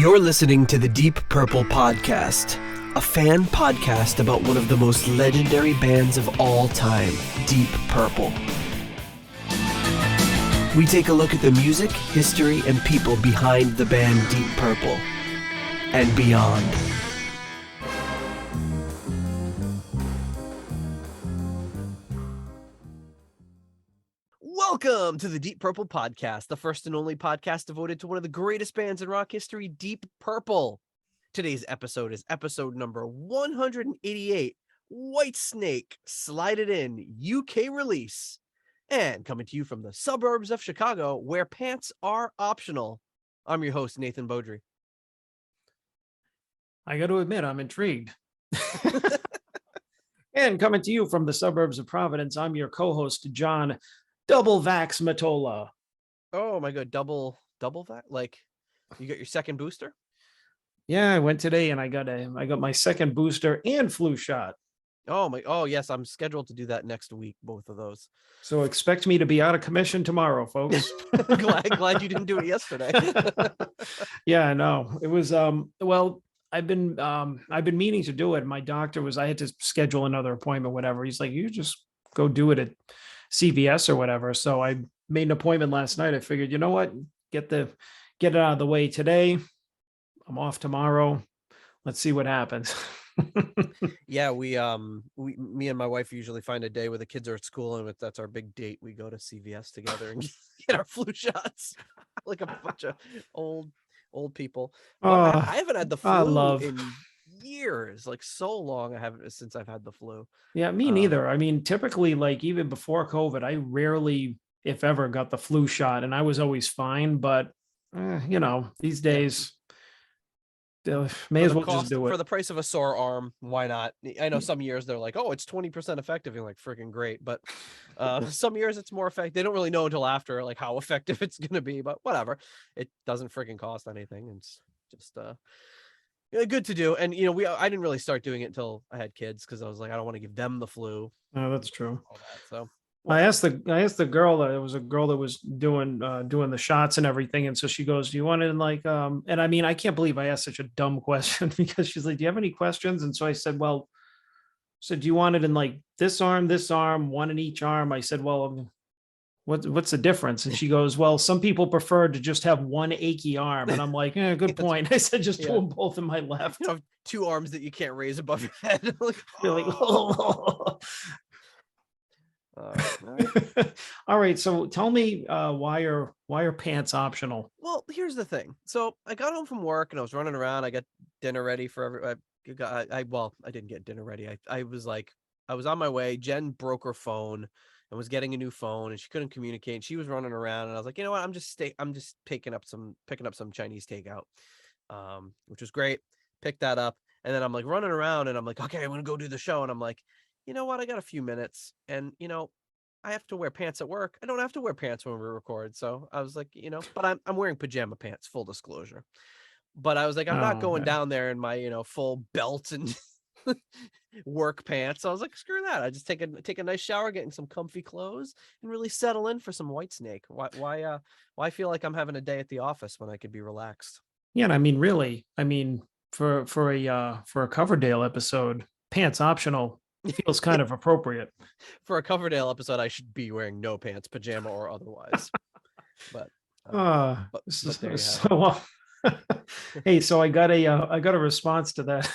You're listening to the Deep Purple Podcast, a fan podcast about one of the most legendary bands of all time, Deep Purple. We take a look at the music, history, and people behind the band Deep Purple and beyond. Welcome to the Deep Purple Podcast, the first and only podcast devoted to one of the greatest bands in rock history, Deep Purple. Today's episode is episode number 188, Whitesnake, Slide It In, UK release. And coming to you from the suburbs of Chicago, where pants are optional. I'm your host, Nathan Beaudry. I got to admit, I'm intrigued. And coming to you from the suburbs of Providence, I'm your co-host, John Double Vax Matola. Oh my God, double vax? Like, you got your second booster? Yeah, I went today and I got my second booster and flu shot. Oh yes, I'm scheduled to do that next week, both of those. So expect me to be out of commission tomorrow, folks. glad you didn't do it yesterday. Yeah, I know. It was well, I've been meaning to do it. My doctor I had to schedule another appointment, whatever. He's like, you just go do it at CVS or whatever. So I made an appointment last night. I figured, you know what, get it out of the way today. I'm off tomorrow. Let's see what happens. Yeah, me and my wife usually find a day where the kids are at school, and that's our big date. We go to CVS together and get our flu shots, like a bunch of old people. I haven't had the flu in years, like so long. I haven't since I've had the flu. Yeah, me neither. I mean, typically, like even before COVID, I rarely, if ever, got the flu shot, and I was always fine. But these days, may as well just do it for the price of a sore arm. Why not? I know some years they're like, oh, it's 20% effective. You're like, freaking great. But some years it's more effective. They don't really know until after, like how effective it's going to be. But whatever, it doesn't freaking cost anything. It's just good to do. And I didn't really start doing it until I had kids, because I was like, I don't want to give them the flu. Oh, that's true. So I asked the girl, that it was a girl that was doing the shots and everything, and so she goes, do you want it in like and I mean, I can't believe I asked such a dumb question, because she's like, do you have any questions? And so I said, do you want it in like this arm, one in each arm? I said, well, what's the difference? And she goes, well, some people prefer to just have one achy arm. And I'm like, good point. I said, just do them both in my left. You have two arms that you can't raise above your head. All right. So tell me, why are pants optional? Well, here's the thing. So I got home from work and I was running around. I got dinner ready for I didn't get dinner ready. I was on my way. Jen broke her phone and was getting a new phone, and she couldn't communicate. And she was running around, and I was like, you know what? I'm just picking up some Chinese takeout, which was great. Picked that up, and then I'm like running around, and I'm like, okay, I'm gonna go do the show, and I'm like, you know what? I got a few minutes, and I have to wear pants at work. I don't have to wear pants when we record, so I was like, but I'm wearing pajama pants, full disclosure. But I was like, I'm not going down there in my full belt and work pants. So I was like, screw that. I just take a nice shower, getting some comfy clothes, and really settle in for some Whitesnake. Why feel like I'm having a day at the office when I could be relaxed? Yeah, and I mean, really, for a Coverdale episode, pants optional feels kind of appropriate. For a Coverdale episode, I should be wearing no pants, pajama or otherwise. But hey, so I got a response to that.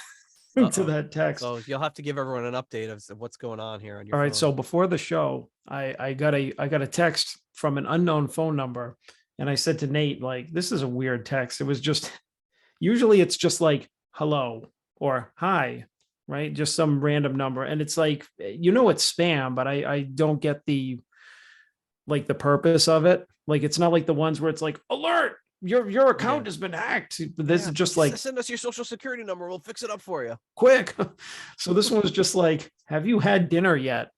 To that text. So you'll have to give everyone an update of what's going on here on your All right. phone. So before the show, I got a text from an unknown phone number, and I said to Nate, like, this is a weird text. It was just, usually it's just like hello or hi, right? Just some random number. And it's like, it's spam, but I don't get the purpose of it. Like, it's not like the ones where it's like, alert, your account has been hacked. This is just like, send us your social security number. We'll fix it up for you quick. So this one was just like, have you had dinner yet?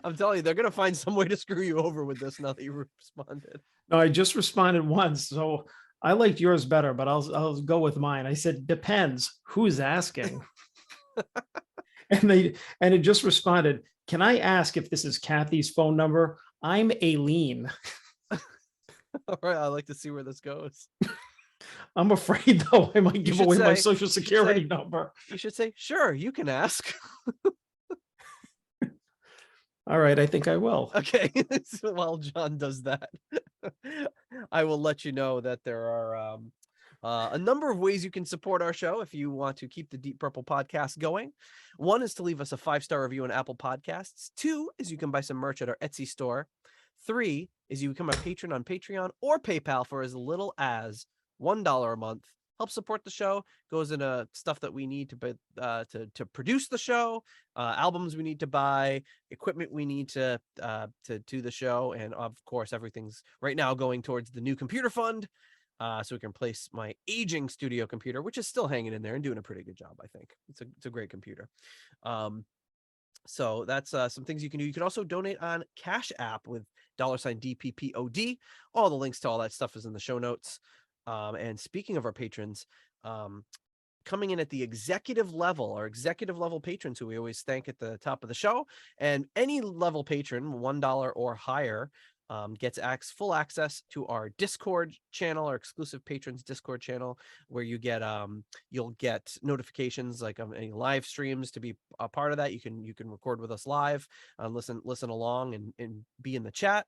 I'm telling you, they're going to find some way to screw you over with this now that you responded. No, I just responded once. So I liked yours better, but I'll go with mine. I said, depends who's asking. and it just responded, can I ask if this is Kathy's phone number? I'm Aileen. All right, I'd like to see where this goes. I'm afraid though I might You give should away my say, social you should security say, number. you should say, sure, you can ask. All right, I think I will. Okay. So while John does that, I will let you know that there are a number of ways you can support our show if you want to keep the Deep Purple podcast going. One is to leave us a 5-star review on Apple Podcasts. 2 is you can buy some merch at our Etsy store. 3 is you become a patron on Patreon or PayPal for as little as $1 a month. Help support the show. Goes into stuff that we need to produce the show, albums we need to buy, equipment we need to do the show, and of course everything's right now going towards the new computer fund, so we can replace my aging studio computer, which is still hanging in there and doing a pretty good job. I think it's a great computer. So that's some things you can do. You can also donate on Cash App with $DPPOD. All the links to all that stuff is in the show notes. And speaking of our patrons, coming in at the executive level, our executive level patrons, who we always thank at the top of the show, and any level patron, $1 or higher, gets full access to our Discord channel, our exclusive patrons Discord channel, where you get you'll get notifications like any live streams. To be a part of that, you can record with us live, listen along, and be in the chat.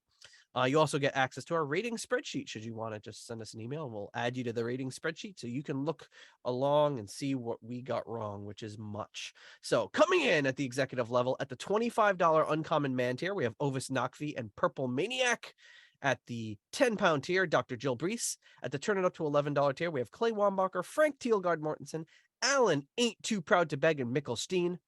You also get access to our rating spreadsheet. Should you want to just send us an email, and we'll add you to the rating spreadsheet so you can look along and see what we got wrong, which is much. So coming in at the executive level at the $25 uncommon man tier, we have Ovis Nakvi and Purple Maniac. At the 10-pound tier, Dr. Jill Brees. At the turn it up to $11 tier, we have Clay Wambacher, Frank Teelgard Mortensen, Alan Ain't Too Proud to Beg, and Mikkel Steen.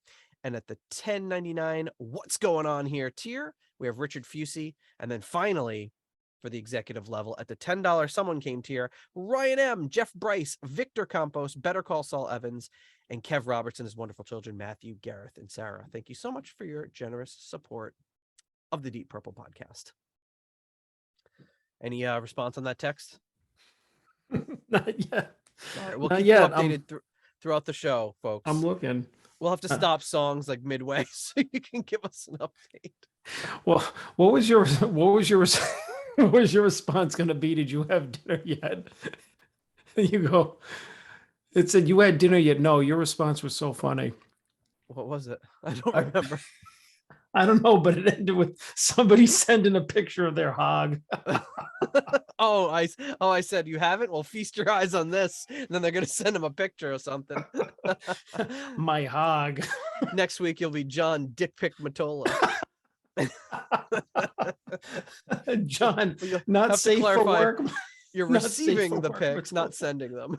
And at the $10.99 what's going on here tier, we have Richard Fusey. And then finally, for the executive level, at the $10 someone came tier, Ryan M., Jeff Bryce, Victor Campos, Better Call Saul Evans, and Kev Robertson, his wonderful children, Matthew, Gareth, and Sarah. Thank you so much for your generous support of the Deep Purple podcast. Any response on that text? Not yet. All right, we'll Not keep yet. you updated throughout the show, folks. I'm looking. We'll have to stop songs like midway so you can give us an update. Well, what was your response going to be? Did you have dinner yet? You go. It said you had dinner yet. No, your response was so funny. What was it? I don't remember. I don't know, but it ended with somebody sending a picture of their hog. I said, you haven't? Well, feast your eyes on this. And then they're going to send him a picture or something. My hog. Next week, you'll be John Dick Pick Matola. John, not safe for work. You're receiving the pics, not sending them.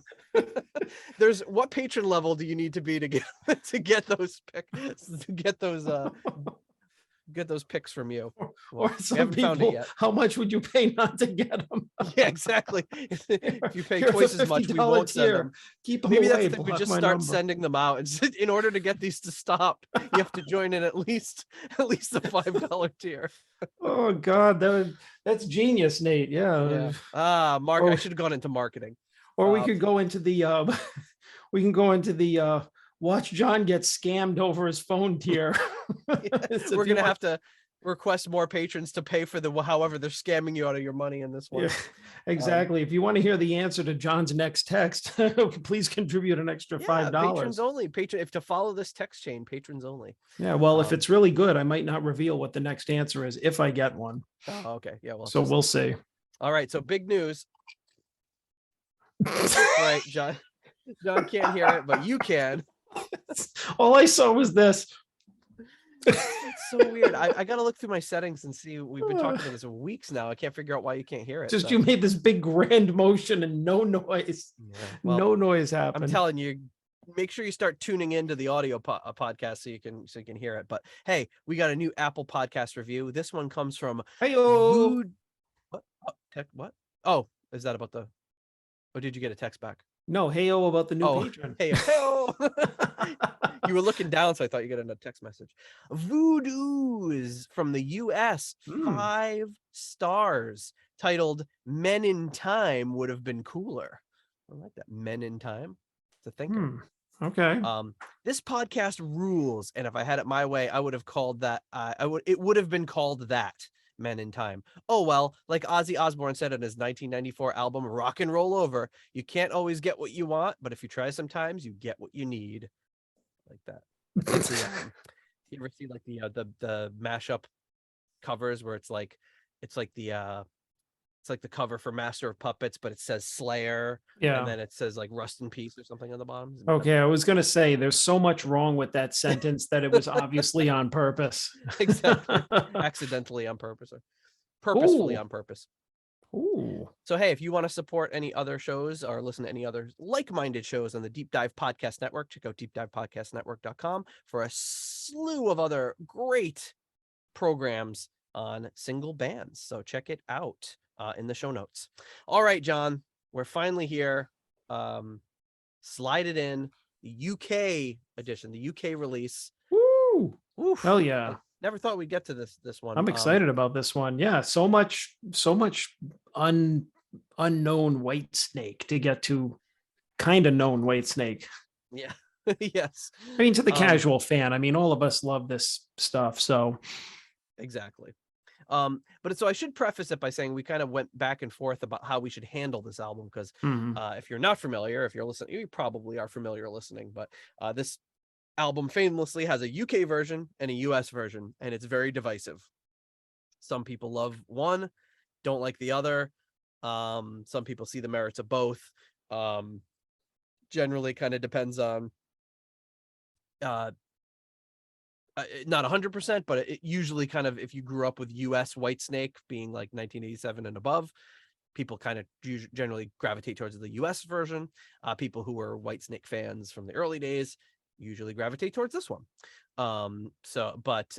There's what patron level do you need to be to get those pics, to get those pics from you? Well, or some people, how much would you pay not to get them? Yeah, exactly. If you pay twice as much, we won't send them. Keep them Maybe away. that's the thing. We just start sending them out. And in order to get these to stop, you have to join in at least the $5 tier. Oh God, that's genius, Nate. Yeah. Mark, I should have gone into marketing. Or we could go into the watch John get scammed over his phone tier. We're gonna have to request more patrons to pay for however they're scamming you out of your money in this one. Yeah, exactly. If you want to hear the answer to John's next text, please contribute an extra $5. Patrons only. If to follow this text chain, patrons only. Yeah, well, if it's really good, I might not reveal what the next answer is if I get one. Oh, okay. Yeah. Well, so we'll see. All right. So big news. Right, John. John can't hear it, but you can. All I saw was this. It's so weird. I gotta look through my settings and see. We've been talking about this for weeks now. I can't figure out why you can't hear it. Just you made this big grand motion and no noise. Yeah, well, no noise happened. I'm telling you, make sure you start tuning into the audio podcast so you can hear it. But hey, we got a new Apple podcast review. This one comes from Hey-o. What? Oh, is that about the? Or did you get a text back? No, hey-o about the new patron. Hey-o. You were looking down, so I thought you got a text message. Voodoo is from the US, 5 stars, titled Men in Time Would Have Been Cooler. I like that. Men in Time. It's a thinker. Okay. This podcast rules, and if I had it my way, I would have called that. It would have been called that Men in Time. Oh, well, like Ozzy Osbourne said in his 1994 album, Rock and Roll Over, you can't always get what you want, but if you try sometimes, you get what you need. Like that. It's like the, you ever see like the mashup covers where it's like it's like the cover for Master of Puppets, but it says Slayer, and Yeah. then it says like Rust in Peace or something on the bottom. Okay, I was going to say there's so much wrong with that sentence that it was obviously on purpose. Exactly. Accidentally on purpose or purposefully Ooh. on purpose. Ooh. So, hey, if you want to support any other shows or listen to any other like-minded shows on the Deep Dive Podcast Network, check out deepdivepodcastnetwork.com for a slew of other great programs on single bands. So check it out in the show notes. All right, John, we're finally here. Slide it in, the UK edition, the UK release. Woo. Oof, Hell yeah. I never thought we'd get to this one. I'm excited about this one. Yeah, so much unknown Whitesnake to get to kind of known Whitesnake. Yeah. Yes. I mean, to the casual fan, I mean, all of us love this stuff. So exactly. But so I should preface it by saying we kind of went back and forth about how we should handle this album because if you're not familiar, if you're listening, you probably are familiar listening, but this album famously has a UK version and a US version, and it's very divisive. Some people love one, don't like the other. Some people see the merits of both. Generally kind of depends on not 100%, but it usually kind of, if you grew up with US Whitesnake being like 1987 and above, people kind of generally gravitate towards the US version. People who were Whitesnake fans from the early days usually gravitate towards this one. But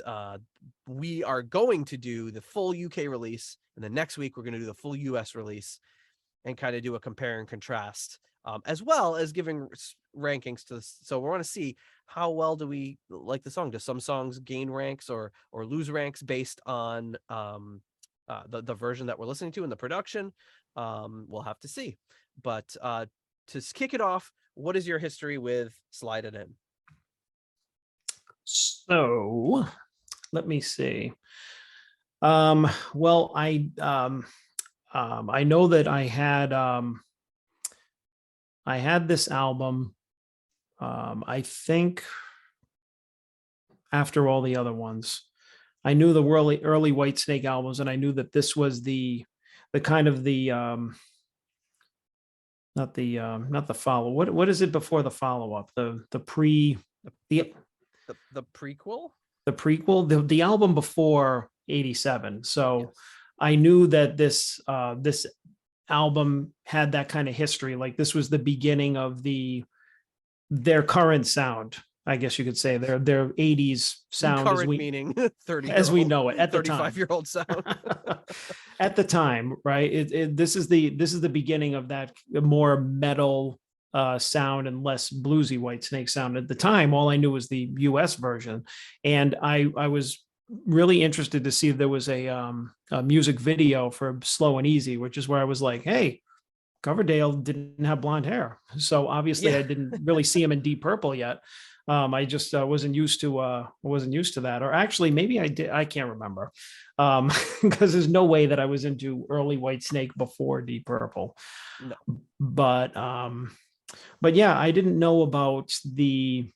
we are going to do the full UK release, and then next week we're going to do the full US release and kind of do a compare and contrast, as well as giving rankings to this. So we want to see how well do we like the song. Do some songs gain ranks or lose ranks based on the version that we're listening to in the production? We'll have to see. But to kick it off, what is your history with Slide It In? So let me see. Well, I know that I had this album. I think after all the other ones, I knew the early Whitesnake albums, and I knew that this was the kind of the not the follow. What is it before the follow up? The prequel, the album before 87. So yes. I knew that this album had that kind of history. Like this was the beginning of their current sound, I guess you could say, their 80s sound, current meaning 30 as we know it at the 35-year-old sound. At the time, right? This is the beginning of that more metal sound and less bluesy Whitesnake sound. At the time, all I knew was the US version, and I was really interested to see if there was a music video for Slow and Easy, which is where I was like, hey, Coverdale didn't have blonde hair, so obviously I didn't really see him in Deep Purple yet. I just wasn't used to that, or actually maybe I did. I can't remember, because there's no way that I was into early Whitesnake before Deep Purple. No. But yeah, I didn't know about the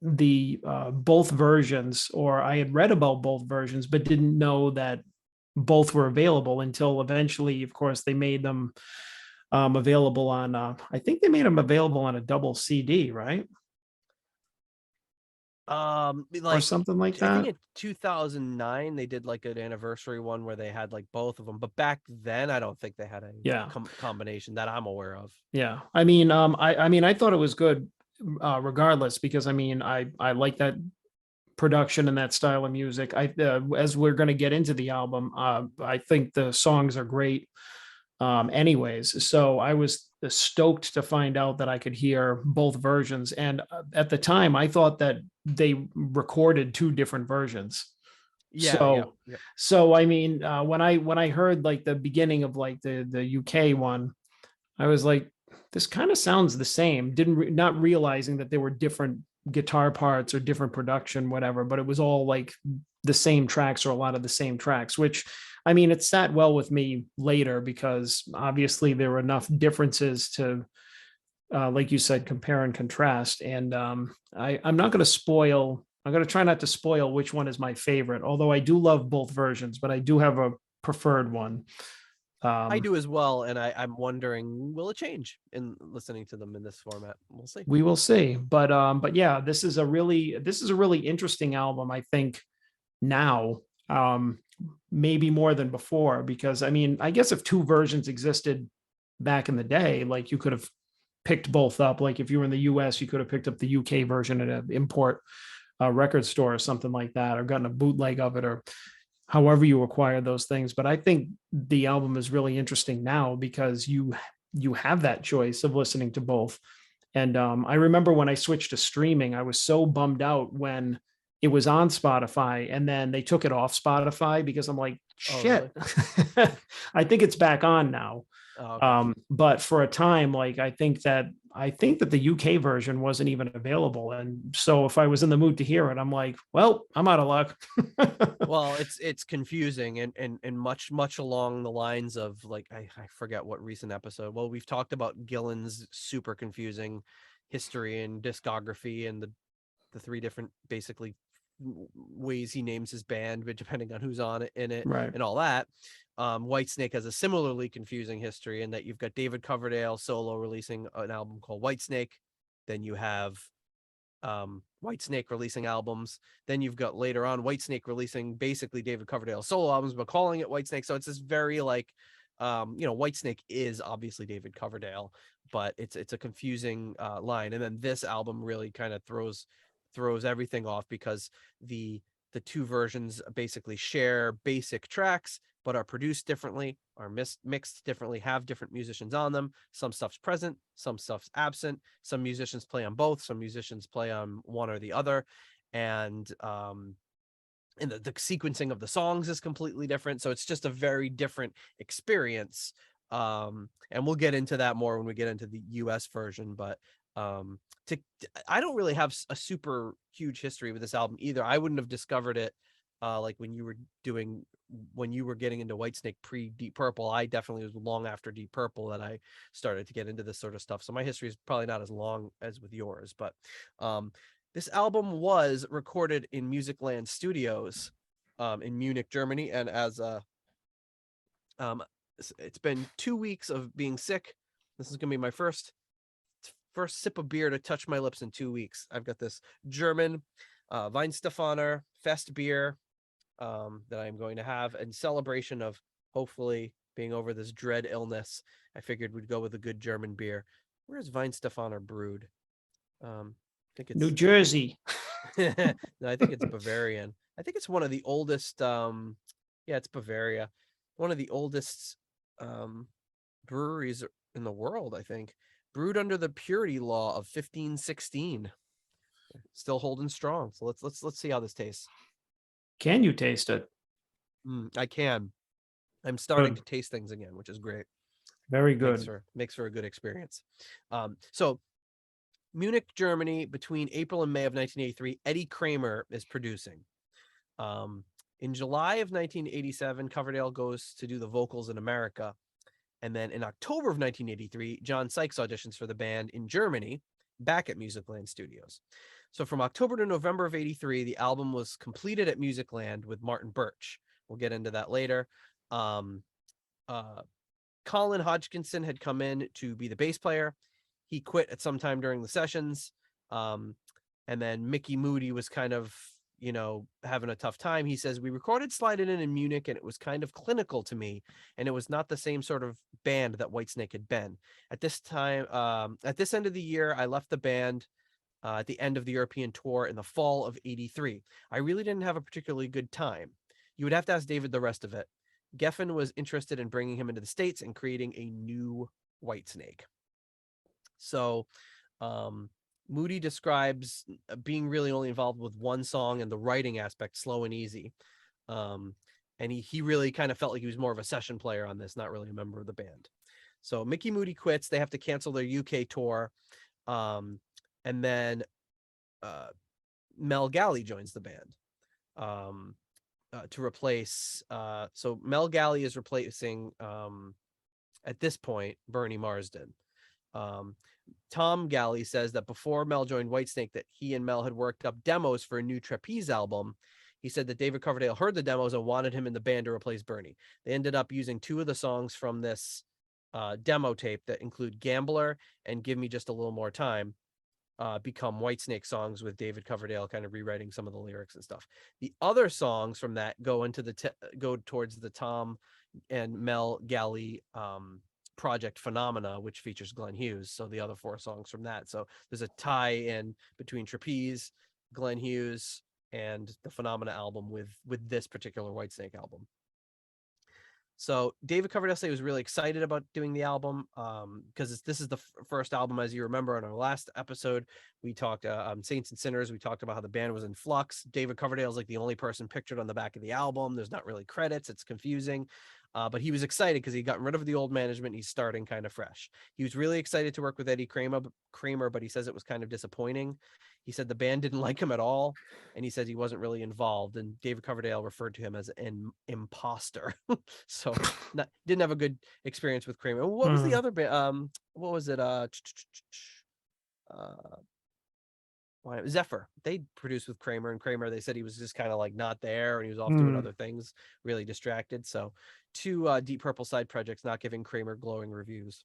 both versions, or I had read about both versions, but didn't know that both were available until eventually, of course, they made them available on. I think they made them available on a double CD, right? Or something like that. I think in 2009 they did like an anniversary one where they had like both of them, but back then I don't think they had a combination that I'm aware of. Yeah, I mean, I thought it was good regardless, because I mean, I like that production and that style of music. As we're going to get into the album, I think the songs are great anyways. So I was stoked to find out that I could hear both versions. And at the time, I thought that they recorded two different versions. So I mean, when I heard like the beginning of like the UK one, I was like, this kind of sounds the same. Not realizing that there were different guitar parts or different production, whatever, but it was all like the same tracks or a lot of the same tracks, which I mean, it sat well with me later because obviously there were enough differences to, like you said, compare and contrast. And I'm not going to spoil. I'm going to try not to spoil which one is my favorite, although I do love both versions, but I do have a preferred one. I Um, do as well, and I'm wondering, will it change in listening to them in this format? We'll see. we will see, but yeah, this is a really interesting album. I think now, um, maybe more than before, because I mean, I guess if two versions existed back in the day, like you could have picked both up. Like if you were in the US, you could have picked up the UK version at an import record store or something like that, or gotten a bootleg of it, or however you acquire those things. But I think the album is really interesting now because you have that choice of listening to both. And I remember when I switched to streaming, I was so bummed out when it was on Spotify and then they took it off Spotify because I'm like, Oh, shit. really? I think it's back on now. Oh, okay. But for a time, like I think that the UK version wasn't even available. And so if I was in the mood to hear it, I'm like, well, I'm out of luck. Well, it's confusing and much along the lines of like I forget what recent episode. Well, we've talked about Gillan's super confusing history and discography and the three different basically ways he names his band, but depending on who's on it in it Right. and all that. Whitesnake has a similarly confusing history in that you've got David Coverdale solo releasing an album called Whitesnake. Then you have Whitesnake releasing albums. Then you've got later on Whitesnake releasing basically David Coverdale solo albums, but calling it Whitesnake. So it's this very like, Whitesnake is obviously David Coverdale, but it's a confusing line. And then this album really kind of throws everything off because the two versions basically share basic tracks but are produced differently, are mixed differently, have different musicians on them. Some stuff's present, some stuff's absent. Some musicians play on both, some musicians play on one or the other. And the sequencing of the songs is completely different. So it's just a very different experience. And we'll get into that more when we get into the US version. But to I don't really have a super huge history with this album either. I wouldn't have discovered it like when you were getting into Whitesnake pre Deep Purple. I definitely was long after Deep Purple that I started to get into this sort of stuff. So my history is probably not as long as with yours, but um this album was recorded in Musicland Studios in Munich, Germany, and as um it's been 2 weeks of being sick. This is gonna be my first sip of beer to touch my lips in 2 weeks. I've got this German Weinstefaner Fest beer that I'm going to have in celebration of hopefully being over this dread illness. I figured we'd go with a good German beer. Where's Weinstefaner brewed? I think New it's Jersey. no, I think it's Bavarian. I think it's one of the oldest. Yeah, it's Bavaria, one of the oldest breweries in the world. I think brewed under the purity law of 1516, still holding strong. So let's see how this tastes. Can you taste it? I can. I'm starting Good. to taste things again, which is great. Very Makes good. for a good experience. So Munich, Germany, between April and May of 1983, Eddie Kramer is producing. Um, in July of 1987, Coverdale goes to do the vocals in America. And then in October of 1983, John Sykes auditions for the band in Germany, back at Musicland Studios. So from October to November of 83, the album was completed at Musicland with Martin Birch. We'll get into that later. Um, uh, Colin Hodgkinson had come in to be the bass player. He quit at some time during the sessions. Um, and then Mickey Moody was kind of, having a tough time. He says, we recorded Slide It In Munich and it was kind of clinical to me. And it was not the same sort of band that Whitesnake had been. At this time, at this end of the year, I left the band at the end of the European tour in the fall of 83. I really didn't have a particularly good time. You would have to ask David the rest of it. Geffen was interested in bringing him into the States and creating a new Whitesnake. So Moody describes being really only involved with one song and the writing aspect slow and easy. And he really kind of felt like he was more of a session player on this, not really a member of the band. So Mickey Moody quits. They have to cancel their UK tour. And then Mel Galley joins the band. to replace. So Mel Galley is replacing at this point Bernie Marsden. Um, Tom Galley says that before Mel joined Whitesnake, that he and Mel had worked up demos for a new Trapeze album. He said that David Coverdale heard the demos and wanted him in the band to replace Bernie. They ended up using two of the songs from this demo tape that include Gambler and Give Me Just a Little More Time, become Whitesnake songs with David Coverdale kind of rewriting some of the lyrics and stuff. The other songs from that go into go towards the Tom and Mel Galley project Phenomena, which features Glenn Hughes. So the other four songs from that. So there's a tie in between Trapeze, Glenn Hughes, and the Phenomena album with this particular Whitesnake album. So David Coverdale said he was really excited about doing the album because this is the first album, as you remember in our last episode, we talked Saints and Sinners. We talked about how the band was in flux. David Coverdale is like the only person pictured on the back of the album. There's not really credits. It's confusing. But he was excited because he got rid of the old management. He's starting kind of fresh. He was really excited to work with Eddie Kramer, but he says it was kind of disappointing. He said the band didn't like him at all, and he said he wasn't really involved. And David Coverdale referred to him as an imposter. So didn't have a good experience with Kramer. What was the other band? What was it? Zephyr. They produced with Kramer, and Kramer, they said he was just kind of like not there, and he was off doing other things, really distracted. So two Deep Purple side projects not giving Kramer glowing reviews.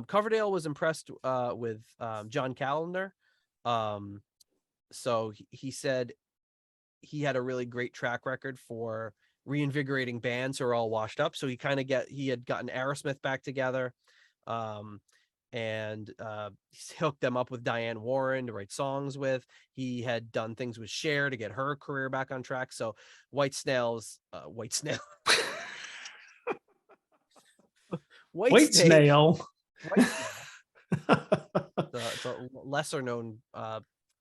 Coverdale was impressed with John Callender. So he said he had a really great track record for reinvigorating bands who are all washed up. So he had gotten Aerosmith back together. And he's hooked them up with Diane Warren to write songs with. He had done things with Cher to get her career back on track. So White Snail. White Snail. It's a lesser known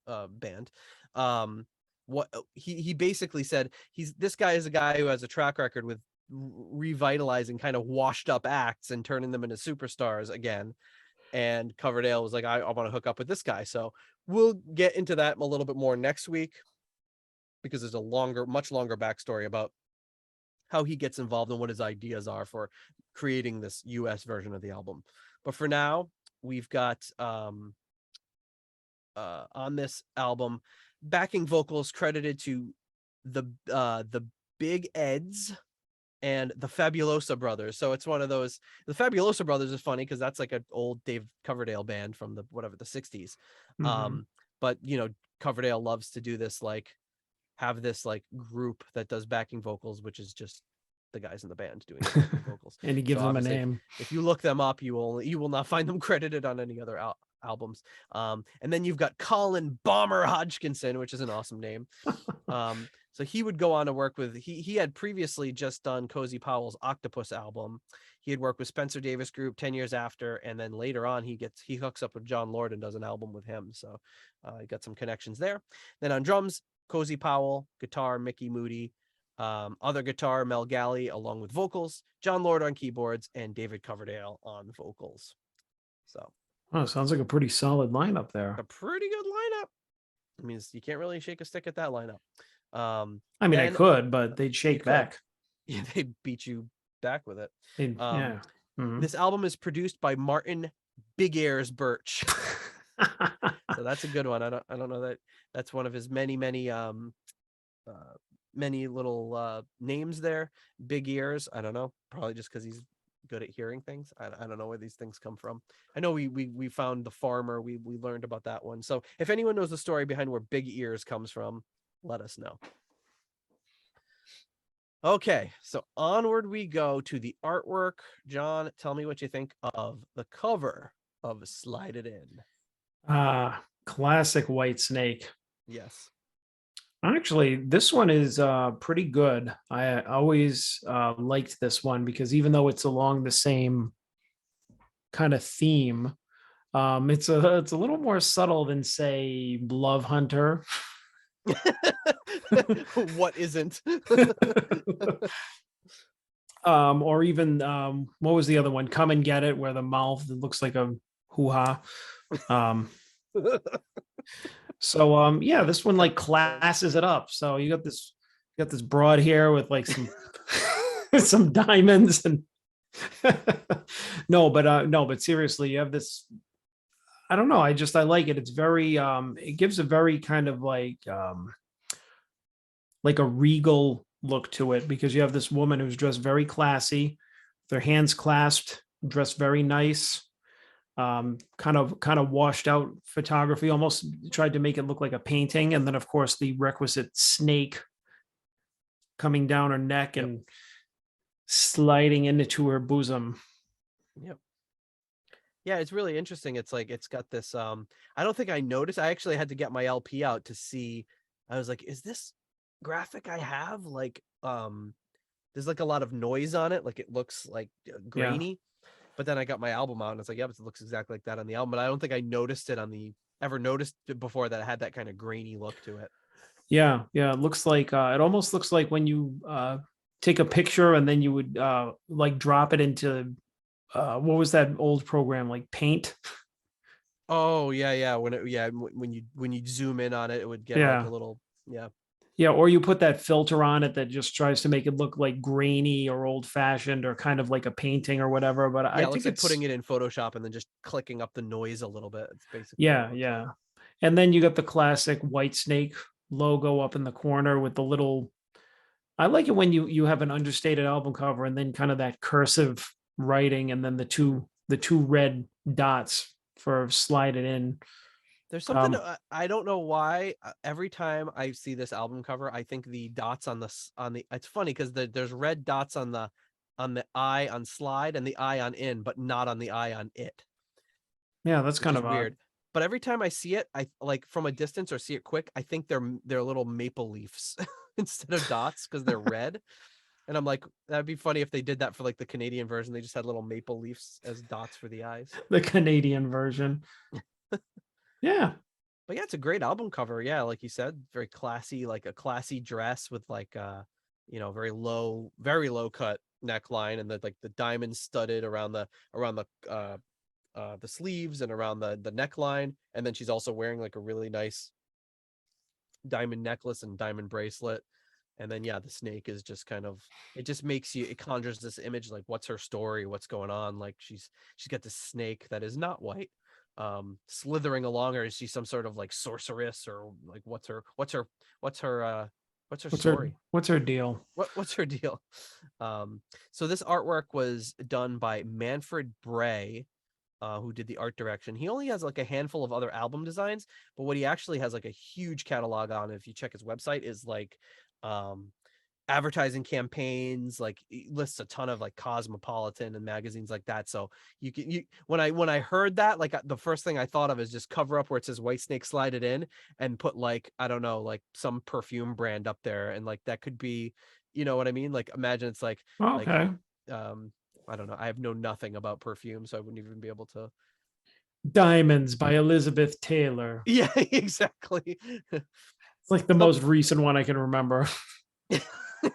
band. What he basically said, this guy is a guy who has a track record with revitalizing kind of washed up acts and turning them into superstars again. And Coverdale was like, I want to hook up with this guy. So we'll get into that a little bit more next week, because there's a much longer backstory about how he gets involved and what his ideas are for creating this US version of the album. But for now, we've got on this album backing vocals credited to the Big Eds and the Fabulosa Brothers. So it's one of those. The Fabulosa Brothers is funny because that's like an old Dave Coverdale band from the 60s. But Coverdale loves to do this, like have this like group that does backing vocals, which is just the guys in the band doing the backing vocals. And he gives them a name. If you look them up, you will not find them credited on any other albums. And then you've got Colin Bomber Hodgkinson, which is an awesome name. So he would go on to work with, he had previously just done Cozy Powell's Octopus album. He had worked with Spencer Davis Group 10 years after, and then later on he hooks up with John Lord and does an album with him. So he got some connections there. Then on drums, Cozy Powell, guitar, Mickey Moody, other guitar, Mel Galley, along with vocals, John Lord on keyboards, and David Coverdale on vocals. So sounds like a pretty solid lineup there. A pretty good lineup. I mean, you can't really shake a stick at that lineup. I mean, I could, but they'd shake back. Yeah, they beat you back with it. Yeah. This album is produced by Martin Big Ears Birch. So that's a good one. I don't know that that's one of his many little names there. Big Ears. I don't know. Probably just because he's good at hearing things. I don't know where these things come from. I know we found The Farmer. We learned about that one. So if anyone knows the story behind where Big Ears comes from, let us know. Okay, so onward we go to the artwork. John, tell me what you think of the cover of Slide It In. Classic Whitesnake. Yes. Actually, this one is pretty good. I always liked this one because even though it's along the same kind of theme, it's a little more subtle than, say, Love Hunter. What isn't? Or even what was the other one? Come and Get It, where the mouth looks like a hoo-ha. So yeah, this one like classes it up. So you got this got this broad hair with like some some diamonds and no, but seriously, you have this. I don't know. I like it. It's very it gives a very kind of like a regal look to it because you have this woman who's dressed very classy, their hands clasped, dressed very nice, kind of washed out photography, almost tried to make it look like a painting. And then of course the requisite snake coming down her neck Yep. and sliding into her bosom. Yep. Yeah, it's really interesting. It's like it's got this I don't think I noticed. I actually had to get my LP out to see. I was like, is this graphic I have like there's like a lot of noise on it, like it looks like Yeah. grainy. But then I got my album out and it's like, yep, it looks exactly like that on the album. But I don't think I noticed it on the ever noticed it before that it had that kind of grainy look to it. Yeah. Yeah. It looks like it almost looks like when you take a picture and then you would like drop it into what was that old program like Paint? Oh yeah, yeah. When it when you zoom in on it, it would get like a Yeah. little yeah. Yeah, or you put that filter on it that just tries to make it look like grainy or old fashioned or kind of like a painting or whatever. But I Yeah, it looks think like putting it's it in Photoshop and then just clicking up the noise a little bit. It's basically what it yeah, looks like. yeah. And then you got the classic Whitesnake logo up in the corner with the little. I like it when you have an understated album cover and then kind of that cursive writing and then Mhm. the two red dots for slide it in. There's something Um, I don't know why every time I see this album cover, I think the dots on the it's funny because there's red dots on the eye on slide and the eye on in, but not on the eye on it, yeah, that's which kind is of odd. weird. But every time I see it, I like from a distance or see it quick, I think they're little maple leaves instead of dots because they're red. And I'm like, that'd be funny if they did that for like the Canadian version. They just had little maple leaves as dots for the eyes. The Canadian version. Yeah. But yeah, it's a great album cover. Yeah, like you said, very classy, like a classy dress with like very low cut neckline and the diamond studded around the sleeves and around the neckline. And then she's also wearing like a really nice diamond necklace and diamond bracelet. And then yeah, the snake is just kind of it just makes you it conjures this image like what's her story, what's going on? Like she's got this snake that is not white slithering along, or is she some sort of like sorceress, or like what's her what's her story? What's her deal? What's her deal? Um so this artwork was done by Manfred Bray, who did the art direction. He only has like a handful of other album designs, but what he actually has like a huge catalog on, if you check his website, is like um advertising campaigns, like he lists a ton of like Cosmopolitan and magazines like that. So you when I heard that, like the first thing I thought of is just cover up where it says Whitesnake, slide it in and put like I don't know, like some perfume brand up there, and like that could be, you know what I mean? Like imagine it's like Okay. um I don't know. I have know nothing about perfume, so I wouldn't even be able to. Diamonds by Elizabeth Taylor. Yeah, exactly. It's like the So most recent one I can remember.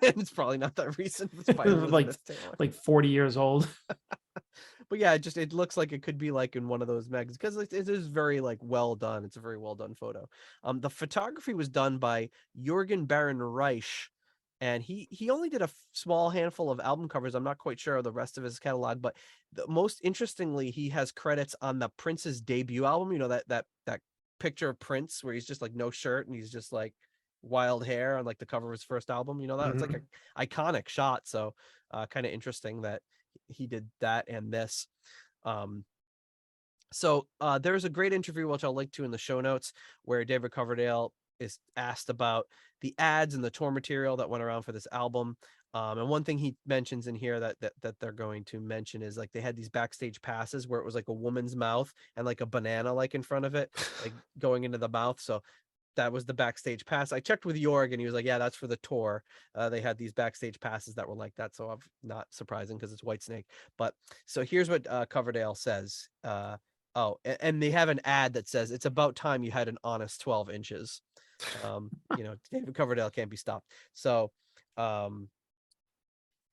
it's probably not that recent. It's by like Elizabeth Taylor. like 40 years old. But yeah, it looks like it could be like in one of those mags because it is very like well done. It's a very well done photo. The photography was done by Jürgen Baron Reich, and he only did a small handful of album covers. I'm not quite sure of the rest of his catalog, but most interestingly, he has credits on the Prince's debut album. You know that picture of Prince where he's just like no shirt and he's just like wild hair on like the cover of his first album. You know that it's like Mhm. a iconic shot. So kind of interesting that he did that and this. Um, there's a great interview which I'll link to in the show notes where David Coverdale is asked about the ads and the tour material that went around for this album. And one thing he mentions in here that they're going to mention is like they had these backstage passes where it was like a woman's mouth and like a banana like in front of it, like going into the mouth. So that was the backstage pass. I checked with Jorg and he was like, yeah, that's for the tour. They had these backstage passes that were like that. So I'm not surprising because it's Whitesnake. But so here's what Coverdale says. And they have an ad that says it's about time you had an honest 12 inches. David Coverdale can't be stopped. Um,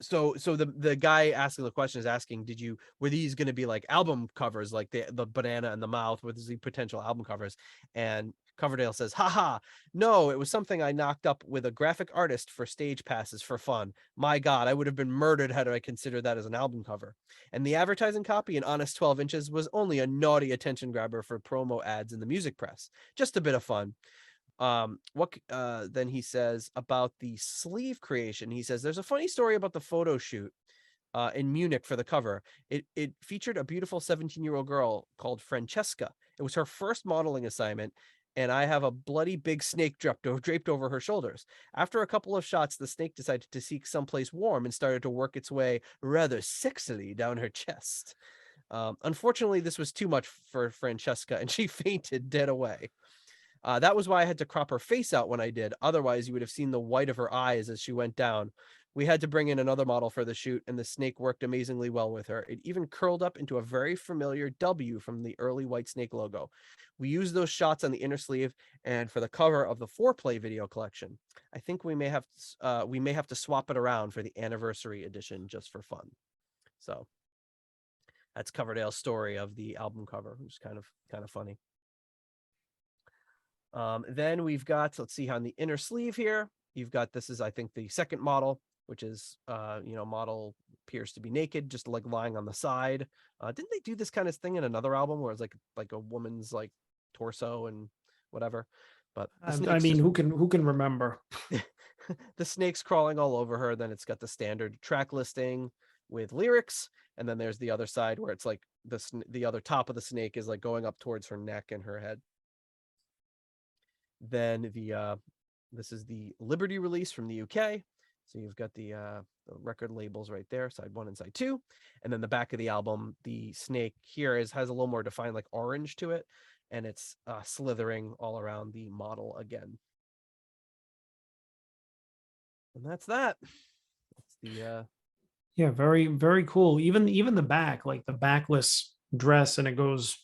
so the guy asking the question is asking, were these going to be like album covers, like the banana and the mouth, with the potential album covers? And Coverdale says, haha, no, it was something I knocked up with a graphic artist for stage passes for fun. My God, I would have been murdered had I considered that as an album cover. And the advertising copy in honest 12 inches was only a naughty attention grabber for promo ads in the music press. Just a bit of fun. Then he says about the sleeve creation. He says, there's a funny story about the photo shoot in Munich for the cover. It featured a beautiful 17-year-old girl called Francesca. It was her first modeling assignment, and I have a bloody big snake draped over her shoulders. After a couple of shots, the snake decided to seek someplace warm and started to work its way rather sexily down her chest. Unfortunately, this was too much for Francesca, and she fainted dead away. That was why I had to crop her face out when I did. Otherwise, you would have seen the white of her eyes as she went down. We had to bring in another model for the shoot, and the snake worked amazingly well with her. It even curled up into a very familiar W from the early Whitesnake logo. We used those shots on the inner sleeve and for the cover of the foreplay video collection. I think we may have to swap it around for the anniversary edition just for fun. So that's Coverdale's story of the album cover, which is kind of funny. Then we've got, let's see, on the inner sleeve here, you've got, this is, I think, the second model, which is, model appears to be naked, just like lying on the side. Didn't they do this kind of thing in another album where it's like a woman's like torso and whatever? But I mean, who can remember? The snake's crawling all over her. Then it's got the standard track listing with lyrics, and then there's the other side where it's like the other top of the snake is like going up towards her neck and her head. Then this is the Liberty release from the UK. So you've got the record labels right there, side 1 and side 2. And then the back of the album, the snake here has a little more defined like orange to it, and it's slithering all around the model again. And that's that. That's the Yeah, very, very cool. Even the back, like the backless dress, and it goes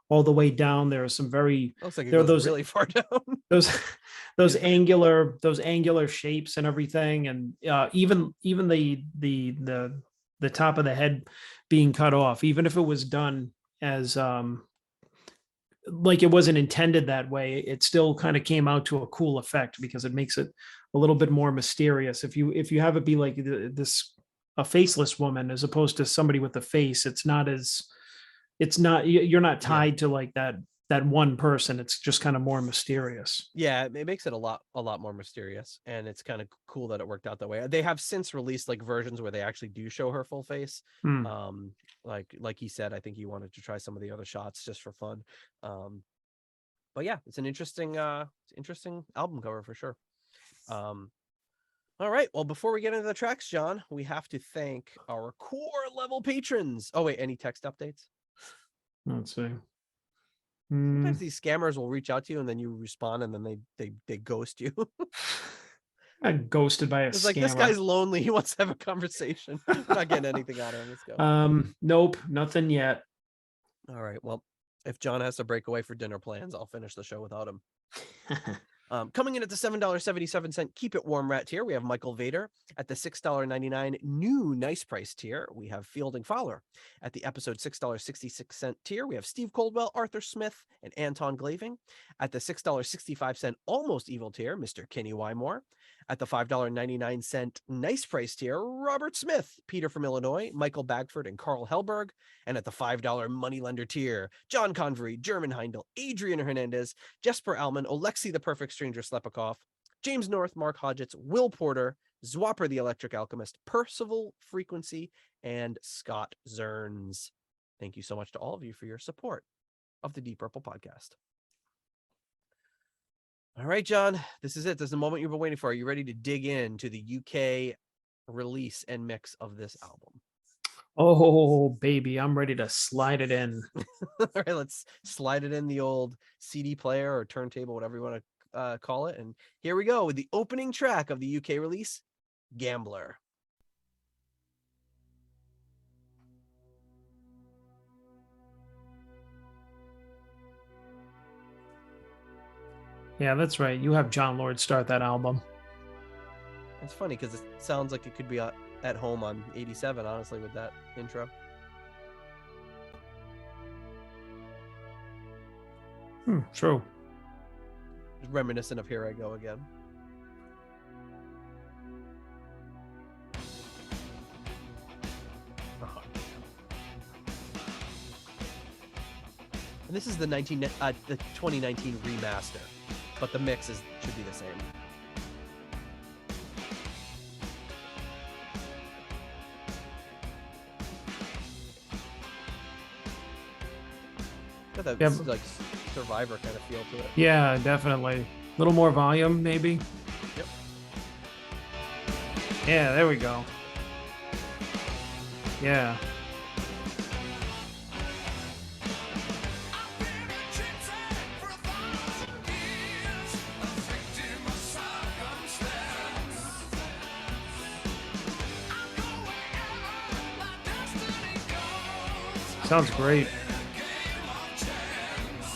all the way down. There are some very looks like it there are goes those really far down. those those angular shapes and everything, and even the top of the head being cut off, even if it was done as like it wasn't intended that way, it still kind of came out to a cool effect because it makes it a little bit more mysterious. If you have it be like a faceless woman as opposed to somebody with a face, you're not Yeah. tied to like that one person. It's just kind of more mysterious. Yeah, it makes it a lot more mysterious, and it's kind of cool that it worked out that way. They have since released like versions where they actually do show her full face. Like he said, I think he wanted to try some of the other shots just for fun. But yeah, it's an interesting album cover for sure. All right, well, before we get into the tracks, John, we have to thank our core level patrons. Oh wait, any text updates? Let's see. Sometimes these scammers will reach out to you and then you respond and then they ghost you. I ghosted by a It's scammer. like, this guy's lonely. He wants to have a conversation. We're not getting anything out of him. Let's go. Nope, nothing yet. All right. Well, if John has to break away for dinner plans, I'll finish the show without him. Coming in at the $7.77 Keep It Warm Rat tier, we have Michael Vader. At the $6.99 new Nice Price tier, we have Fielding Fowler. At the episode $6.66 tier, we have Steve Coldwell, Arthur Smith, and Anton Glaving. At the $6.65 Almost Evil tier, Mr. Kenny Wymore. At the $5.99 Nice Price tier, Robert Smith, Peter from Illinois, Michael Bagford, and Carl Helberg. And at the $5 Moneylender tier, John Convery, German Heindel, Adrian Hernandez, Jesper Alman, Alexei the Perfect Stranger Slepikoff, James North, Mark Hodgetts, Will Porter, Zwapper the Electric Alchemist, Percival Frequency, and Scott Zerns. Thank you so much to all of you for your support of the Deep Purple podcast. All right, John, this is it. This is the moment you've been waiting for. Are you ready to dig into the UK release and mix of this album? Oh, baby, I'm ready to slide it in. All right, let's slide it in the old CD player or turntable, whatever you want to call it. And here we go with the opening track of the UK release, Gambler. Yeah, that's right. You have John Lord start that album. It's funny because it sounds like it could be at home on 87, honestly, with that intro. True. reminiscent of Here I Go Again. And this is the 2019 remaster, but the mix should be the same. Got that like Survivor kind of feel to it. Yeah, definitely. A little more volume, maybe. Yep. Yeah, there we go. Yeah. Sounds great.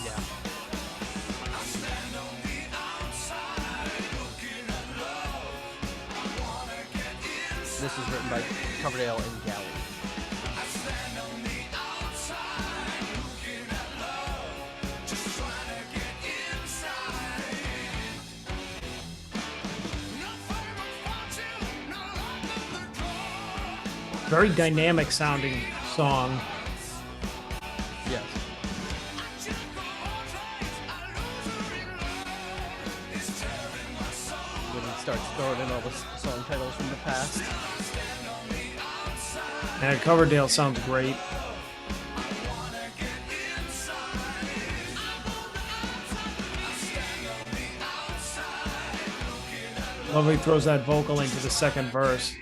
Yeah. This is written by Coverdale and Galley. Very dynamic sounding song. Yes. When he starts throwing in all the song titles from the past. And Coverdale sounds great. Love how he throws that vocal into the second verse.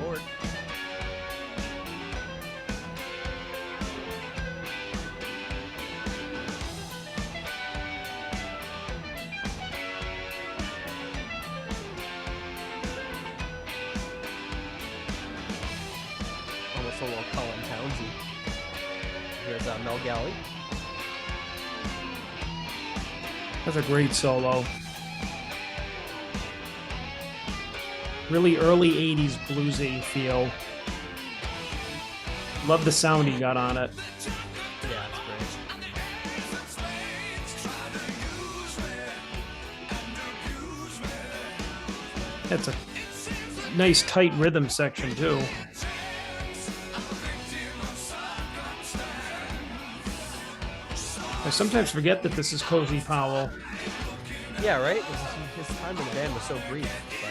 Lord. Almost a little Colin Townsend. Here's Mel Galley. That's a great solo. Really early 80s bluesy feel. Love the sound he got on it. Yeah, it's great. That's a nice tight rhythm section too. I sometimes forget that this is Cozy Powell. Yeah, right? His time in the band was so brief. But...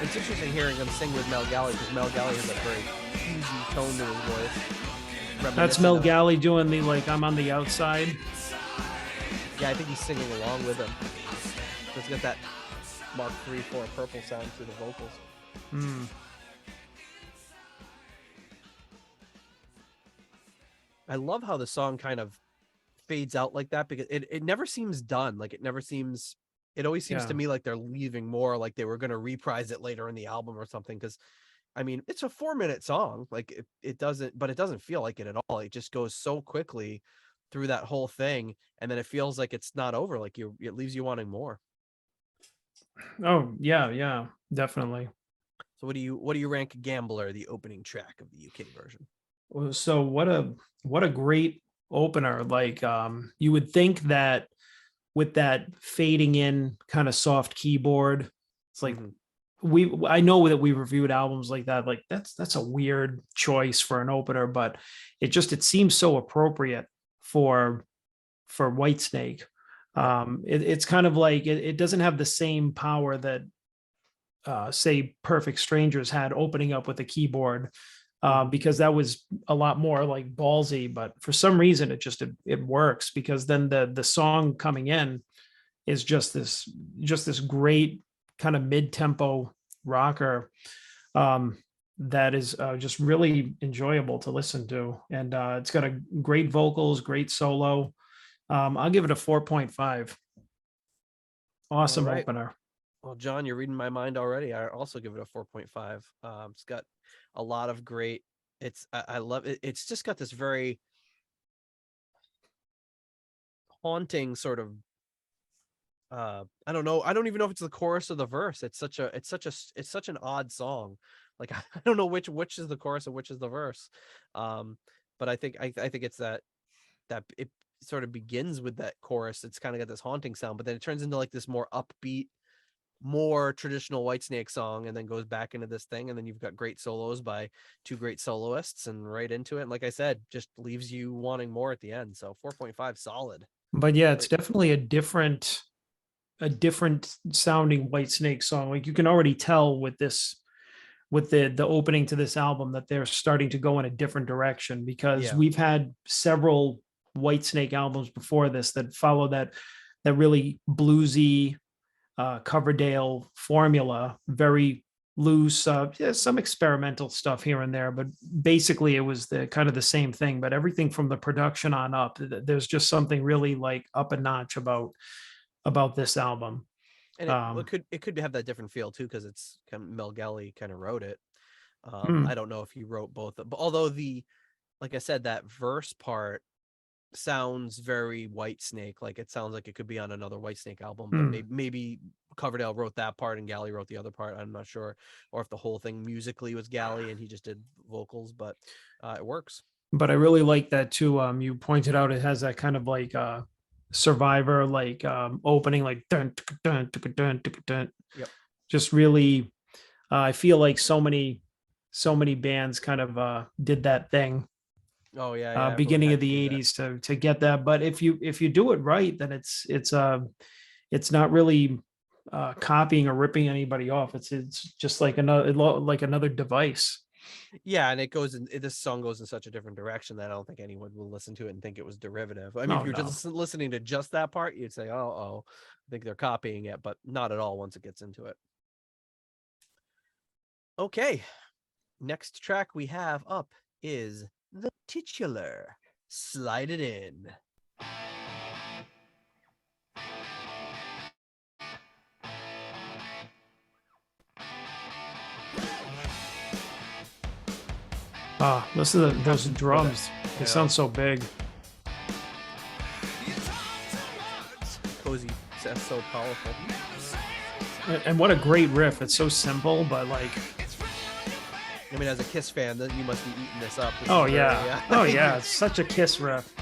It's interesting hearing him sing with Mel Galley because Mel Galley has a very easy tone to his voice. That's Mel Galley doing the like I'm on the outside. Yeah, I think he's singing along with him. So it's got that Mark III, 4 purple sound to the vocals. Hmm. I love how the song kind of fades out like that because it never seems done. Like it always seems to me like they're leaving more, like they were going to reprise it later in the album or something. Because I mean, it's a 4-minute song. Like it doesn't feel like it at all. It just goes so quickly through that whole thing. And then it feels like it's not over. Like it leaves you wanting more. Oh yeah, definitely. So what do you rank Gambler, the opening track of the UK version? So what a great opener. Like you would think that with that fading in kind of soft keyboard, it's like I know that we reviewed albums like that. Like that's a weird choice for an opener, but it seems so appropriate for Whitesnake. It's kind of like it doesn't have the same power that say Perfect Strangers had opening up with a keyboard, because that was a lot more like ballsy, but for some reason it works because then the song coming in is just this great kind of mid-tempo rocker that is just really enjoyable to listen to, and it's got a great vocals, great solo. I'll give it a 4.5. Awesome opener. Well, John, you're reading my mind already. I also give it a 4.5. It's got a lot of great. I love it. It's just got this very haunting sort of I don't know. I don't even know if it's the chorus or the verse. It's such an odd song. Like I don't know which is the chorus and which is the verse. Um, but I think it's that it sort of begins with that chorus. It's kind of got this haunting sound, but then it turns into like this more upbeat, more traditional Whitesnake song, and then goes back into this thing, and then you've got great solos by two great soloists, and right into it. And like I said, just leaves you wanting more at the end. So 4.5 solid. But yeah, it's Great. definitely a different sounding Whitesnake song. Like you can already tell with this, with the opening to this album, that they're starting to go in a different direction, because Yeah. we've had several Whitesnake albums before this that follow that really bluesy Coverdale formula, very loose, yeah, some experimental stuff here and there, but basically it was the kind of the same thing. But everything from the production on up, there's just something really like up a notch about this album. And Um, it could have that different feel too, because it's kind of Mel Galley kind of wrote it. I mm, don't know if he wrote both, but although the like I said, that verse part sounds very Whitesnake. Like it sounds like it could be on another Whitesnake album, but mm. maybe Coverdale wrote that part and Galley wrote the other part. I'm not sure, or if the whole thing musically was Galley and he just did vocals, but it works. But I really like that too. You pointed out it has that kind of like Survivor like opening, like dun, dun, dun, dun, dun, dun. Yep. Just really, I feel like so many bands kind of did that thing Oh yeah, everyone beginning had of to do the that. 80s to get that. But if you do it right, then it's not really copying or ripping anybody off. It's just like another device. Yeah, and it goes in. This song goes in such a different direction that I don't think anyone will listen to it and think it was derivative. I mean, if Oh you're no. just listening to just that part, you'd say, "Oh, I think they're copying it," but not at all once it gets into it. Okay, next track we have up is the titular. Slide it in. Listen to those Or the, drums. They you know, sound so big. cozy, that's so powerful. And what a great riff. It's so simple, but like, I mean, as a Kiss fan, then you must be eating this up. This oh is very, yeah. Oh yeah. It's such a Kiss riff.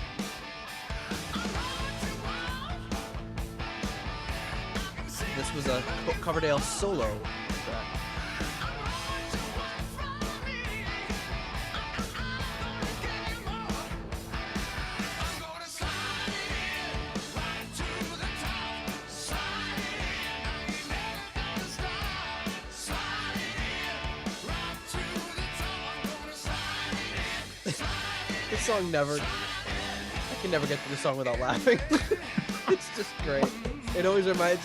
This was a Coverdale solo track. This song never, I can never get through the song without laughing. It's just great. It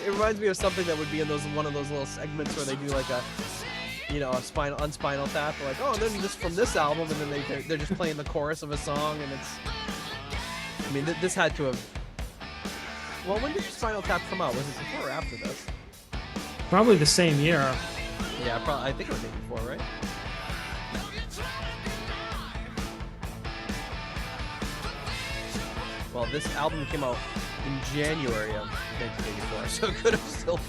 reminds me of something that would be in one of those little segments where they do like a, a Spinal Tap, like, oh, and then this from this album, and then they're just playing the chorus of a song, and it's, I mean, this had to have, well, when did Spinal Tap come out? Was it before or after this? Probably the same year. Yeah, probably, I think it was maybe before, right? Well, this album came out in January of 1984, so it could have still.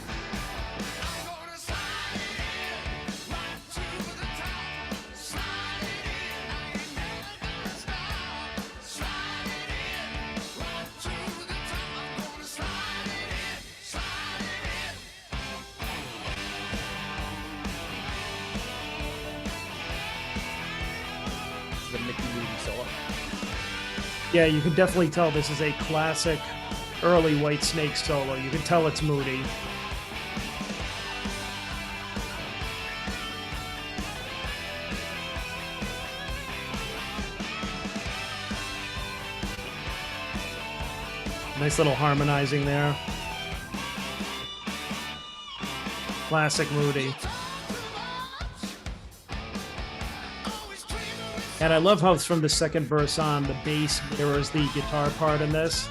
The Mickey Moody solo. Yeah, you can definitely tell this is a classic early Whitesnake solo. You can tell it's Moody. Nice little harmonizing there. Classic Moody. And I love how from the second verse on, the bass mirrors the guitar part in this.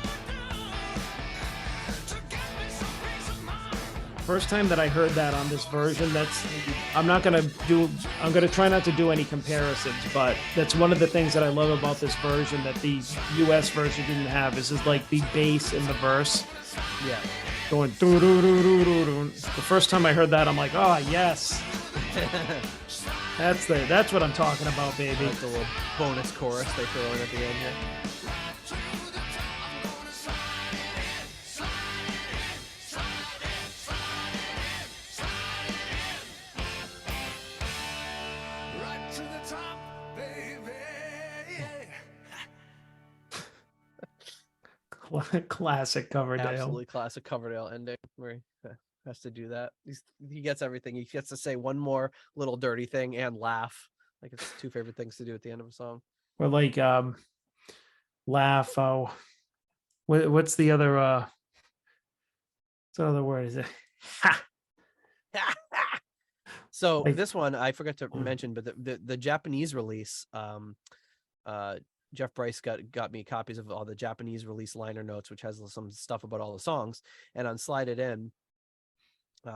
First time that I heard that on this version, I'm gonna try not to do any comparisons, but that's one of the things that I love about this version that the US version didn't have, is like the bass in the verse Yeah. going doo doo doo doo doo doo. The first time I heard that, I'm like, oh yes, that's what I'm talking about, baby. That's a little bonus chorus they throw in at the end here. Classic Coverdale. Absolutely classic Coverdale ending where he has to do that. He gets everything. He gets to say one more little dirty thing and laugh. Like it's two favorite things to do at the end of a song. Or like laugh. Oh, what's the other what's the other word? Is it ha? So Like, this one I forgot to mention, but the Japanese release, Jeff Bryce got me copies of all the Japanese release liner notes, which has some stuff about all the songs. And on Slide It In,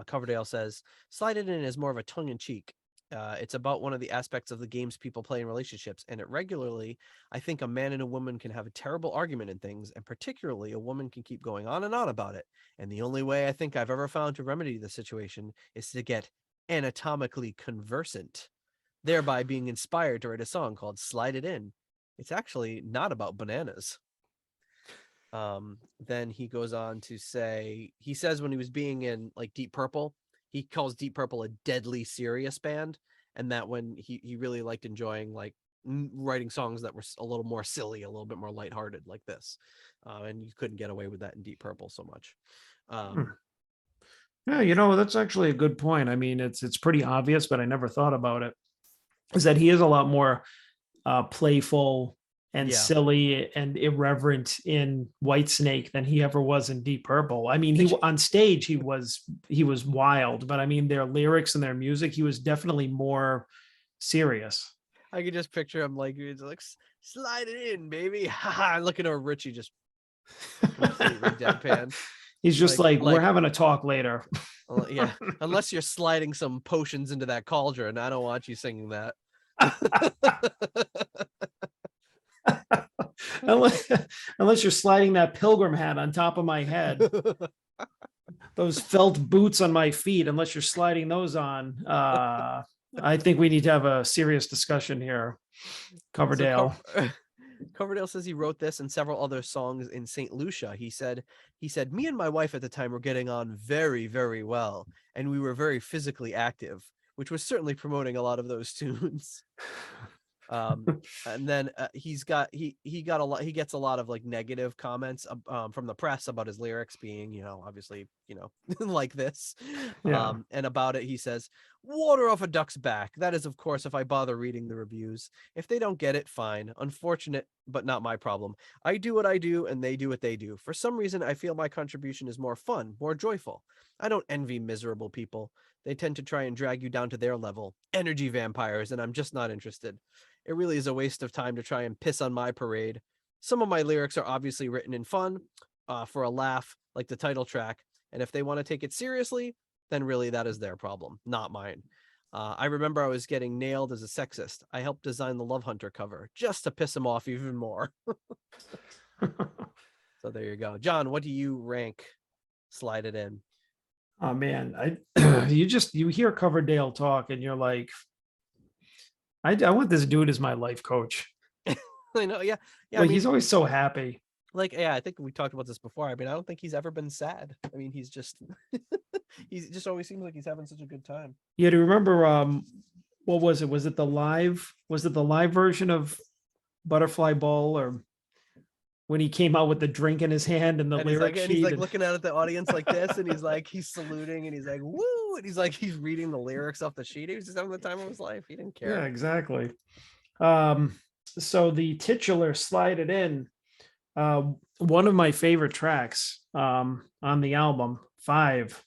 Coverdale says, Slide It In is more of a tongue-in-cheek. It's about one of the aspects of the games people play in relationships, and it regularly, I think a man and a woman can have a terrible argument in things, and particularly a woman can keep going on and on about it. And the only way I think I've ever found to remedy the situation is to get anatomically conversant, thereby being inspired to write a song called Slide It In. It's actually not about bananas. Then he goes on to say, he says when he was being in like Deep Purple, he calls Deep Purple a deadly serious band, and that when he really liked enjoying like writing songs that were a little more silly, a little bit more lighthearted like this, and you couldn't get away with that in Deep Purple so much. Yeah, that's actually a good point. I mean, it's pretty obvious, but I never thought about it. Is that he is a lot more playful and Yeah. silly and irreverent in Whitesnake than he ever was in Deep Purple. I mean, he on stage he was wild, but I mean their lyrics and their music, he was definitely more serious. I could just picture him like it's like slide it in, baby. Looking over Ritchie just completely deadpan. He's just like we're having a talk later. Yeah, unless you're sliding some potions into that cauldron, I don't want you singing that. unless you're sliding that pilgrim hat on top of my head. Those felt boots on my feet, unless you're sliding those on. I think we need to have a serious discussion here. Coverdale. So Coverdale says he wrote this and several other songs in St. Lucia. He said, me and my wife at the time were getting on very, very well, and we were very physically active, which was certainly promoting a lot of those tunes. And then he gets a lot of like negative comments from the press about his lyrics being, obviously, like this. Yeah. And about it, he says, water off a duck's back. That is, of course, if I bother reading the reviews. If they don't get it, fine. Unfortunate, but not my problem. I do what I do, and they do what they do. For some reason, I feel my contribution is more fun, more joyful. I don't envy miserable people. They tend to try and drag you down to their level. Energy vampires, and I'm just not interested. It really is a waste of time to try and piss on my parade. Some of my lyrics are obviously written in fun, for a laugh, like the title track. And if they want to take it seriously, then really that is their problem, not mine. I remember I was getting nailed as a sexist. I helped design the Love Hunter cover just to piss him off even more. So there you go. John, what do you rank Slide It In? Oh man, you hear Coverdale talk and you're like, I want this dude as my life coach. I know, yeah. Like, I mean, he's always so happy. Like, yeah, I think we talked about this before. I mean, I don't think he's ever been sad. I mean, he's just he's just always seems like he's having such a good time. Yeah, do you remember what was it? Was it the live version of Butterfly Ball, or when he came out with the drink in his hand and the lyric sheet? He's like looking out at the audience like this, and he's saluting, and he's like, woo, and he's reading the lyrics off the sheet. He was just having the time of his life. He didn't care. Yeah, exactly. So the titular Slide It In, one of my favorite tracks on the album, 5.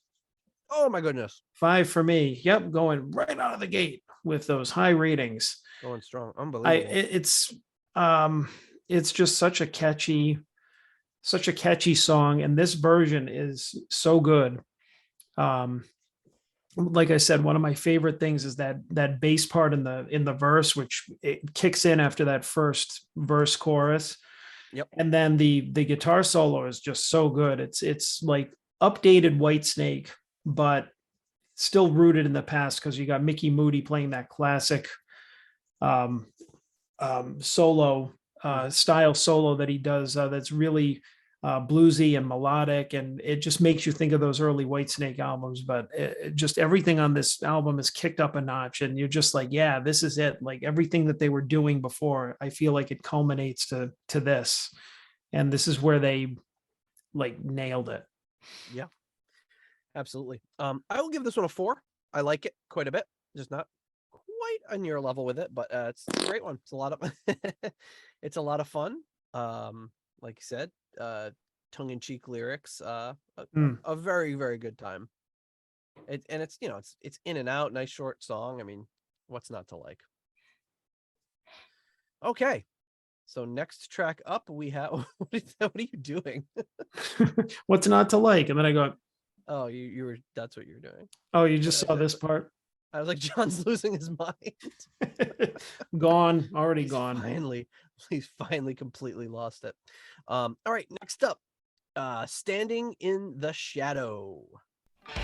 Oh my goodness. 5 for me. Yep, going right out of the gate with those high ratings. Going strong. Unbelievable. It's just such a catchy song, and this version is so good. Like I said, one of my favorite things is that bass part in the verse, which it kicks in after that first verse chorus. Yep. And then the guitar solo is just so good. It's like updated Whitesnake, but still rooted in the past because you got Mickey Moody playing that classic um, solo style solo that he does. That's really bluesy and melodic, and it just makes you think of those early Whitesnake albums. But just everything on this album is kicked up a notch, and you're just like, yeah, this is it. Like everything that they were doing before, I feel like it culminates to this, and this is where they like nailed it. Yeah, absolutely. I will give this one a 4. I like it quite a bit, just not quite on your level with it, but it's a great one. It's a lot of it's a lot of fun. Like you said, tongue-in-cheek lyrics, a very, very good time. And it's, it's in and out, nice short song. I mean, what's not to like? Okay. So next track up, we have what are you doing? What's not to like? And then I go, Oh, you were that's what you're doing. oh, you just saw this part. I was like, John's losing his mind. Gone, already gone. He's finally completely lost it. All right, next up, Standing in the Shadow. This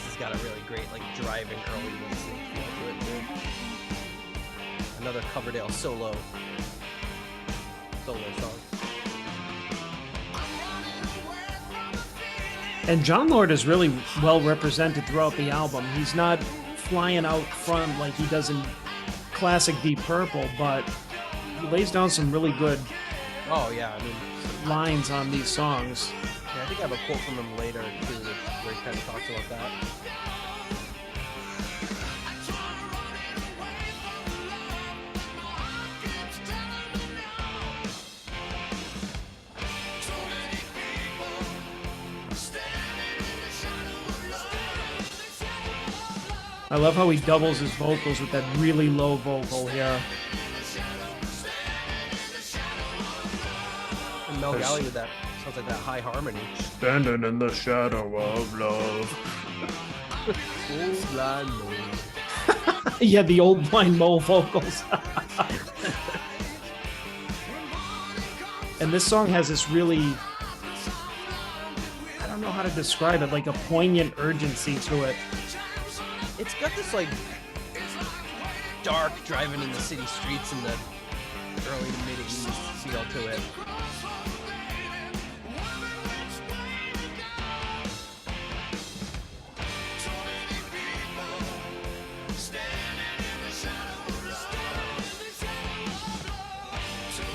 has got a really great, like, driving early Whitesnake feel to it, too. Another Coverdale solo song. And John Lord is really well represented throughout the album. He's not flying out front like he does in classic Deep Purple, but he lays down some really good lines on these songs. Yeah, I think I have a quote from him later too, where he kind of talks about that. I love how he doubles his vocals with that really low vocal here. And Mel Galley with that sounds like that high harmony. Standing in the shadow of love. Old blind mole. Yeah, the old blind mole vocals. And this song has this really, I don't know how to describe it, like a poignant urgency to it. It's got this like dark driving in the city streets in the early to mid 80s feel to it.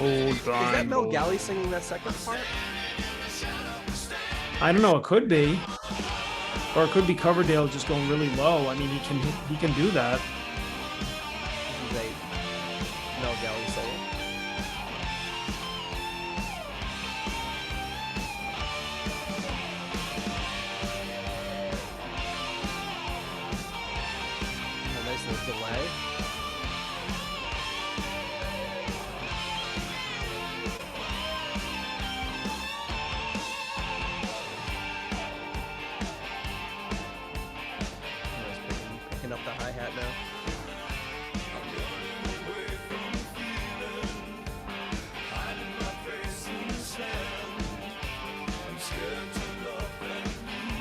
Is that Mel Galley singing that second part? I don't know. It could be. Or it could be Coverdale just going really low. I mean, he can do that. This is a Mel Galley solo. A nice little delay. Picking up the hi-hat now.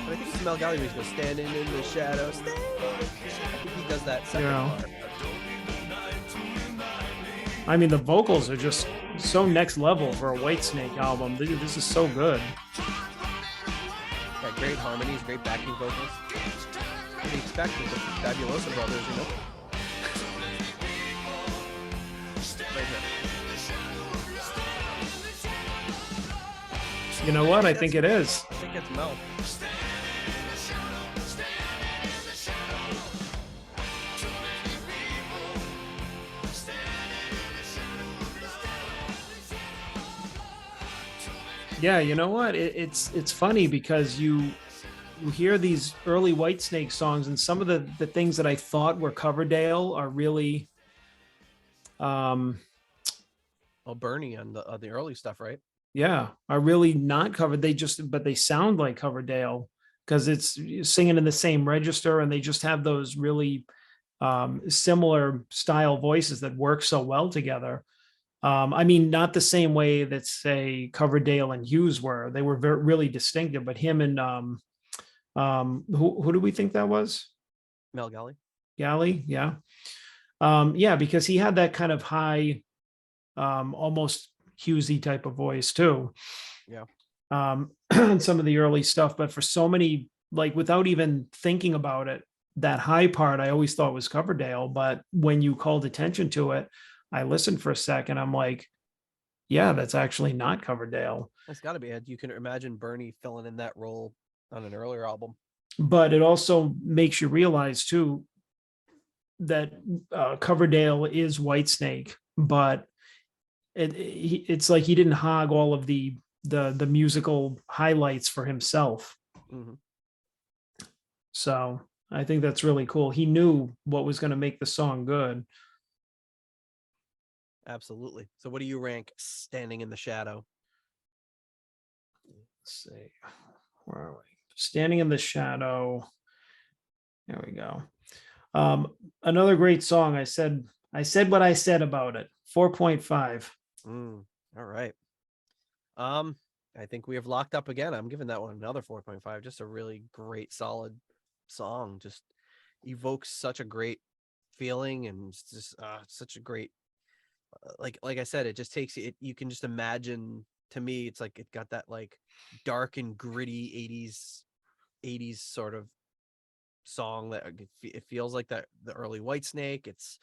But I think it's Mel Galley who's going standing in the shadow. I think he does that second part. I mean, the vocals are just so next level for a Whitesnake album. This is so good. Got great harmonies, great backing vocals. What do you expect with the Fabulosa brothers, you know? Right here. You know what? I think it is. I think it's Mel. Yeah, you know what? It's funny because you hear these early Whitesnake songs, and some of the things that I thought were Coverdale are really Bernie on the early stuff, right? yeah, are really not covered. But they sound like Coverdale because it's singing in the same register, and they just have those really similar style voices that work so well together. I mean, not the same way that say Coverdale and Hughes were. They were really distinctive, but him and who do we think that was? Mel Galley. Galley, yeah. Yeah, because he had that kind of high, almost Hughesy type of voice too. Yeah. In some of the early stuff, but for so many, like without even thinking about it, that high part I always thought was Coverdale. But when you called attention to it, I listened for a second. I'm like, yeah, that's actually not Coverdale. It's got to be. You can imagine Bernie filling in that role on an earlier album. But it also makes you realize too that Coverdale is Whitesnake, but it's like he didn't hog all of the musical highlights for himself. Mm-hmm. So I think that's really cool. He knew what was going to make the song good. Absolutely. So what do you rank Standing in the Shadow? Let's see. Where are we? Standing in the Shadow. There we go. Another great song. I said what I said about it. 4.5. All right. I think we have locked up again. I'm giving that one another 4.5. Just a really great, solid song. Just evokes such a great feeling, and just such a great, like I said, it just takes you. You can just imagine. To me, it's like it got that like dark and gritty 80s sort of song that it feels like that the early Whitesnake. It's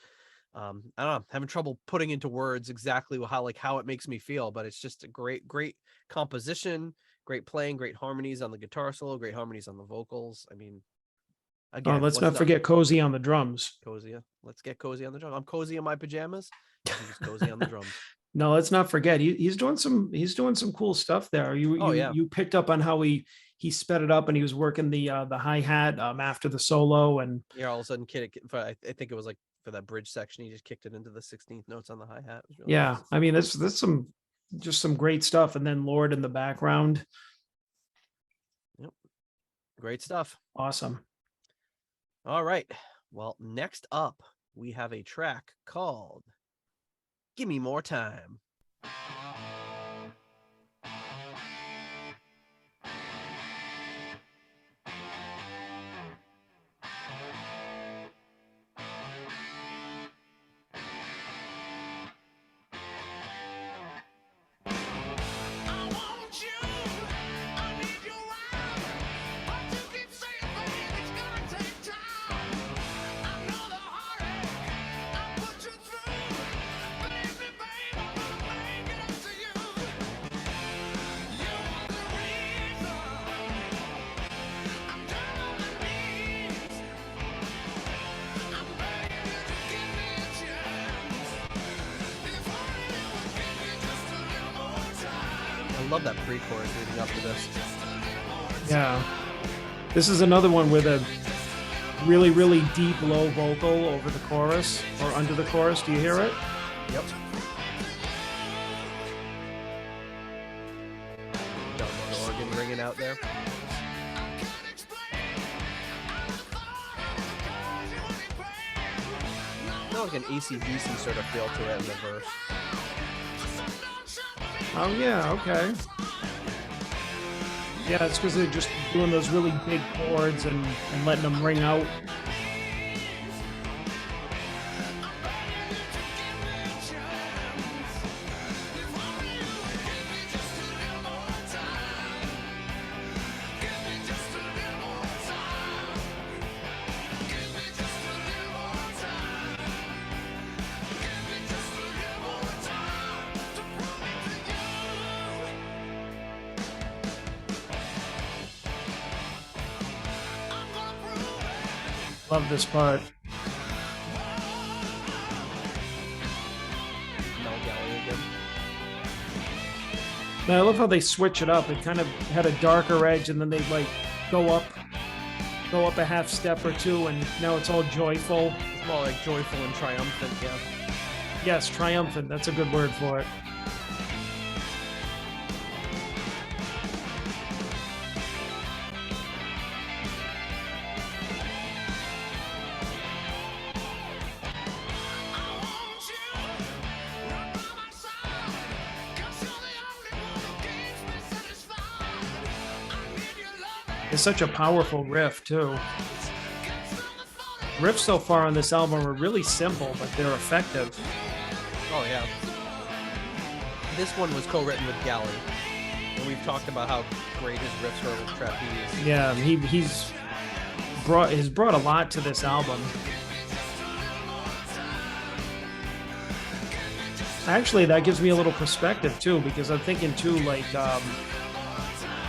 I don't know, I'm having trouble putting into words exactly how it makes me feel, but it's just a great composition, great playing, great harmonies on the guitar solo, great harmonies on the vocals. I mean, again, let's not forget Cozy on the drums. Cozy. Let's get cozy on the drums. I'm cozy in my pajamas. He's cozy on the drums. No, let's not forget he's doing some cool stuff there. You picked up on how he sped it up and he was working the hi-hat after the solo, and yeah, all of a sudden I think it was like for that bridge section, he just kicked it into the 16th notes on the hi-hat. Really nice. I mean, that's some great stuff. And then Lord in the background. Yep. Great stuff. Awesome. All right. Well, next up, we have a track called Give Me More Time. I love that pre-chorus leading up to this. Yeah. This is another one with a really, really deep, low vocal over the chorus or under the chorus. Do you hear it? Yep. Got the organ ringing out there. Like an AC/DC sort of feel to it in the verse. Oh yeah, okay. Yeah, it's because they're just doing those really big chords and letting them ring out. Love this part. Now, I love how they switch it up. It kind of had a darker edge, and then they like go up a half step or two, and now it's all joyful. It's more like joyful and triumphant, yeah. Yes, triumphant. That's a good word for it. It's such a powerful riff too. Riffs so far on this album are really simple, but they're effective. Oh yeah. This one was co-written with Galley, and we've talked about how great his riffs are with trapeze. Yeah, he's brought a lot to this album. Actually, that gives me a little perspective too, because I'm thinking too,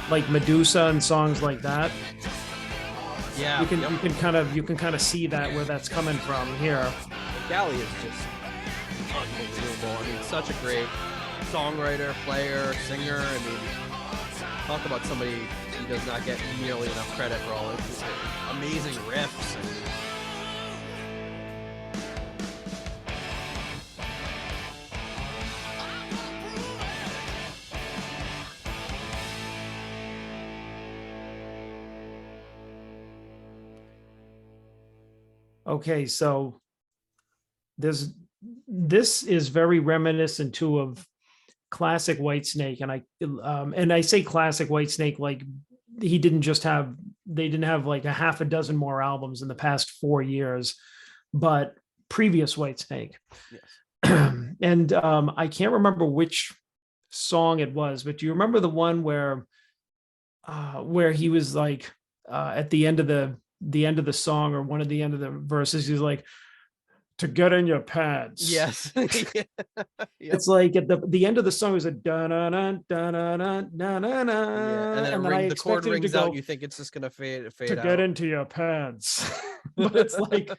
like Medusa and songs like that. Yeah, you can kind of see that where that's coming from here. Galley is just unbelievable. I mean, such a great songwriter, player, singer. I mean, talk about somebody who does not get nearly enough credit for all his amazing riffs. Okay, so this is very reminiscent too of classic Whitesnake, and I say classic Whitesnake like they didn't have like a half a dozen more albums in the past 4 years, but previous Whitesnake. Yes. And I can't remember which song it was, but do you remember the one where he was like at the end of the song, or one of the end of the verses, he's like, to get in your pants. Yes. Yep. It's like at the end of the song is a da na na da na na na na na, and then the chord rings out. You think it's just gonna fade to out. get into your pants. But it's like,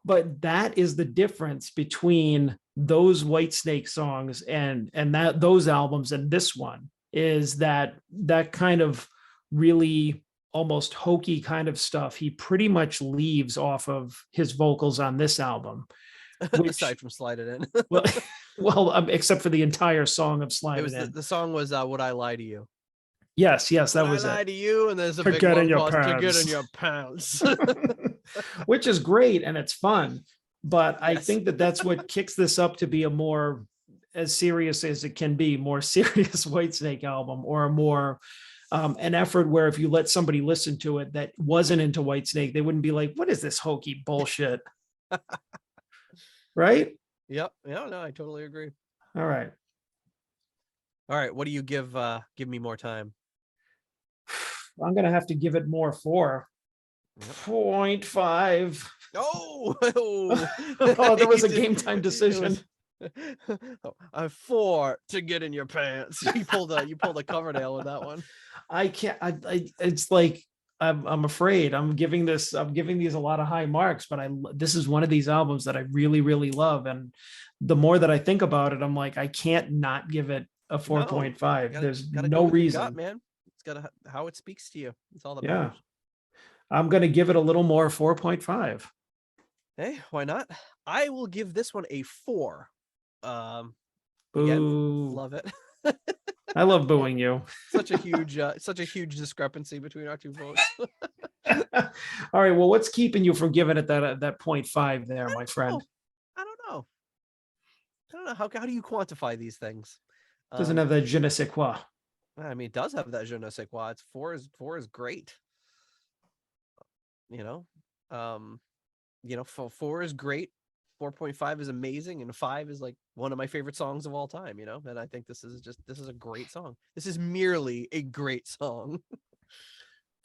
but that is the difference between those Whitesnake songs and those albums and this one, is that kind of really almost hokey kind of stuff he pretty much leaves off of his vocals on this album, aside from Slide It In. Except for the entire song of Slide It In. The song was Would I Lie to You? Yes, that was it. I lie to you, and there's a to big get long in your pause, pants. to get in your pants. Which is great and it's fun, but Yes. I think that's what kicks this up to be a more, as serious as it can be, more serious Whitesnake album, or a more an effort where if you let somebody listen to it that wasn't into Whitesnake, they wouldn't be like, what is this hokey bullshit? Right? Yep. Yeah, no, I totally agree. All right. What do you give me more time? I'm gonna have to give it more 4.5. Oh, oh, there was a game time decision. 4 to get in your pants. You pulled a Coverdale with that one. I can't. It's like I'm afraid I'm giving these a lot of high marks, but this is one of these albums that I really, really love, and the more that I think about it, I'm like, I can't not give it a 4.5. There's no reason, gut, man. It's got how it speaks to you. It's all that matters. I'm going to give it a little more, 4.5. Hey, why not? I will give this one a 4. Boo. Again, love it. I love booing you. Such a huge discrepancy between our two votes. All right. Well, what's keeping you from giving it that 0.5 there, my friend? I don't know. How do you quantify these things? Doesn't have that je ne sais quoi. I mean, it does have that je ne sais quoi. It's 4 is great. 4 is great. 4.5 is amazing, and 5 is like one of my favorite songs of all time, and I think this is a great song. This is merely a great song.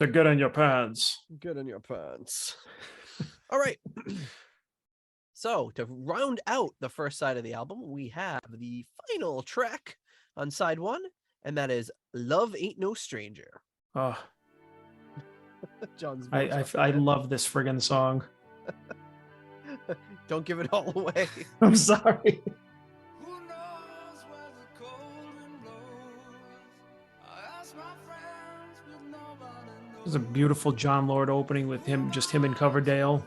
To get in your pants. Get in your pants. All right. So to round out the first side of the album, we have the final track on side 1, and that is Love Ain't No Stranger. Oh, John's I love this friggin' song. Don't give it all away. I'm sorry. It was a beautiful John Lord opening with him in Coverdale.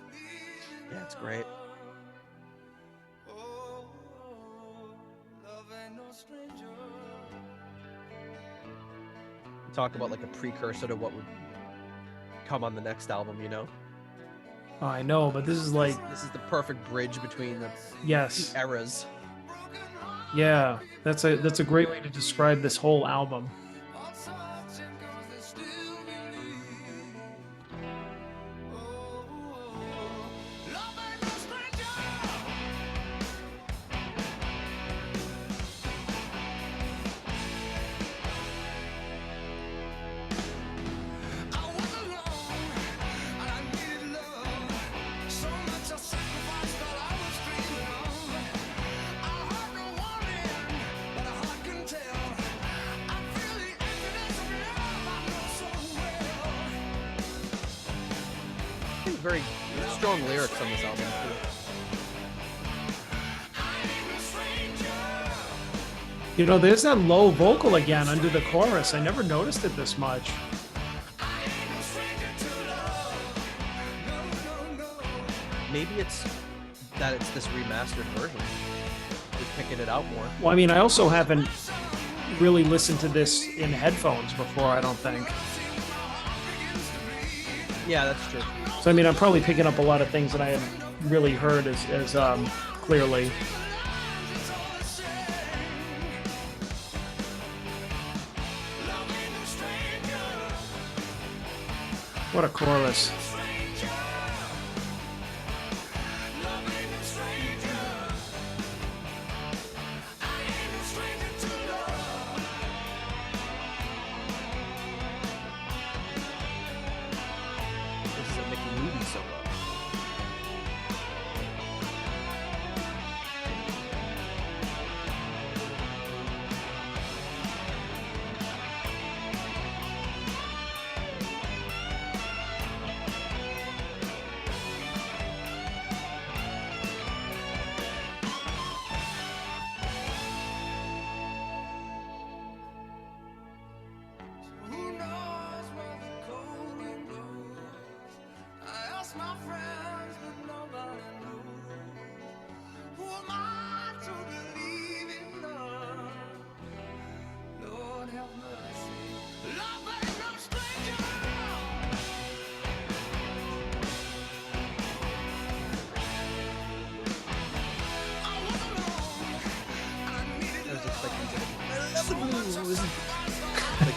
Yeah, it's great. Talk about like a precursor to what would come on the next album, Oh, I know, but this is the perfect bridge between the eras. Yeah, that's a great way to describe this whole album. very strong lyrics on this album too. You know, there's that low vocal again under the chorus. I never noticed it this much. Maybe it's that it's this remastered version. We're picking it out more. Well, I mean, I also haven't really listened to this in headphones before, I don't think. Yeah, that's true. So, I mean, I'm probably picking up a lot of things that I haven't really heard as clearly. What a chorus. This is a Mickey Moody solo.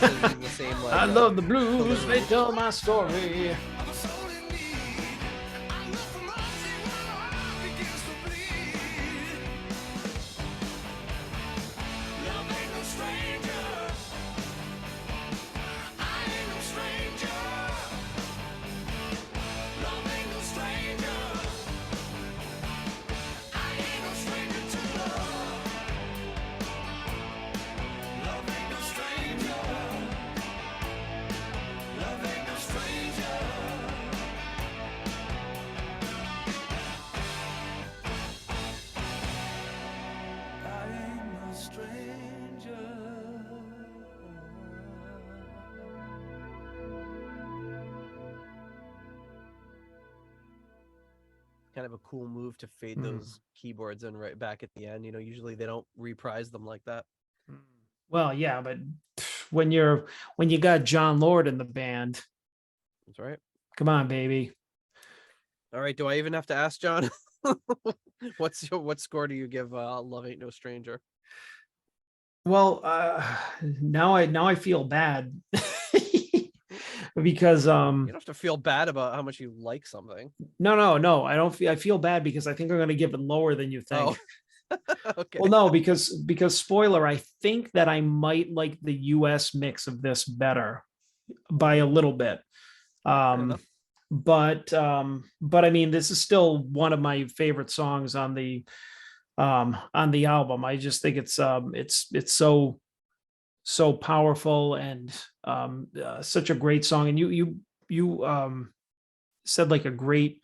The same, like, I love the blues, they tell my story. kind of a cool move to fade those keyboards in right back at the end. You know, usually they don't reprise them like that. Well, yeah, but when you got John Lord in the band, That's right. come on, baby. All right. Do I even have to ask John? What score do you give Love Ain't No Stranger? Well, now I feel bad because You don't have to feel bad about how much you like something. no, I feel bad because I think I'm going to give it lower than you think. Oh. Okay. Well, no, because spoiler, I think that I might like the US mix of this better by a little bit. enough. But I mean, this is still one of my favorite songs on the album. I just think it's so powerful and such a great song. And you said like a great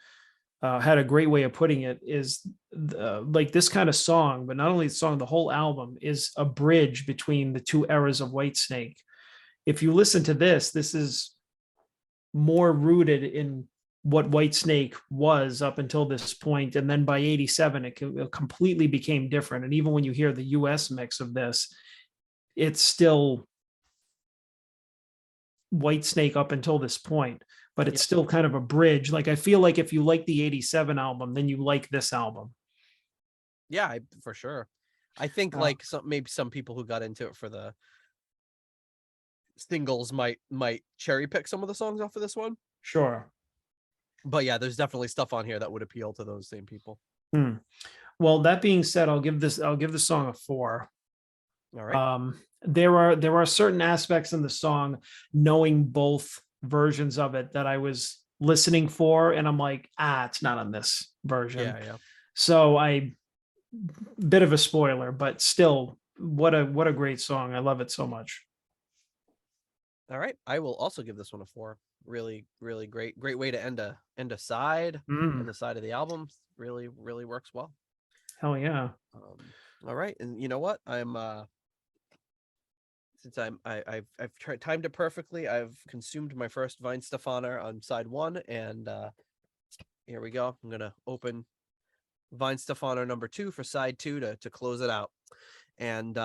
had a great way of putting it, is like this kind of song, but not only the song, the whole album is a bridge between the two eras of Whitesnake. If you listen to this is more rooted in what Whitesnake was up until this point, and then by 87 it completely became different. And even when you hear the US mix of this, it's still Whitesnake up until this point, but it's still kind of a bridge. Like I feel like if you like the 87 album, then you like this album. Yeah, for sure. I think like maybe some people who got into it for the singles might cherry pick some of the songs off of this one. Sure. But yeah, there's definitely stuff on here that would appeal to those same people. Well, that being said, I'll give the song a 4. All right. There are certain aspects in the song, knowing both versions of it, that I was listening for, and I'm like, it's not on this version. Yeah. So bit of a spoiler, but still, what a great song. I love it so much. All right. I will also give this one a 4. really, really great way to end a side and the side of the album. Really, really works well. Hell yeah. All right, and you know what? Since I've timed it perfectly, I've consumed my first Weihenstephaner on side 1, and here we go. I'm gonna open Weihenstephaner number 2 for side 2 to close it out. And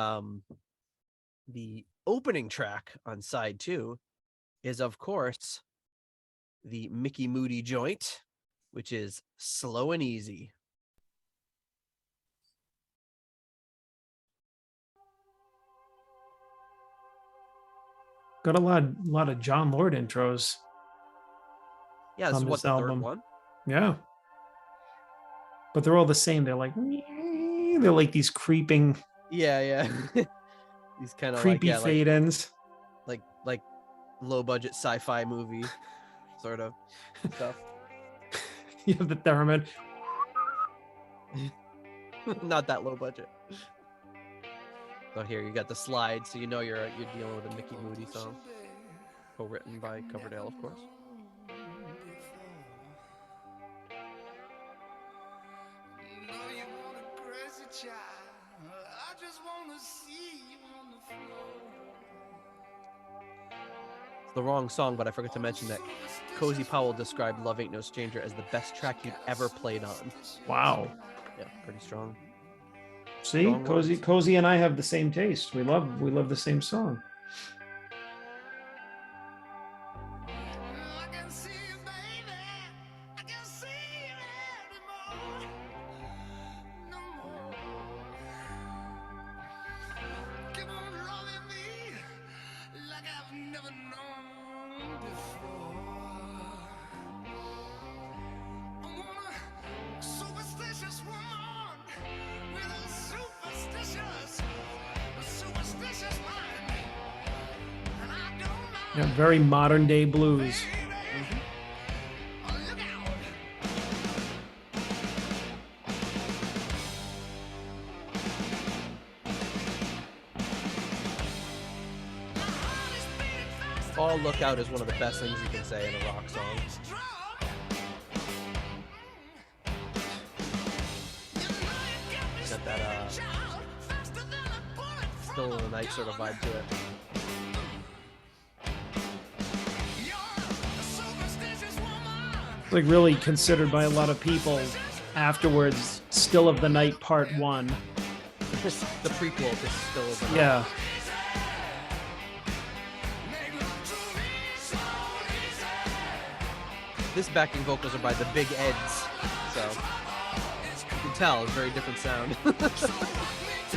the opening track on side 2 is, of course, the Mickey Moody joint, which is Slow and Easy. Got a lot of John Lord intros. Yeah, this is what, the album. third one? Yeah. But they're all the same. They're like these creeping. Yeah. These kind of creepy fade ends. Like low budget sci-fi movie sort of stuff. You have the theremin. Not that low budget. So here you got the slide, so you know you're dealing with a Mickey Moody song, co-written by Coverdale, of course. It's the wrong song, but I forgot to mention that Cozy Powell described Love Ain't No Stranger as the best track he'd ever played on. Wow. Yeah, pretty strong. See, strong Cozy and I have the same taste. We love the same song. Yeah, very modern day blues. All Look Out is one of the best things you can say in a rock song. Got that Still in the Night sort of vibe to it. Like really considered by a lot of people afterwards. Still of the Night Part 1. The prequel to Still of the Night. Yeah. This backing vocals are by the Big Eds, so you can tell it's a very different sound.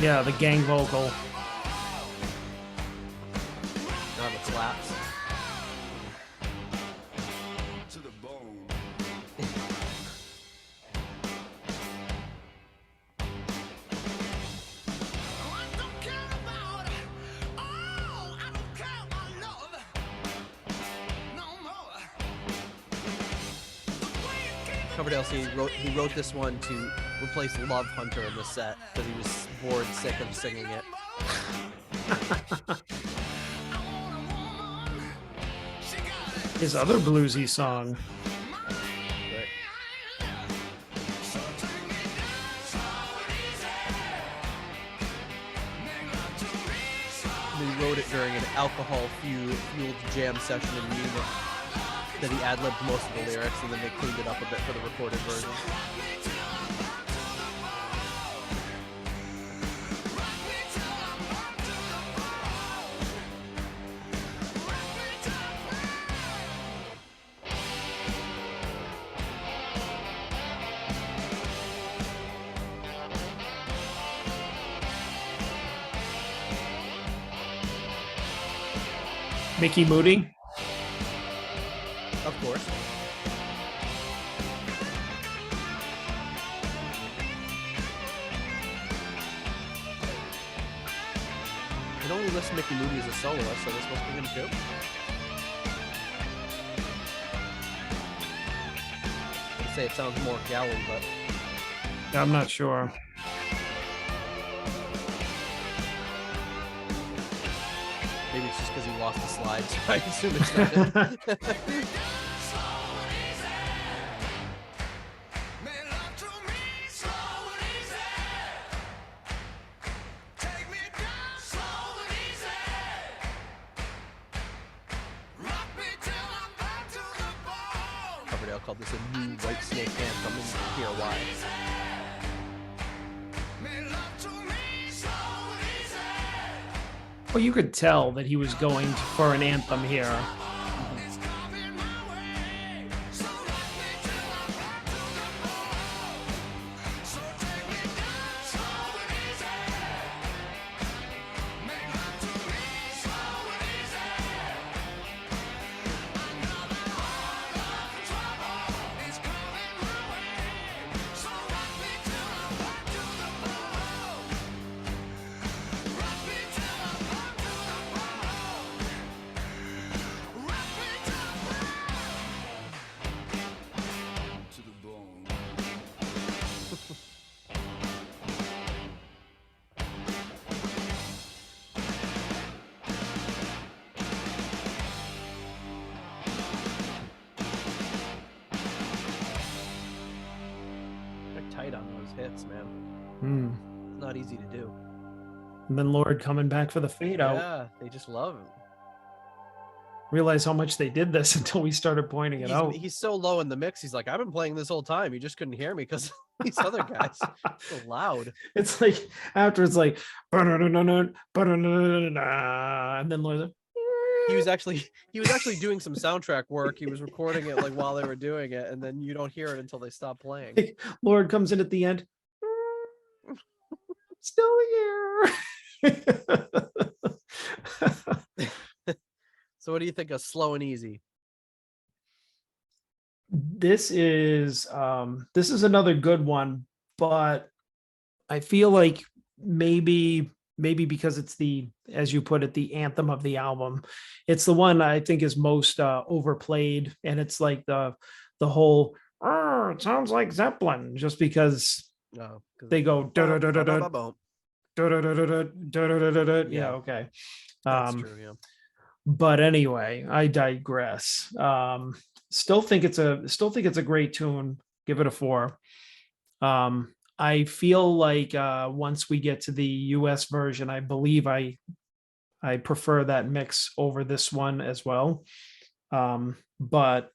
Yeah, the gang vocal. Now the slaps. Coverdale said he wrote this one to replace Love Hunter in the set because he was bored sick of singing it. His other bluesy song. Right. He wrote it during an alcohol-fueled jam session in Munich. That he ad-libbed most of the lyrics and then they cleaned it up a bit for the recorded version. Mickey Moody. Of course. I can only list Mickey Moody as a soloist, so this must be him too. I'd say it sounds more Gillan, but I'm not sure. maybe it's just because he lost the slide, so I assume it's not it. Coverdale called this a new Whitesnake anthem, and you hear why. Well, you could tell that he was going for an anthem here. Tight on those hits, man. It's not easy to do. And then Lord coming back for the fade out. Yeah, they just love him. Realize how much they did this until we started pointing it out. He's so low in the mix. He's like, I've been playing this whole time. You just couldn't hear me because these other guys so loud. It's like after it's like, and then Lord's like, he was actually doing some soundtrack work. He was recording it like while they were doing it, and then you don't hear it until they stop playing. Lord comes in at the end. Still here. So what do you think of Slow and Easy? This is another good one, but I feel like maybe because it's the, as you put it, the anthem of the album, it's the one I think is most overplayed, and it's like the whole it sounds like Zeppelin, just because they go yeah, okay. That's true, yeah. But anyway, I digress. Still think it's a great tune. Give it a 4. I feel like once we get to the US version, I believe I prefer that mix over this one as well. But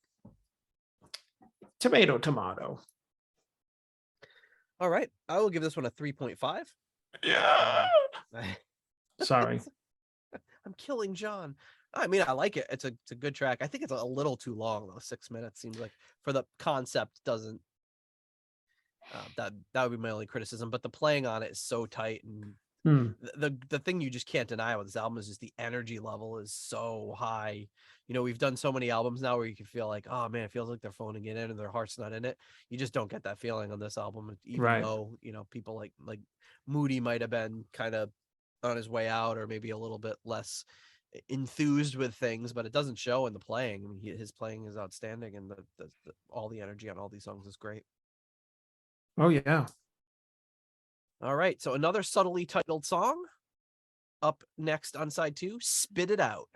tomato. All right, I will give this one a 3.5. Yeah. Sorry. I'm killing John. I mean, I like it. It's a good track. I think it's a little too long though. 6 minutes seems like for the concept doesn't. That would be my only criticism. But the playing on it is so tight, and the thing you just can't deny with this album is just the energy level is so high. You know, we've done so many albums now where you can feel like, oh man, it feels like they're phoning it in and their heart's not in it. You just don't get that feeling on this album, even though, you know, people like Moody might have been kind of on his way out, or maybe a little bit less enthused with things, but it doesn't show in the playing. I mean, his playing is outstanding, and all the energy on all these songs is great. Oh yeah. All right, so another subtly titled song up next on side 2, Spit It Out.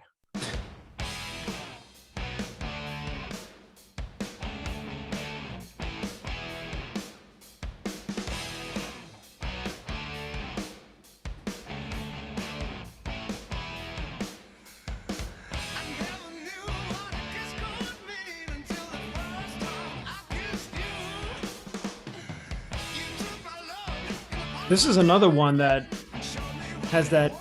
This is another one that has that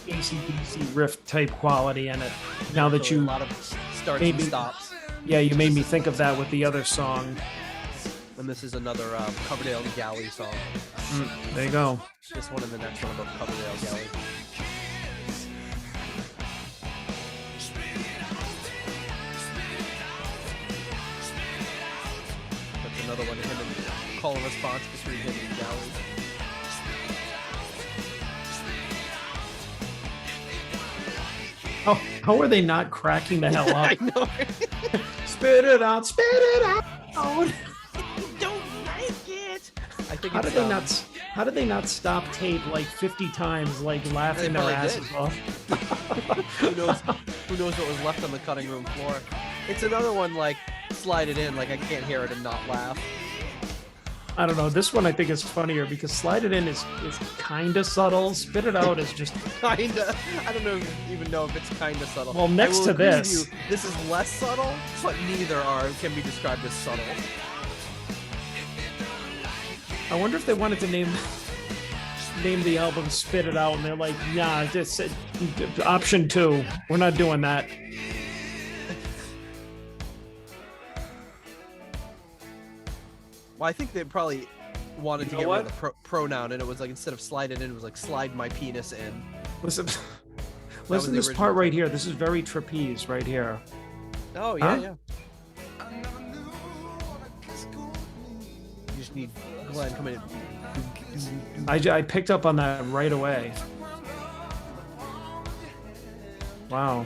AC/DC riff type quality in it. Now that you a lot of starts and stops. Yeah, you made me think of that with the other song. And this is another Coverdale Galley song. There you go. This one and the next one about Coverdale Galley. That's another one of him and call and response between him and Galley. How are they not cracking the hell up? I know. Spit it out, spit it out. Don't like it. I think How did they not stop tape like 50 times, like laughing their asses off? Who knows? Who knows what was left on the cutting room floor? It's another one like slide it in. Like I can't hear it and not laugh. I don't know. This one I think is funnier because slide it in is kind of subtle. Spit it out is just Kinda. I don't even know if it's kinda subtle. Well, next to this, this is less subtle, but neither can be described as subtle. I wonder if they wanted to name the album "Spit It Out" and they're like, "Nah, just option 2. We're not doing that." Well, I think they probably wanted to get rid of the pronoun, and it was like instead of slide it in, it was like slide my penis in. Listen to this part right here. This is very trapeze right here. Oh yeah, yeah. You just need Glenn come in. I picked up on that right away. Wow.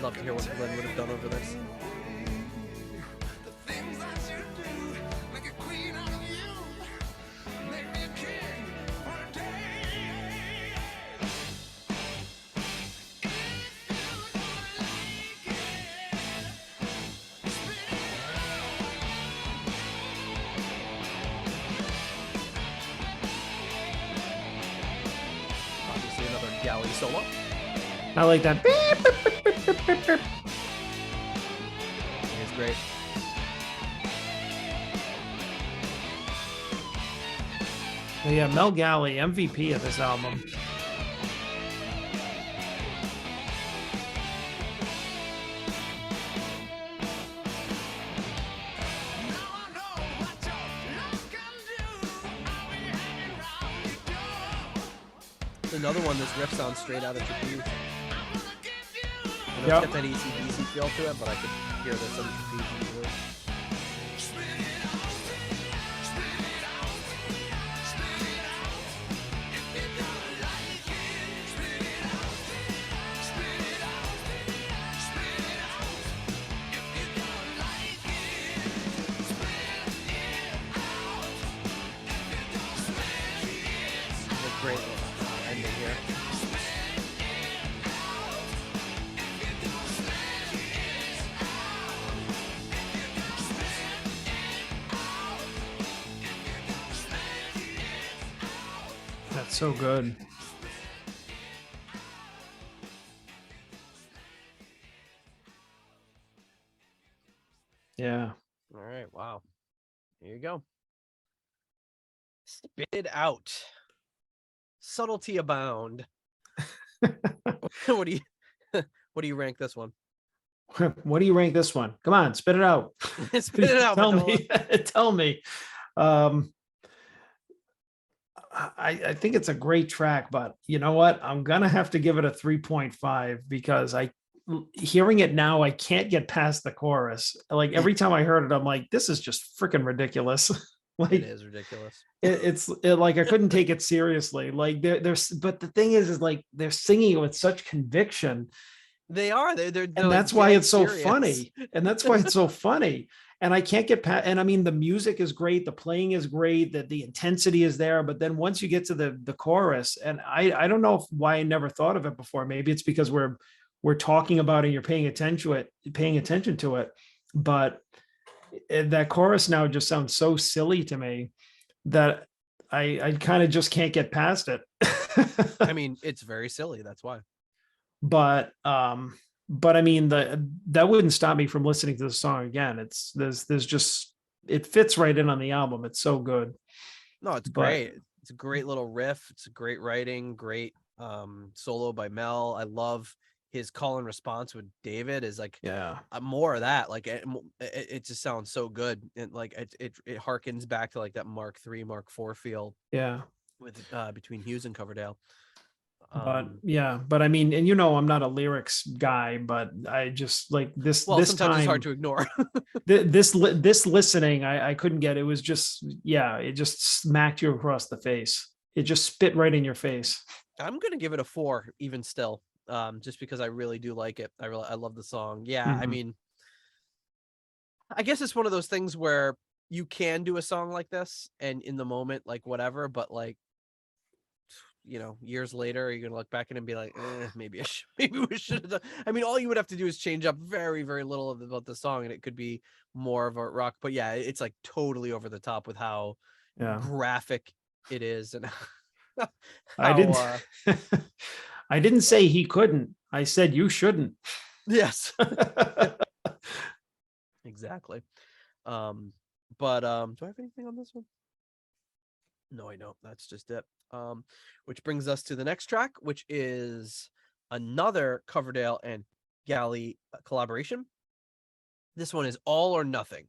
Love to hear what Glenn would have done over this. Obviously another galley solo. I like that. It's great. Yeah, Mel Galley, MVP of this album. Another one, this riff sounds straight out of Trapeze. It's got that AC/DC feel to it, but I could hear this on the Trapeze easily. A great ending here. That's so good. Yeah. All right, wow. Here you go. Spit it out. Subtlety abound. What do you rank this one? What do you rank this one? Come on, spit it out. Spit it out. Tell me. Tell me. I think it's a great track, but you know what? I'm gonna have to give it a 3.5 because hearing it now, I can't get past the chorus. Like every time I heard it, I'm like, this is just freaking ridiculous. Like It is ridiculous. It's like I couldn't take it seriously. Like there's, but the thing is like they're singing it with such conviction. They are. They're And that's why it's so funny. And that's why it's so funny. And I can't get past. And I mean, the music is great. The playing is great. That the intensity is there. But then once you get to the chorus, and I don't know why I never thought of it before. Maybe it's because we're talking about it and you're paying attention to it. But that chorus now just sounds so silly to me that I kind of just can't get past it. I mean, it's very silly. That's why. But I mean, that wouldn't stop me from listening to the song again. There's just, it fits right in on the album. It's so good. No, it's great. It's a great little riff. It's a great writing, great solo by Mel. I love his call and response with David is like, more of that. Like it just sounds so good. And like it harkens back to like that Mark III, Mark IV feel. Yeah. With between Hughes and Coverdale. But I mean, and you know, I'm not a lyrics guy, but I just like this. Well, this sometimes time, it's hard to ignore. this listening, I couldn't get. It was just, it just smacked you across the face. It just spit right in your face. I'm gonna give it a 4, even still, just because I really do like it. I love the song. Yeah, I mean, I guess it's one of those things where you can do a song like this and in the moment, like whatever, but like, years later, you're gonna look back at it and be like, maybe maybe we should have done. I mean, all you would have to do is change up very, very little about the song, and it could be more of a rock. But yeah, it's like totally over the top with how Yeah. graphic it is, and I how didn't I didn't say he couldn't. I said you shouldn't. yes, exactly. But do I have anything on this one? No, I don't. That's just it. Which brings us to the next track, which is another Coverdale and Galley collaboration. This one is All or Nothing.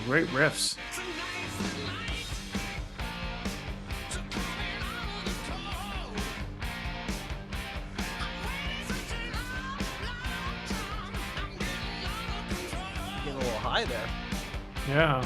Great riffs. Getting a little high there. Yeah.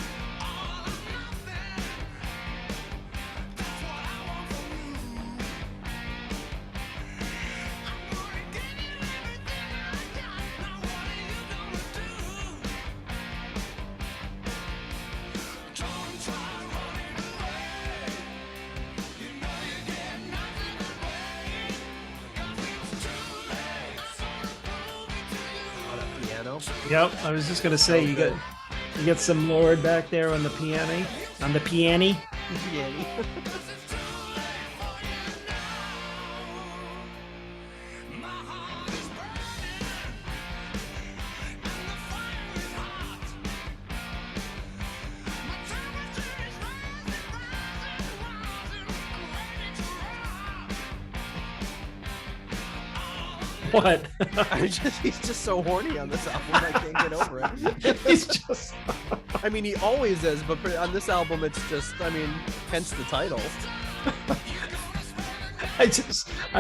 Piano. Yep. I was just gonna say you get some Lord back there on the piano. On the piano. Piano. What? He's just so horny on this album. I can't get over it. He's just. I mean, he always is, but on this album, it's just. I mean, hence the title. I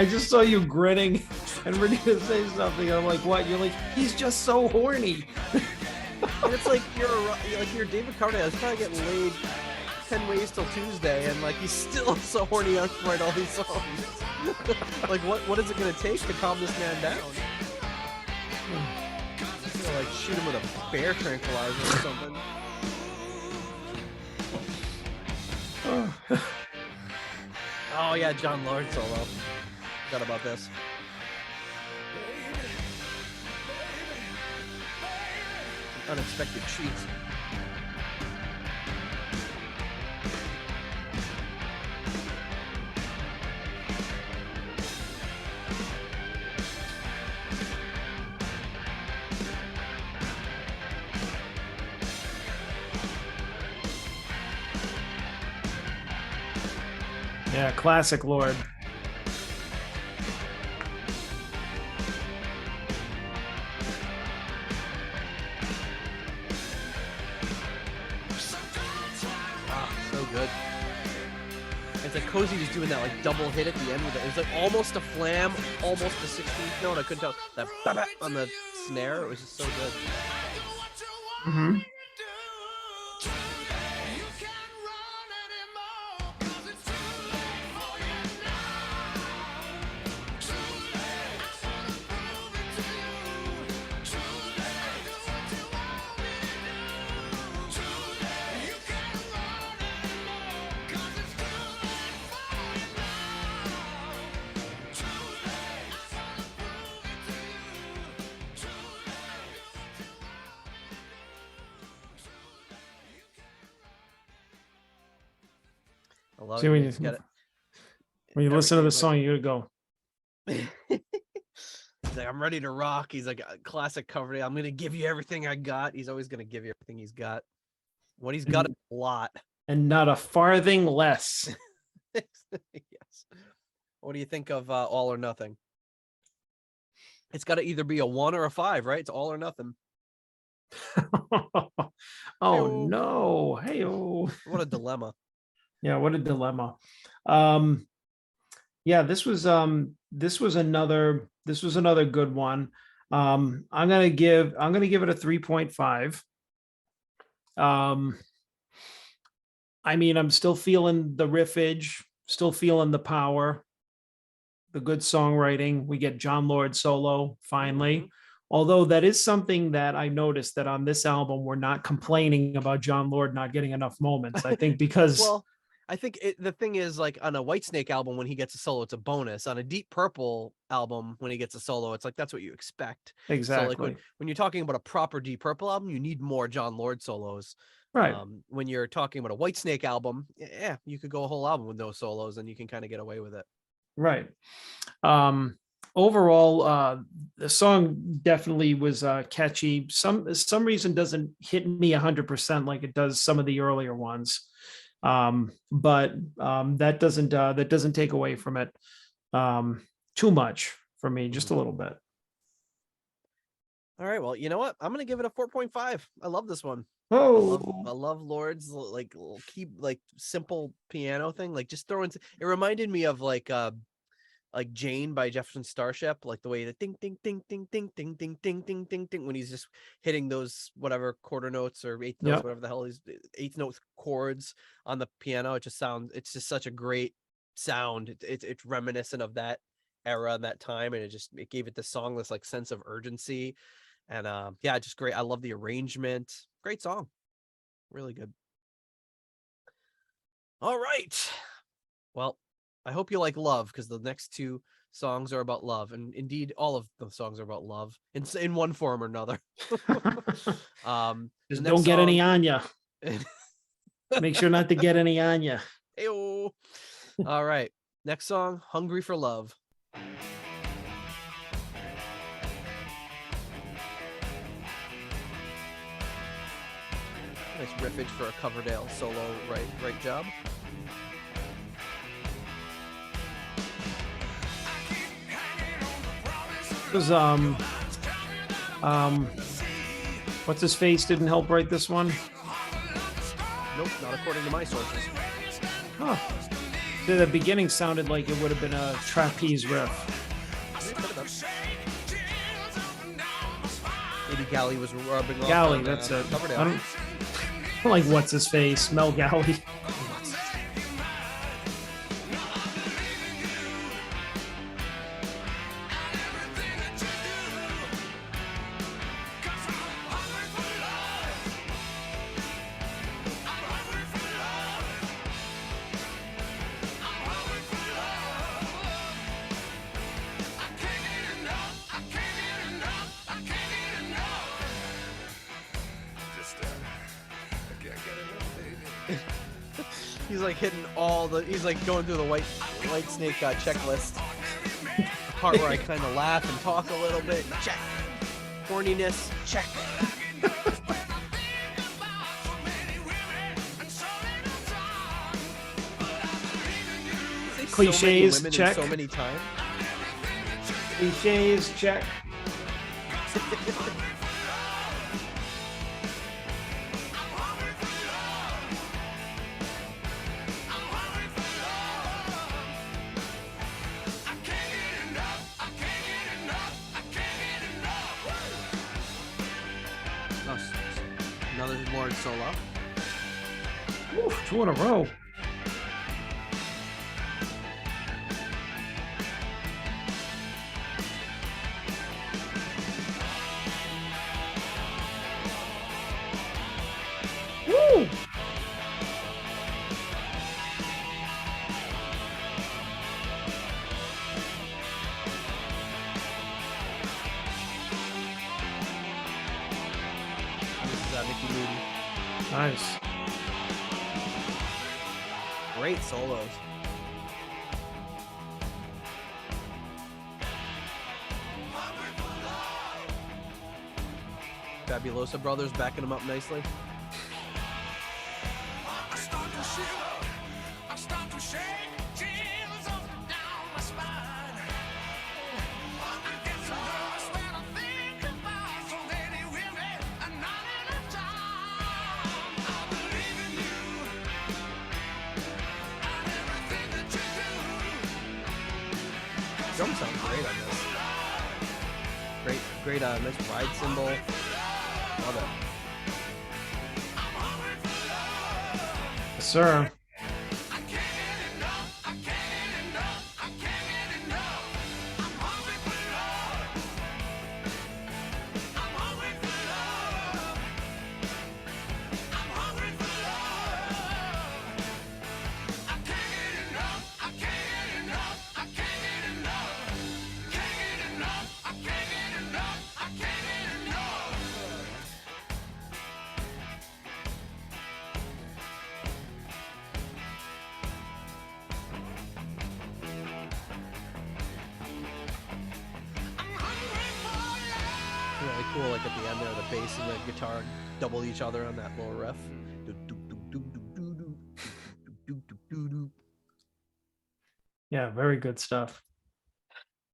just saw you grinning and ready to say something. I'm like, what? You're like, he's just so horny. And it's like you're David Coverdale. He's probably getting laid 10 ways till Tuesday, and like he's still so horny on to write all these songs. Like, what is it gonna take to calm this man down? Like shoot him with a bear tranquilizer or something. Oh yeah, John Lord solo. Forgot about this. Unexpected treats. Yeah, classic Lord. So good. It's like Cozy was doing that like double hit at the end with it. It was like almost a flam, almost a 16th note. I couldn't tell that on the snare. It was just so good. Mm-hmm. I love See, it. when You you, just get it. when you listen to the Everything, song, you gotta go. He's like, I'm ready to rock. He's like a classic Coverdale. I'm gonna give you everything I got. He's always gonna give you everything he's got. What he's got is a lot. And not a farthing less. Yes. What do you think of All or Nothing? It's got to either be a 1 or a 5, right? It's all or nothing. Oh Hey-o. no. Hey-o. What a dilemma. Yeah, what a dilemma. Yeah, this was another good one. I'm gonna give it a 3.5. I mean, I'm still feeling the riffage, still feeling the power, the good songwriting. We get John Lord solo Hmm. finally. Although that is something that I noticed that on this album, we're not complaining about John Lord not getting enough moments. I think because Well, I think the thing is, like, on a Whitesnake album, when he gets a solo, it's a bonus. On a Deep Purple album, when he gets a solo, it's like that's what you expect. So, like, when exactly when you're talking about a proper Deep Purple album, you need more John Lord solos. right, When you're talking about a Whitesnake album, yeah, you could go a whole album with no solos, and you can kind of get away with it. right. Um, Overall, the song definitely was catchy. Some reason doesn't hit me 100% like it does some of the earlier ones, but that doesn't take away from it too much for me, just Mhm. a little bit. All right, well, you know what? I'm gonna give it a 4.5. I love this one. I Oh, love Lord's like keep like simple piano thing. Like just throwing. It reminded me of like Jane by Jefferson Starship, like the way the ding ding ding ding ding ding ding ding ding ding ding when he's just hitting those whatever quarter notes or eighth notes, yeah. whatever the hell he's eighth note chords on the piano. It just sounds. It's just such a great sound. It's reminiscent of that era and that time, and it gave it this song this like sense of urgency. And yeah, just great. I love the arrangement. Great song. Really good. All right. Well, I hope you like love because the next two songs are about love, and indeed, all of the songs are about love in one form or another. The Just next don't get any song. on you. Make sure not to get any on you. Ayo. All right. Next song, "Hungry for Love." Nice riffage for a Coverdale solo. Right job. Because um, what's his face didn't help write this one. Nope, not according to my sources. Huh. The beginning sounded like it would have been a trapeze riff. Maybe Galley was rubbing off Galley, on that's it. Coverdale. I don't like what's his face, Mel Galley. He's like hitting he's like going through the white snake checklist. The part where I kind of laugh and talk a little bit. Check. Horniness. Check. Cliches, women check. in so many times. Cliches, check. Oh, another Lord solo. Ooh, 2 in a row. Woo! This is Mickey Moody. Nice. Great solos. Fabulosa Brothers backing him up nicely. Drum sounds great on this. Great, nice ride cymbal. Love it. sir. Really cool, like at the end there, the bass and the guitar double each other on that little riff. Yeah, very good stuff.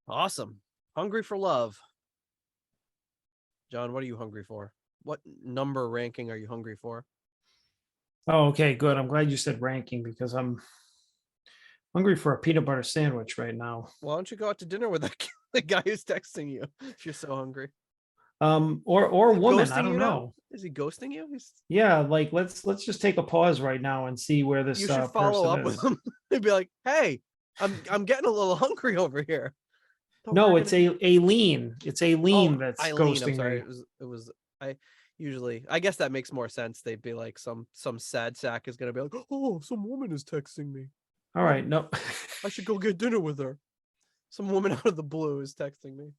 Awesome. Hungry for love. John, what are you hungry for? What number ranking are you hungry for? Oh, okay, good. I'm glad you said ranking because I'm hungry for a peanut butter sandwich right now. Why don't you go out to dinner with that the guy who's texting you if you're so hungry? Or Is he woman, I ghosting don't you now? know. Is he ghosting you? Yeah, like let's just take a pause right now and see where this You should follow person up with is. him and be like, "Hey, I'm getting a little hungry over here. Thought we No, were it's gonna." Aileen. It's Oh, Aileen that's Eileen. I'm ghosting sorry. me. It was. I guess that makes more sense. They'd be like some sad sack is gonna be like, "Oh, some woman is texting me. All right, no. I should go get dinner with her." Some woman out of the blue is texting me.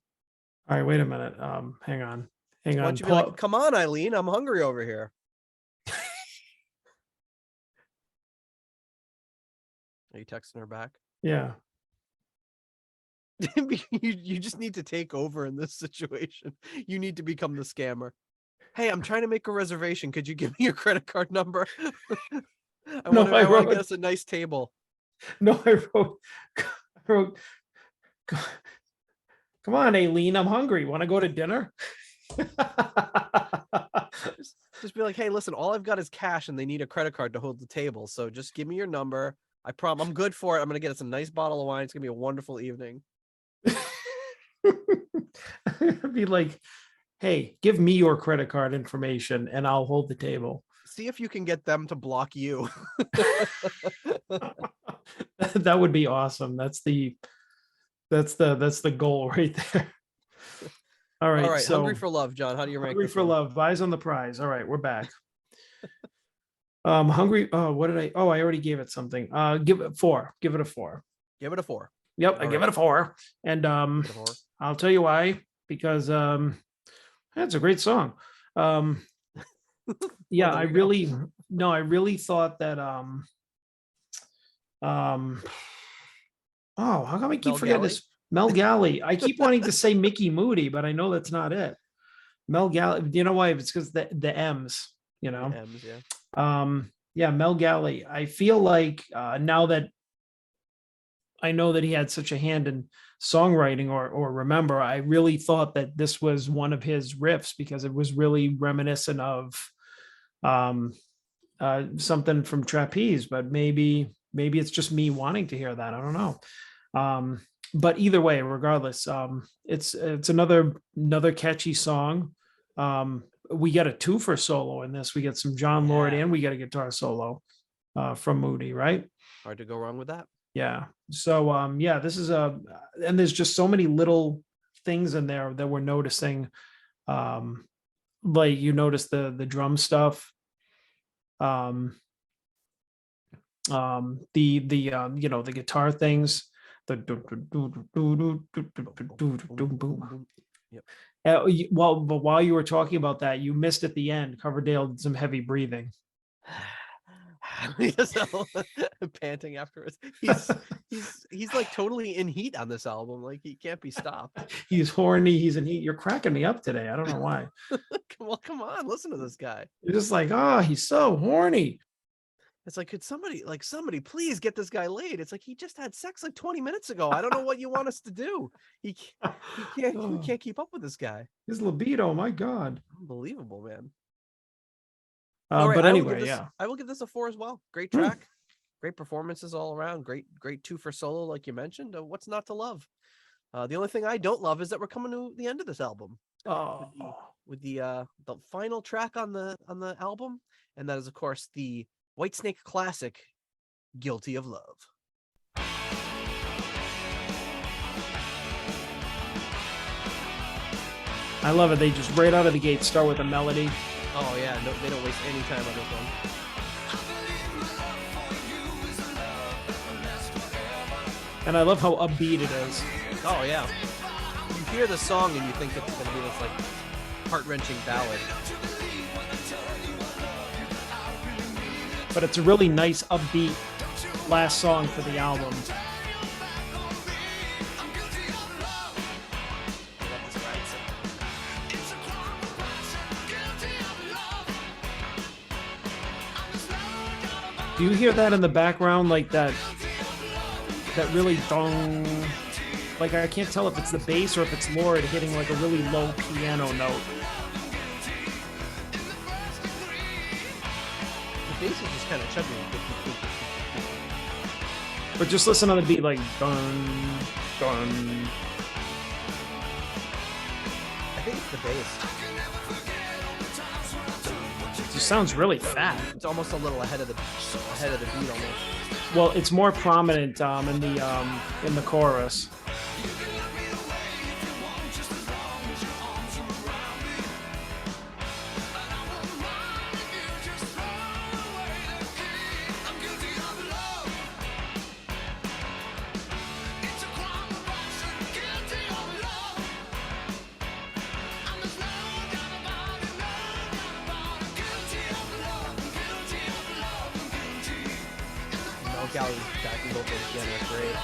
All right, wait a minute. Hang on. Hang Why on. don't you be like, "Come on, Eileen, I'm hungry over here." Are you texting her back? Yeah. You just need to take over in this situation. You need to become the scammer. Hey, I'm trying to make a reservation. Could you give me your credit card number? I No, want to get us a nice table. No, I wrote, come on, Aileen, I'm hungry. Want to go to dinner? Just be like, hey, listen, all I've got is cash and they need a credit card to hold the table. So just give me your number. I promise I'm good for it. I'm going to get us a nice bottle of wine. It's going to be a wonderful evening. Be like, hey, give me your credit card information and I'll hold the table. See if you can get them to block you. That would be awesome. That's the goal right there. All All right, right. so Hungry for love, John. How do you rank hungry this for one? love, eyes on the prize. All right, we're back. Hungry. Oh, what did I? Oh, I already gave it something. Give it 4. Give it a 4. Give it a 4. Yep, I All give right. it a 4. And Give it a 4. I'll tell you why. Because that's a great song. Yeah, Well, I there you go. really no, I really thought that oh, how come I keep Mel forgetting Galley? this? Mel Galley. I keep wanting to say Mickey Moody, but I know that's not it. Mel Galley. You know why? It's because the M's, you know. The M's, yeah. Yeah, Mel Galley. I feel like now that I know that he had such a hand in songwriting or remember, I really thought that this was one of his riffs because it was really reminiscent of um something from Trapeze, but maybe it's just me wanting to hear that. I don't know. But either way, regardless, it's another catchy song. We get a 2 for solo in this. We get some John Lord Yeah. and we get a guitar solo from Moody, right? Hard to go wrong with that. Yeah. So yeah, this is and there's just so many little things in there that we're noticing. Like you notice the drum stuff. The guitar things, while you were talking about that, you missed at the end, Coverdale did some heavy breathing. Panting afterwards. He's like totally in heat on this album. Like he can't be stopped. He's horny, he's in heat. You're cracking me up today. I don't know why. Well, come on, listen to this guy. You're just like, oh, he's so horny. It's like, could somebody please get this guy laid? It's like he just had sex like 20 minutes ago. I don't know what you want us to do. We can't keep up with this guy. His libido, my God. Unbelievable, man. All right, but anyway, yeah. I will give this a 4 as well. Great track, great performances all around. Great 2 for solo, like you mentioned. What's not to love? The only thing I don't love is that we're coming to the end of this album. Oh, With the final track on the album, and that is of course the Whitesnake classic, Guilty of Love. I love it. They just right out of the gate start with a melody. Oh yeah, no, they don't waste any time on this one. And I love how upbeat it is. Oh yeah. You hear the song and you think it's gonna be this like heart-wrenching ballad. But it's a really nice upbeat last song for the album. Do you hear that in the background, like that really dong? Like I can't tell if it's the bass or if it's Lord hitting like a really low piano note. The bass is just kind of chugging. But just listen on the beat, like dun dun. I think it's the bass. It just sounds really fat. It's almost a little ahead of the beat almost. Well, it's more prominent in the chorus. Galley's backing vocals again are great.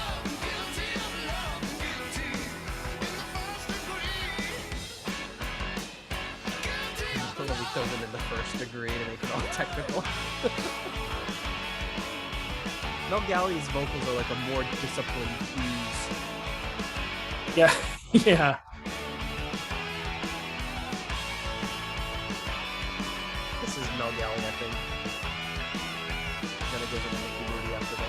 Totally throw them in the first degree to make it all technical. Mel Galley's vocals are like a more disciplined hughes. Yeah, yeah. This is Mel Galley, I think. Then it goes into Mickey Moody after this.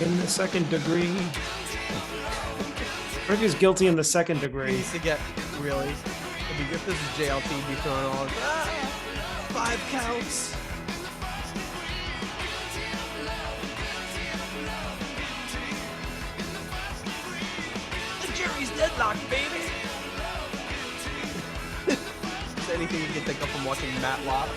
In the second degree. What if he's guilty in the second He degree? needs to get really. If this is JLT, he'd be throwing all 5 counts. The jury's deadlocked, baby. Is there anything you can think of from watching Matlock?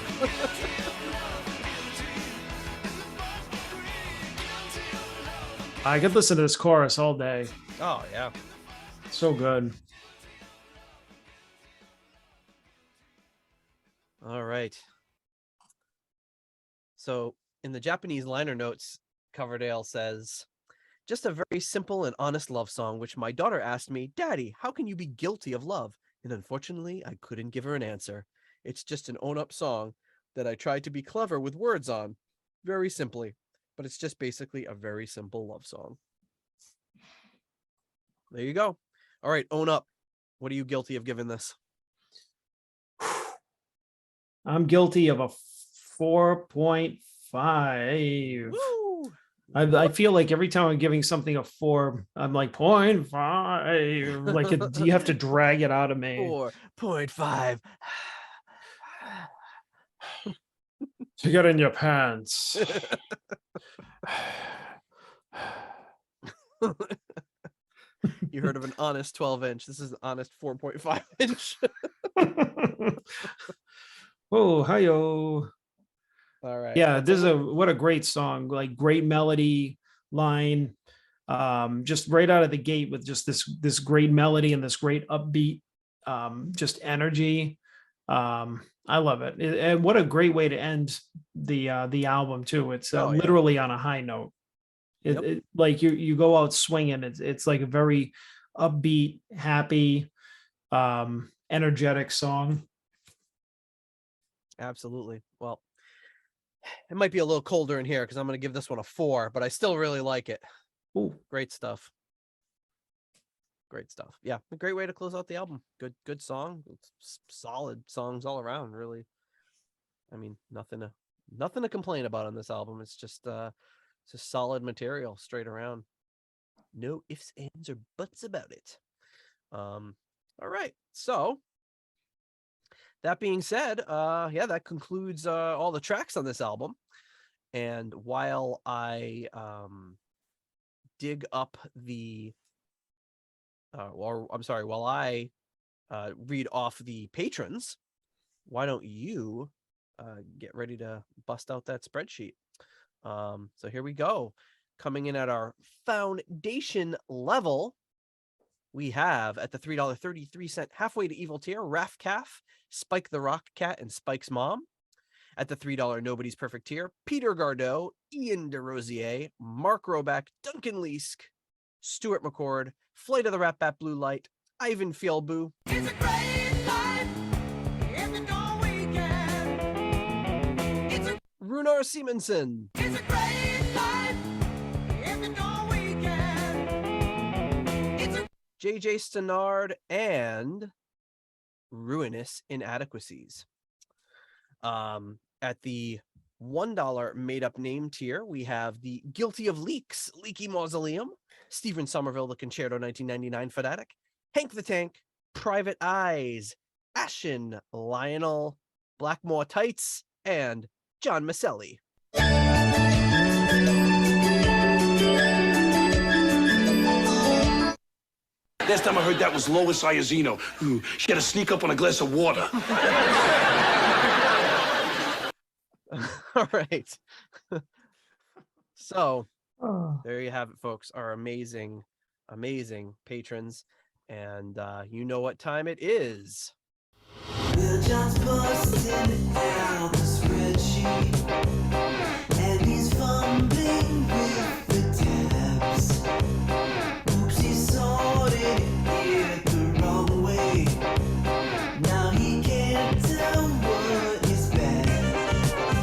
I could listen to this chorus all day. Oh yeah. So good. All right. So in the Japanese liner notes, Coverdale says, just a very simple and honest love song, which my daughter asked me, Daddy, how can you be guilty of love? And unfortunately, I couldn't give her an answer. It's just an own-up song that I tried to be clever with words on. Very simply. But it's just basically a very simple love song. There you go. All right, own up. What are you guilty of giving this? I'm guilty of a 4.5. Woo! I feel like every time I'm giving something a 4, I'm like 0.5. Like you have to drag it out of me. 4.5. To get in your pants. You heard of an honest 12-inch. This is an honest 4.5-inch. Oh, hi-yo. All right. Yeah, this is what a great song. Like great melody line. Just right out of the gate with just this great melody and this great upbeat just energy. I love it. And what a great way to end the album too. It's literally on a high note. Like you go out swinging. It's like a very upbeat, happy, energetic song. Absolutely. Well, it might be a little colder in here because I'm going to give this one a 4, but I still really like it. Ooh. Great stuff. Great stuff. Yeah, a great way to close out the album. Good song. Solid songs all around. Really, I mean, nothing to complain about on this album. It's just solid material straight around. No ifs, ands, or buts about it. All right. So that being said, yeah, that concludes all the tracks on this album. And while I dig up the while I read off the patrons, why don't you get ready to bust out that spreadsheet? So here we go. Coming in at our foundation level, we have at the $3.33 halfway to evil tier, Raph Calf, Spike the Rock Cat, and Spike's mom. At the $3 Nobody's Perfect tier, Peter Gardot, Ian DeRosier, Mark Roback, Duncan Leask, Stuart McCord, Flight of the Rat Bat Blue Light, Ivan Fielbu, it's a great life if you know we can. It's a Runar Simonson, it's a great life if you know we can. It's a JJ Stenard, and Ruinous Inadequacies. At the $1 made-up name tier, we have the Guilty of Leaks, Leaky Mausoleum, Stephen Somerville, the Concerto 1999 Fanatic, Hank the Tank, Private Eyes, Ashen, Lionel, Blackmore Tights, and John Maselli. Last time I heard that was Lois Iazino. She had to sneak up on a glass of water. All right. So there you have it, folks. Our amazing patrons. And you know what time it is. We're just busting out the spreadsheet, and he's fumbling with the tabs. Oops, he sorted it the wrong way. Now he can't tell what is bad.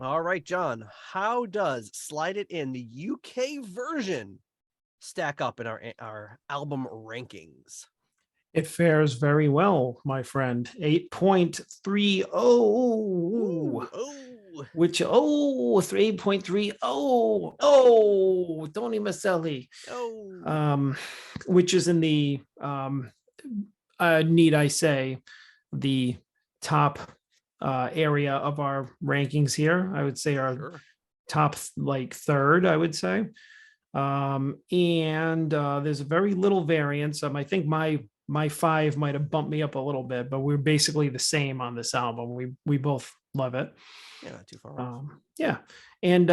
All right, John, how does Slide It In, the UK version, stack up in our album rankings? It fares very well, my friend. 8.30. Which 8.30. Tony Maselli. Which is in the need I say the top area of our rankings here. I would say our top like third, I would say. And there's very little variance. I think my 5 might have bumped me up a little bit, but we're basically the same on this album. We both love it. Yeah, not too far off. Yeah, and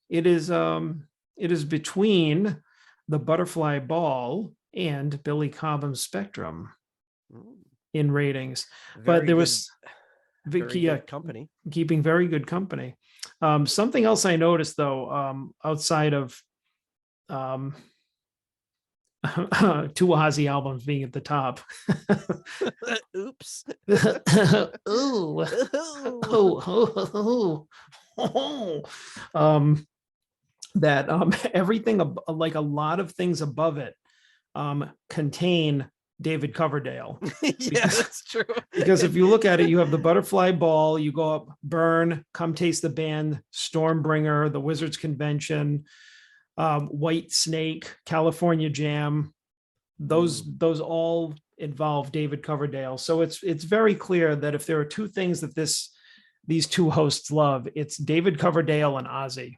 it is between the Butterfly Ball and Billy Cobham's Spectrum in ratings, but there was good company, keeping very good company. Something else I noticed though, outside of two Ozzy albums being at the top. Oops. Ooh. That everything like a lot of things above it contain David Coverdale. Yeah, that's true. Because if you look at it, you have the Butterfly Ball, you go up Burn, Come Taste the Band, Stormbringer, the Wizards Convention, Whitesnake, California Jam, those all involve David Coverdale. So it's very clear that if there are two things that these two hosts love, it's David Coverdale and Ozzy,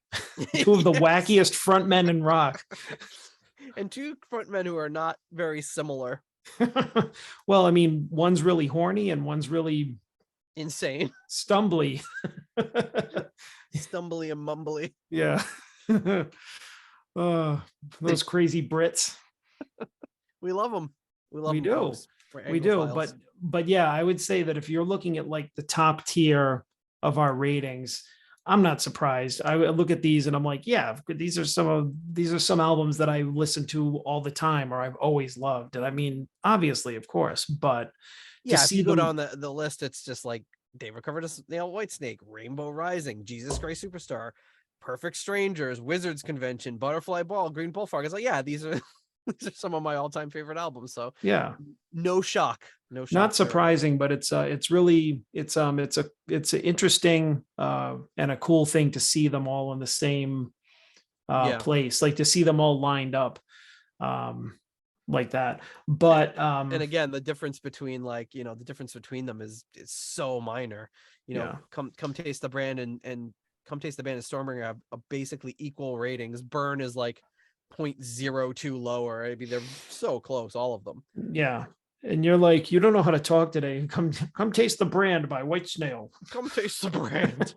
two of the wackiest frontmen in rock, and two frontmen who are not very similar. Well, I mean, one's really horny and one's really insane, stumbly, stumbly and mumbly. Yeah. Those crazy Brits. We love them. We do. But yeah, I would say that if you're looking at like the top tier of our ratings, I'm not surprised. I look at these and I'm like, yeah, these are some albums that I listen to all the time or I've always loved. And I mean, obviously, of course, but yeah, if you go down the list, it's just like David Coverdale, Whitesnake, Rainbow Rising, Jesus Christ Superstar, Perfect Strangers, Wizards Convention, Butterfly Ball, Green Bullfrog. It's like, yeah, these are These are some of my all-time favorite albums. So Yeah. no shock. No shock. Not there. surprising, but it's really it's an interesting and a cool thing to see them all in the same Yeah. place, like to see them all lined up like that. But And again, the difference between the difference between them is so minor. Yeah. Come taste the brand and Come Taste the Band and Stormbringer have a basically equal ratings. Burn is like 0.02 lower. I mean, they're so close, all of them. yeah. And you're like, you don't know how to talk today. Come taste the brand by Whitesnake. Come taste the brand.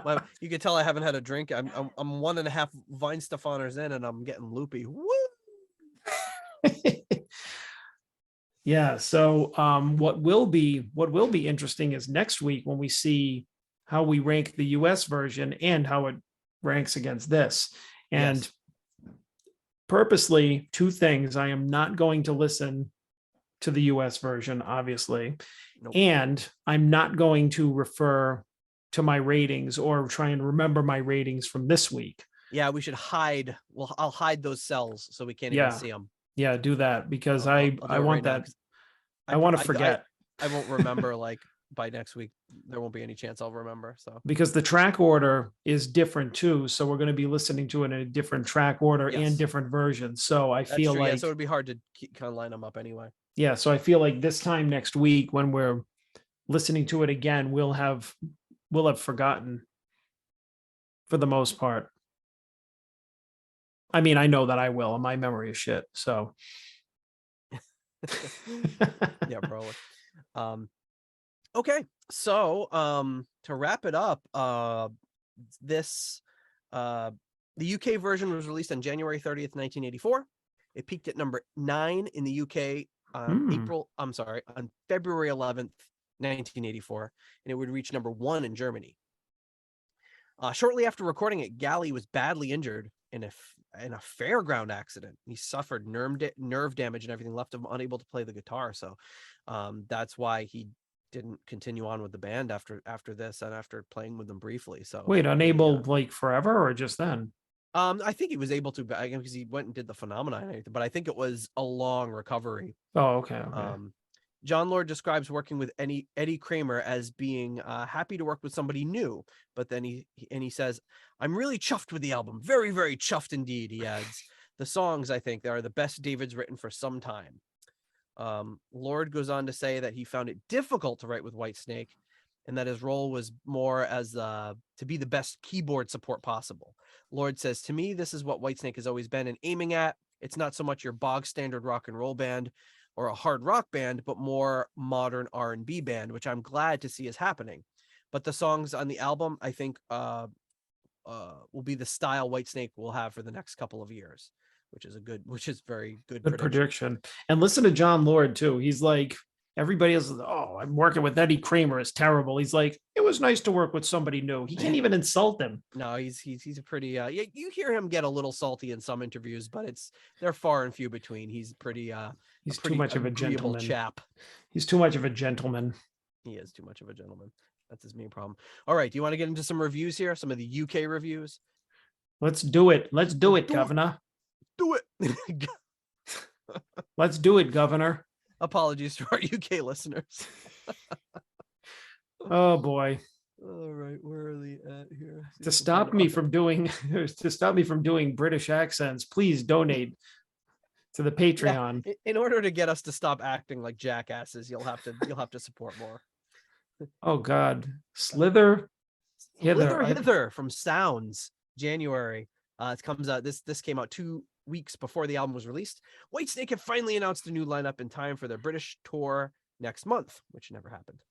Well, you can tell I haven't had a drink. I'm 1.5 Vine Stefaners in, and I'm getting loopy. Woo! Yeah. So what will be interesting is next week when we see how we rank the US version and how it ranks against this. And Yes. purposely, two things. I am not going to listen to the US version, obviously. Nope. And I'm not going to refer to my ratings or try and remember my ratings from this week. Yeah, we should hide. Well, I'll hide those cells so we can't Yeah. even see them. Yeah, do that because I'll do I it want right now, that. 'cause I want to forget I won't remember. Like by next week, there won't be any chance I'll remember. So because the track order is different too. So we're going to be listening to it in a different track order Yes. and different versions. So I that's feel true. like, Yeah, so it'd be hard to kind of line them up anyway. yeah. So I feel like this time next week when we're listening to it again, we'll have forgotten for the most part. I mean, I know that I will, and my memory is shit. So Yeah, probably. Okay, so to wrap it up, this the UK version was released on January 30th, 1984. It peaked at number 9 in the UK on February 11th, 1984, and it would reach number 1 in Germany. Shortly after recording it, Galley was badly injured in a fairground accident. He suffered nerve damage and everything, left him unable to play the guitar. So that's why he didn't continue on with the band after this and after playing with them briefly. So wait, unable like forever or just then? I think he was able to because he went and did the Phenomenon and everything, but I think it was a long recovery. Oh, okay. John Lord describes working with Eddie Kramer as being happy to work with somebody new, but then he says, "I'm really chuffed with the album. Very, very chuffed indeed." He adds, "The songs, I think, they are the best David's written for some time." Lord goes on to say that he found it difficult to write with Whitesnake, and that his role was more as to be the best keyboard support possible. Lord says, "To me, this is what Whitesnake has always been and aiming at. It's not so much your bog standard rock and roll band or a hard rock band, but more modern R&B band, which I'm glad to see is happening. But the songs on the album, I think, will be the style Whitesnake will have for the next couple of years," which is very good prediction. And listen to John Lord too. He's like, everybody is, "Oh, I'm working with Eddie Kramer. It's terrible." He's like, "It was nice to work with somebody new." He can't even insult them. No, he's a pretty you hear him get a little salty in some interviews, but they're far and few between. He's pretty he's too much of a agreeable gentleman. chap. He's too much of a gentleman. He is too much of a gentleman. That's his main problem. All right, do you want to get into some reviews here? Some of the UK reviews? Let's do it. Let's do it, Governor. Do it. Let's do it, Governor. Apologies to our UK listeners. Oh boy. All right, where are they at here? To stop me from doing British accents, please donate to the Patreon. Yeah, in order to get us to stop acting like jackasses, you'll have to support more. Oh God. Slither Hither from Sounds, January. It comes out. This came out 2 weeks before the album was released. Whitesnake have finally announced a new lineup in time for their British tour next month, which never happened.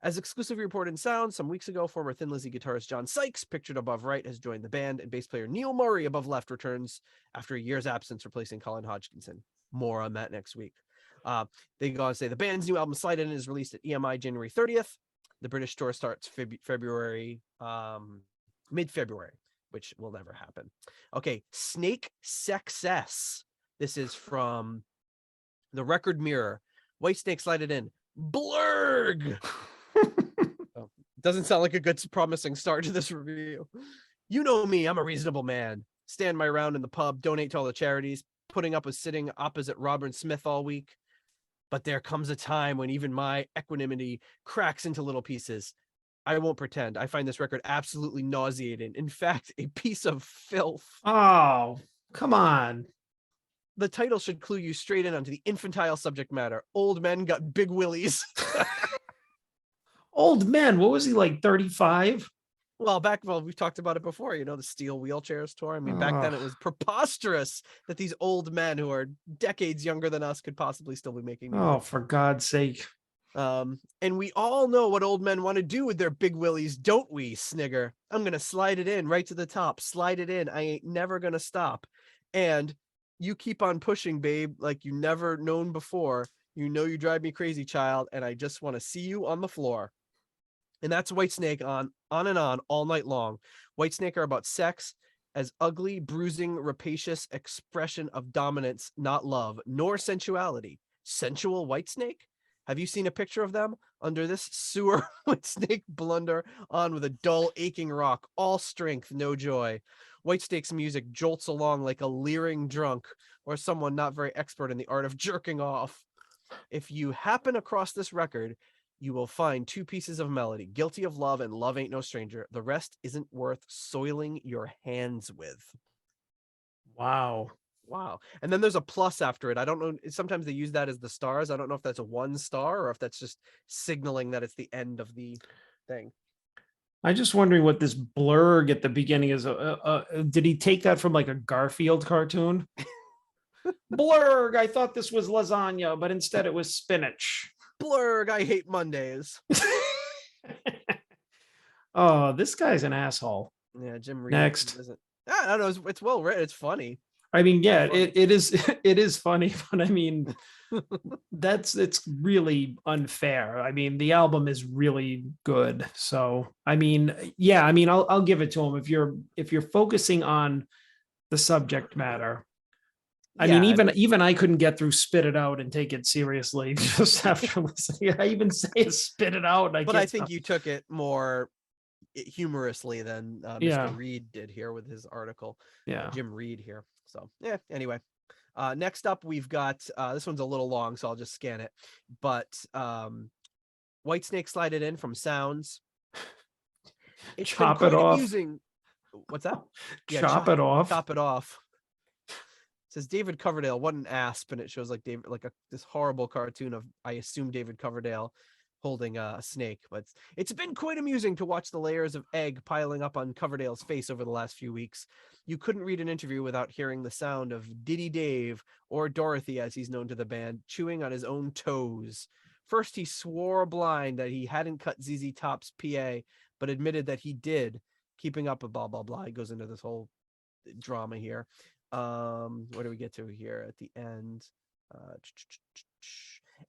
As exclusively reported in Sound some weeks ago, former Thin Lizzy guitarist John Sykes, pictured above right, has joined the band, and bass player Neil Murray above left returns after a year's absence, replacing Colin Hodgkinson. More on that next week. They go on to say the band's new album Slide In is released at EMI January 30th. The British tour starts mid-February, which will never happen. Okay, Snake Success. This is from the Record Mirror. Whitesnake Slide It In. Blurg. Oh, doesn't sound like a good, promising start to this review. You know me, I'm a reasonable man. Stand my round in the pub, donate to all the charities. putting up with sitting opposite Robert Smith all week. But there comes a time when even my equanimity cracks into little pieces. I won't pretend. I find this record absolutely nauseating. In fact, a piece of filth. Oh, come on. The title should clue you straight in onto the infantile subject matter. Old men got big willies. Old men. What was he, like 35? Well, we've talked about it before, the steel wheelchairs tour. I mean, back then it was preposterous that these old men who are decades younger than us could possibly still be making music. Oh, for God's sake. And we all know what old men want to do with their big willies, don't we, Snigger? I'm going to slide it in right to the top. Slide it in. I ain't never going to stop. And you keep on pushing, babe, like you never known before. You know you drive me crazy, child, and I just want to see you on the floor. And that's Whitesnake on and on all night long. Whitesnake are about sex as ugly, bruising, rapacious expression of dominance, not love, nor sensuality. Sensual Whitesnake? Have you seen a picture of them? Under this sewer, Whitesnake blunder on with a dull, aching rock, all strength, no joy. Whitesnake's music jolts along like a leering drunk or someone not very expert in the art of jerking off. If you happen across this record, you will find two pieces of melody, Guilty of Love and Love Ain't No Stranger. The rest isn't worth soiling your hands with. Wow. Wow. And then there's a plus after it. I don't know. Sometimes they use that as the stars. I don't know if that's a 1 star or if that's just signaling that it's the end of the thing. I'm just wondering what this blurg at the beginning is. Did he take that from like a Garfield cartoon? Blurg, I thought this was lasagna, but instead it was spinach. Blurg, I hate Mondays. Oh, this guy's an asshole. Yeah, Jim Reed. Next. I don't know. It's well written. It's funny. I mean, yeah, it is funny, but I mean, it's really unfair. I mean, the album is really good. So, I mean, yeah, I mean, I'll give it to him if you're focusing on the subject matter. I mean, even I couldn't get through Spit It Out and take it seriously just after listening. I even say Spit It Out. But I think you took it more humorously than Mr. Reed did here with his article. Yeah, Jim Reed here. So yeah. Anyway, next up we've got this one's a little long, so I'll just scan it. But Whitesnake slide it in from Sounds. It's chop it off. Amusing. What's that? Yeah, chop it off. Chop it off. Says David Coverdale, what an asp, and it shows like David, like this horrible cartoon of, I assume, David Coverdale holding a snake. But it's been quite amusing to watch the layers of egg piling up on Coverdale's face over the last few weeks. You couldn't read an interview without hearing the sound of Diddy Dave, or Dorothy as he's known to the band, chewing on his own toes. First, he swore blind that he hadn't cut ZZ Top's PA, but admitted that he did, keeping up with blah, blah, blah. He goes into this whole drama here. What do we get to here at the end?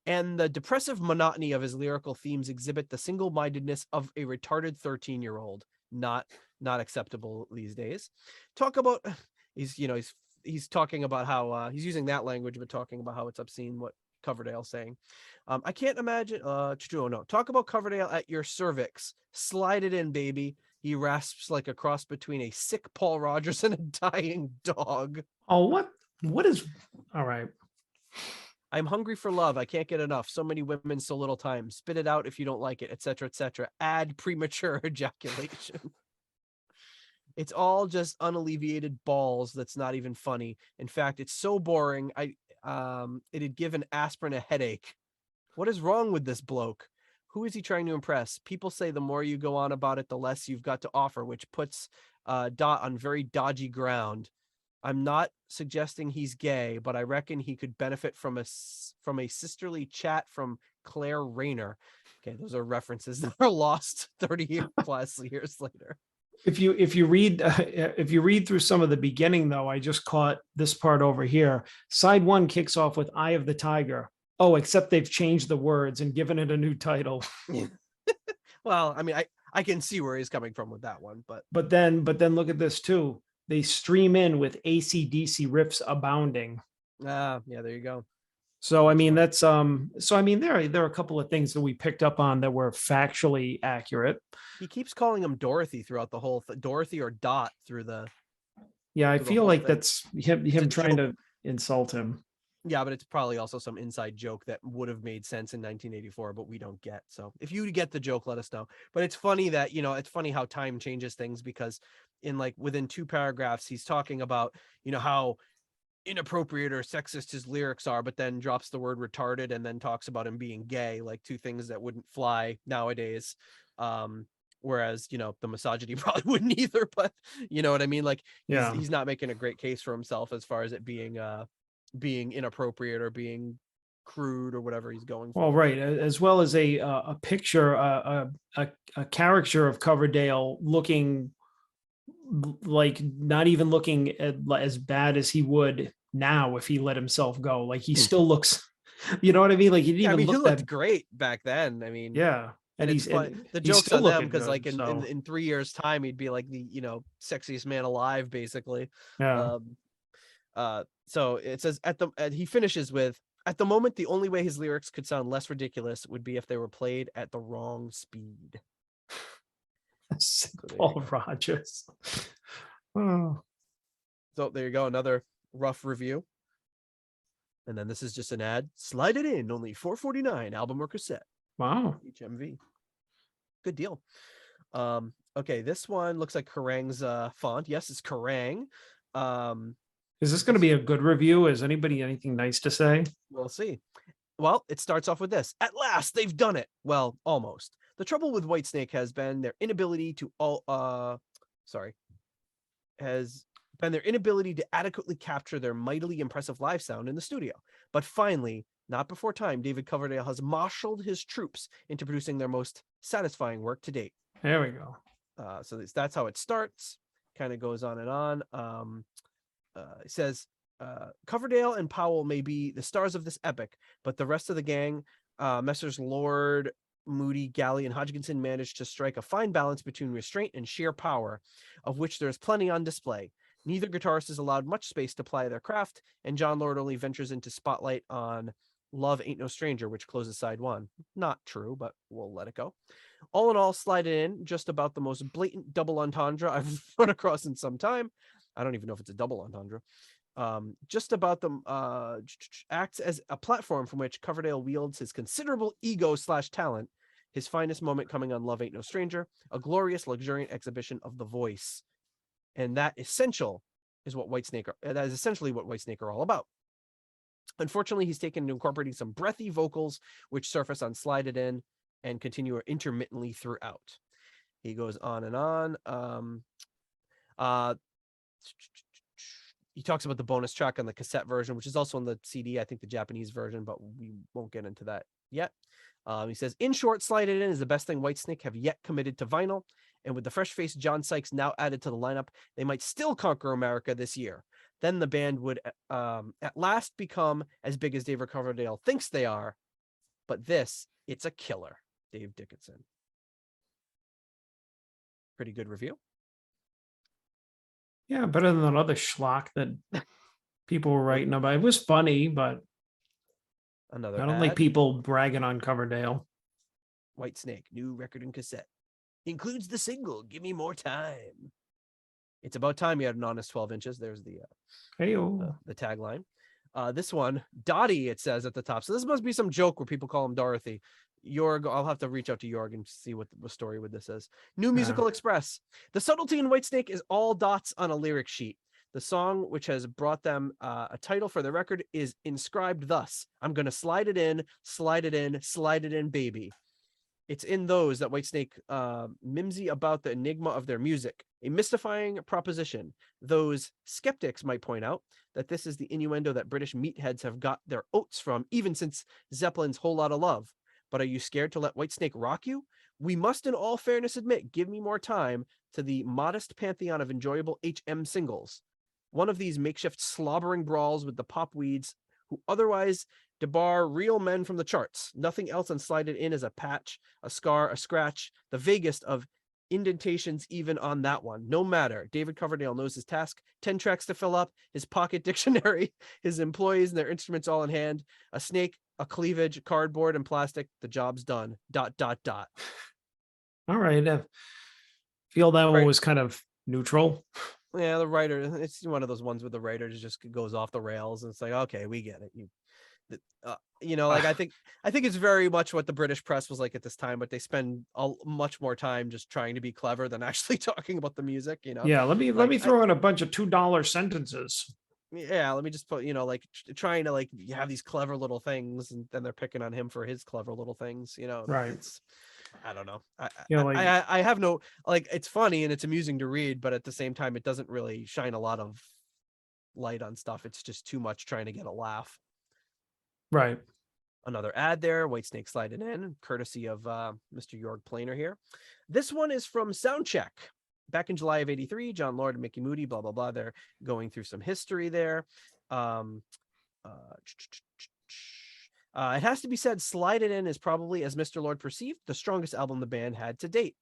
And the depressive monotony of his lyrical themes exhibit the single-mindedness of a retarded 13-year-old. Not acceptable these days. Talk about he's talking about how he's using that language, but talking about how it's obscene what Coverdale's saying. I can't imagine. No. Talk about Coverdale at your cervix. Slide it in, baby. He rasps like a cross between a sick Paul Rogers and a dying dog. Oh, what is all right? I'm hungry for love. I can't get enough. So many women, so little time. Spit it out if you don't like it, etc., etc. Add premature ejaculation. It's all just unalleviated balls. That's not even funny. In fact, it's so boring. It'd give an aspirin a headache. What is wrong with this bloke? Who is he trying to impress? People say the more you go on about it, the less you've got to offer, which puts Dot on very dodgy ground. I'm not suggesting he's gay, but I reckon he could benefit from a sisterly chat from Claire Rayner. Okay, those are references that are lost 30 plus years later. If you read through some of the beginning, though, I just caught this part over here. Side 1 kicks off with "Eye of the Tiger." Oh, except they've changed the words and given it a new title. Well, I mean, I can see where he's coming from with that one, but then look at this too. They stream in with AC/DC riffs abounding. Yeah, there you go. So I mean, that's so I mean, there are a couple of things that we picked up on that were factually accurate. He keeps calling him Dorothy throughout the whole Dorothy or Dot through the. Yeah, I feel like thing. that's him trying to. insult him. Yeah, but it's probably also some inside joke that would have made sense in 1984, but we don't get. So if you get the joke, let us know. But it's funny that, it's funny how time changes things, because in like within 2 paragraphs, he's talking about, how inappropriate or sexist his lyrics are, but then drops the word retarded and then talks about him being gay, like 2 things that wouldn't fly nowadays. Whereas, the misogyny probably wouldn't either, but you know what I mean? Like Yeah. he's not making a great case for himself as far as it being inappropriate or being crude or whatever he's going for. Well, right, as well as a picture, a caricature of Coverdale looking like not even looking as bad as he would now if he let himself go. Like he still looks, you know what I mean? Like he didn't Yeah, I even mean, he look looked that. great back then. I mean, Yeah, and it's fun. The he's joke's still on them looking because, good. like, So in 3 years' time, he'd be like the sexiest man alive, basically. yeah, So it says he finishes with, at the moment, the only way his lyrics could sound less ridiculous would be if they were played at the wrong speed. Paul Rogers. Oh. So there you go, another rough review. And then this is just an ad. Slide it in, only $4.49, album or cassette. Wow. HMV. Good deal. Okay, this one looks like Kerrang's font. Yes, it's Kerrang. Is this going to be a good review? Is anybody anything nice to say? We'll see. Well, it starts off with this. At last, they've done it. Well, almost. The trouble with Whitesnake has been their inability to adequately capture their mightily impressive live sound in the studio. But finally, not before time, David Coverdale has marshaled his troops into producing their most satisfying work to date. There we go. So that's how it starts. Kind of goes on and on. It says, Coverdale and Powell may be the stars of this epic, but the rest of the gang, Messrs. Lord, Moody, Galley, and Hodgkinson, managed to strike a fine balance between restraint and sheer power, of which there is plenty on display. Neither guitarist is allowed much space to ply their craft, and John Lord only ventures into spotlight on Love Ain't No Stranger, which closes side 1. Not true, but we'll let it go. All in all, slide it in, just about the most blatant double entendre I've run across in some time. I don't even know if it's a double entendre. Just about them acts as a platform from which Coverdale wields his considerable ego/talent, his finest moment coming on Love Ain't No Stranger, a glorious, luxuriant exhibition of the voice. And that is essentially what Whitesnake are all about. Unfortunately, he's taken to incorporating some breathy vocals, which surface on Slide It In and continue intermittently throughout. He goes on and on. He talks about the bonus track on the cassette version, which is also on the CD, I think the Japanese version, but we won't get into that yet. He says, in short, Slide It In is the best thing Whitesnake have yet committed to vinyl. And with the fresh-faced John Sykes now added to the lineup, they might still conquer America this year. Then the band would at last become as big as David Coverdale thinks they are. But this, it's a killer. Dave Dickinson. Pretty good review. Yeah, better than that other schlock that people were writing about. It was funny, but Another I don't ad. like people bragging on Coverdale. Whitesnake, new record and cassette. Includes the single, Give Me More Time. It's about time you had an honest 12 inches. There's the tagline. This one, Dottie, it says at the top. So this must be some joke where people call him Dorothy. Jorg, I'll have to reach out to Jorg and see what the story with this is. New Musical Express. The subtlety in Whitesnake is all dots on a lyric sheet. The song, which has brought them a title for the record, is inscribed thus: I'm going to slide it in, slide it in, slide it in, baby. It's in those that Whitesnake mimsy about the enigma of their music, a mystifying proposition. Those skeptics might point out that this is the innuendo that British meatheads have got their oats from, even since Zeppelin's Whole Lotta Love. But are you scared to let Whitesnake rock you? We must, in all fairness, admit, Give Me More Time to the modest pantheon of enjoyable HM singles. One of these makeshift slobbering brawls with the pop weeds who otherwise debar real men from the charts. Nothing else on Slide It In is a patch, a scar, a scratch, the vaguest of indentations even on that one. No matter. David Coverdale knows his task. 10 tracks to fill up, his pocket dictionary, his employees and their instruments all in hand, a snake, a cleavage, cardboard, and plastic. The job's done. ... All right. I feel that one was kind of neutral. Yeah, the writer, it's one of those ones where the writer just goes off the rails, and it's like, okay, we get it. Like I think it's very much what the British press was like at this time, but they spend much more time just trying to be clever than actually talking about the music. Yeah, let Like me throw in a bunch of $2 sentences. yeah, let me just put, like trying to like have these clever little things, and then they're picking on him for his clever little things. Right. It's, I don't know. I, You know, I, like, I I have no, like, it's funny and it's amusing to read, but at the same time, it doesn't really shine a lot of light on stuff. It's just too much trying to get a laugh. right. Another ad there, Whitesnake sliding in, courtesy of Mr. Jorg Planer here. This one is from Soundcheck. Back in July of '83, John Lord and Mickey Moody, blah, blah, blah. They're going through some history there. It has to be said, Slide It In is probably, as Mr. Lord perceived, the strongest album the band had to date.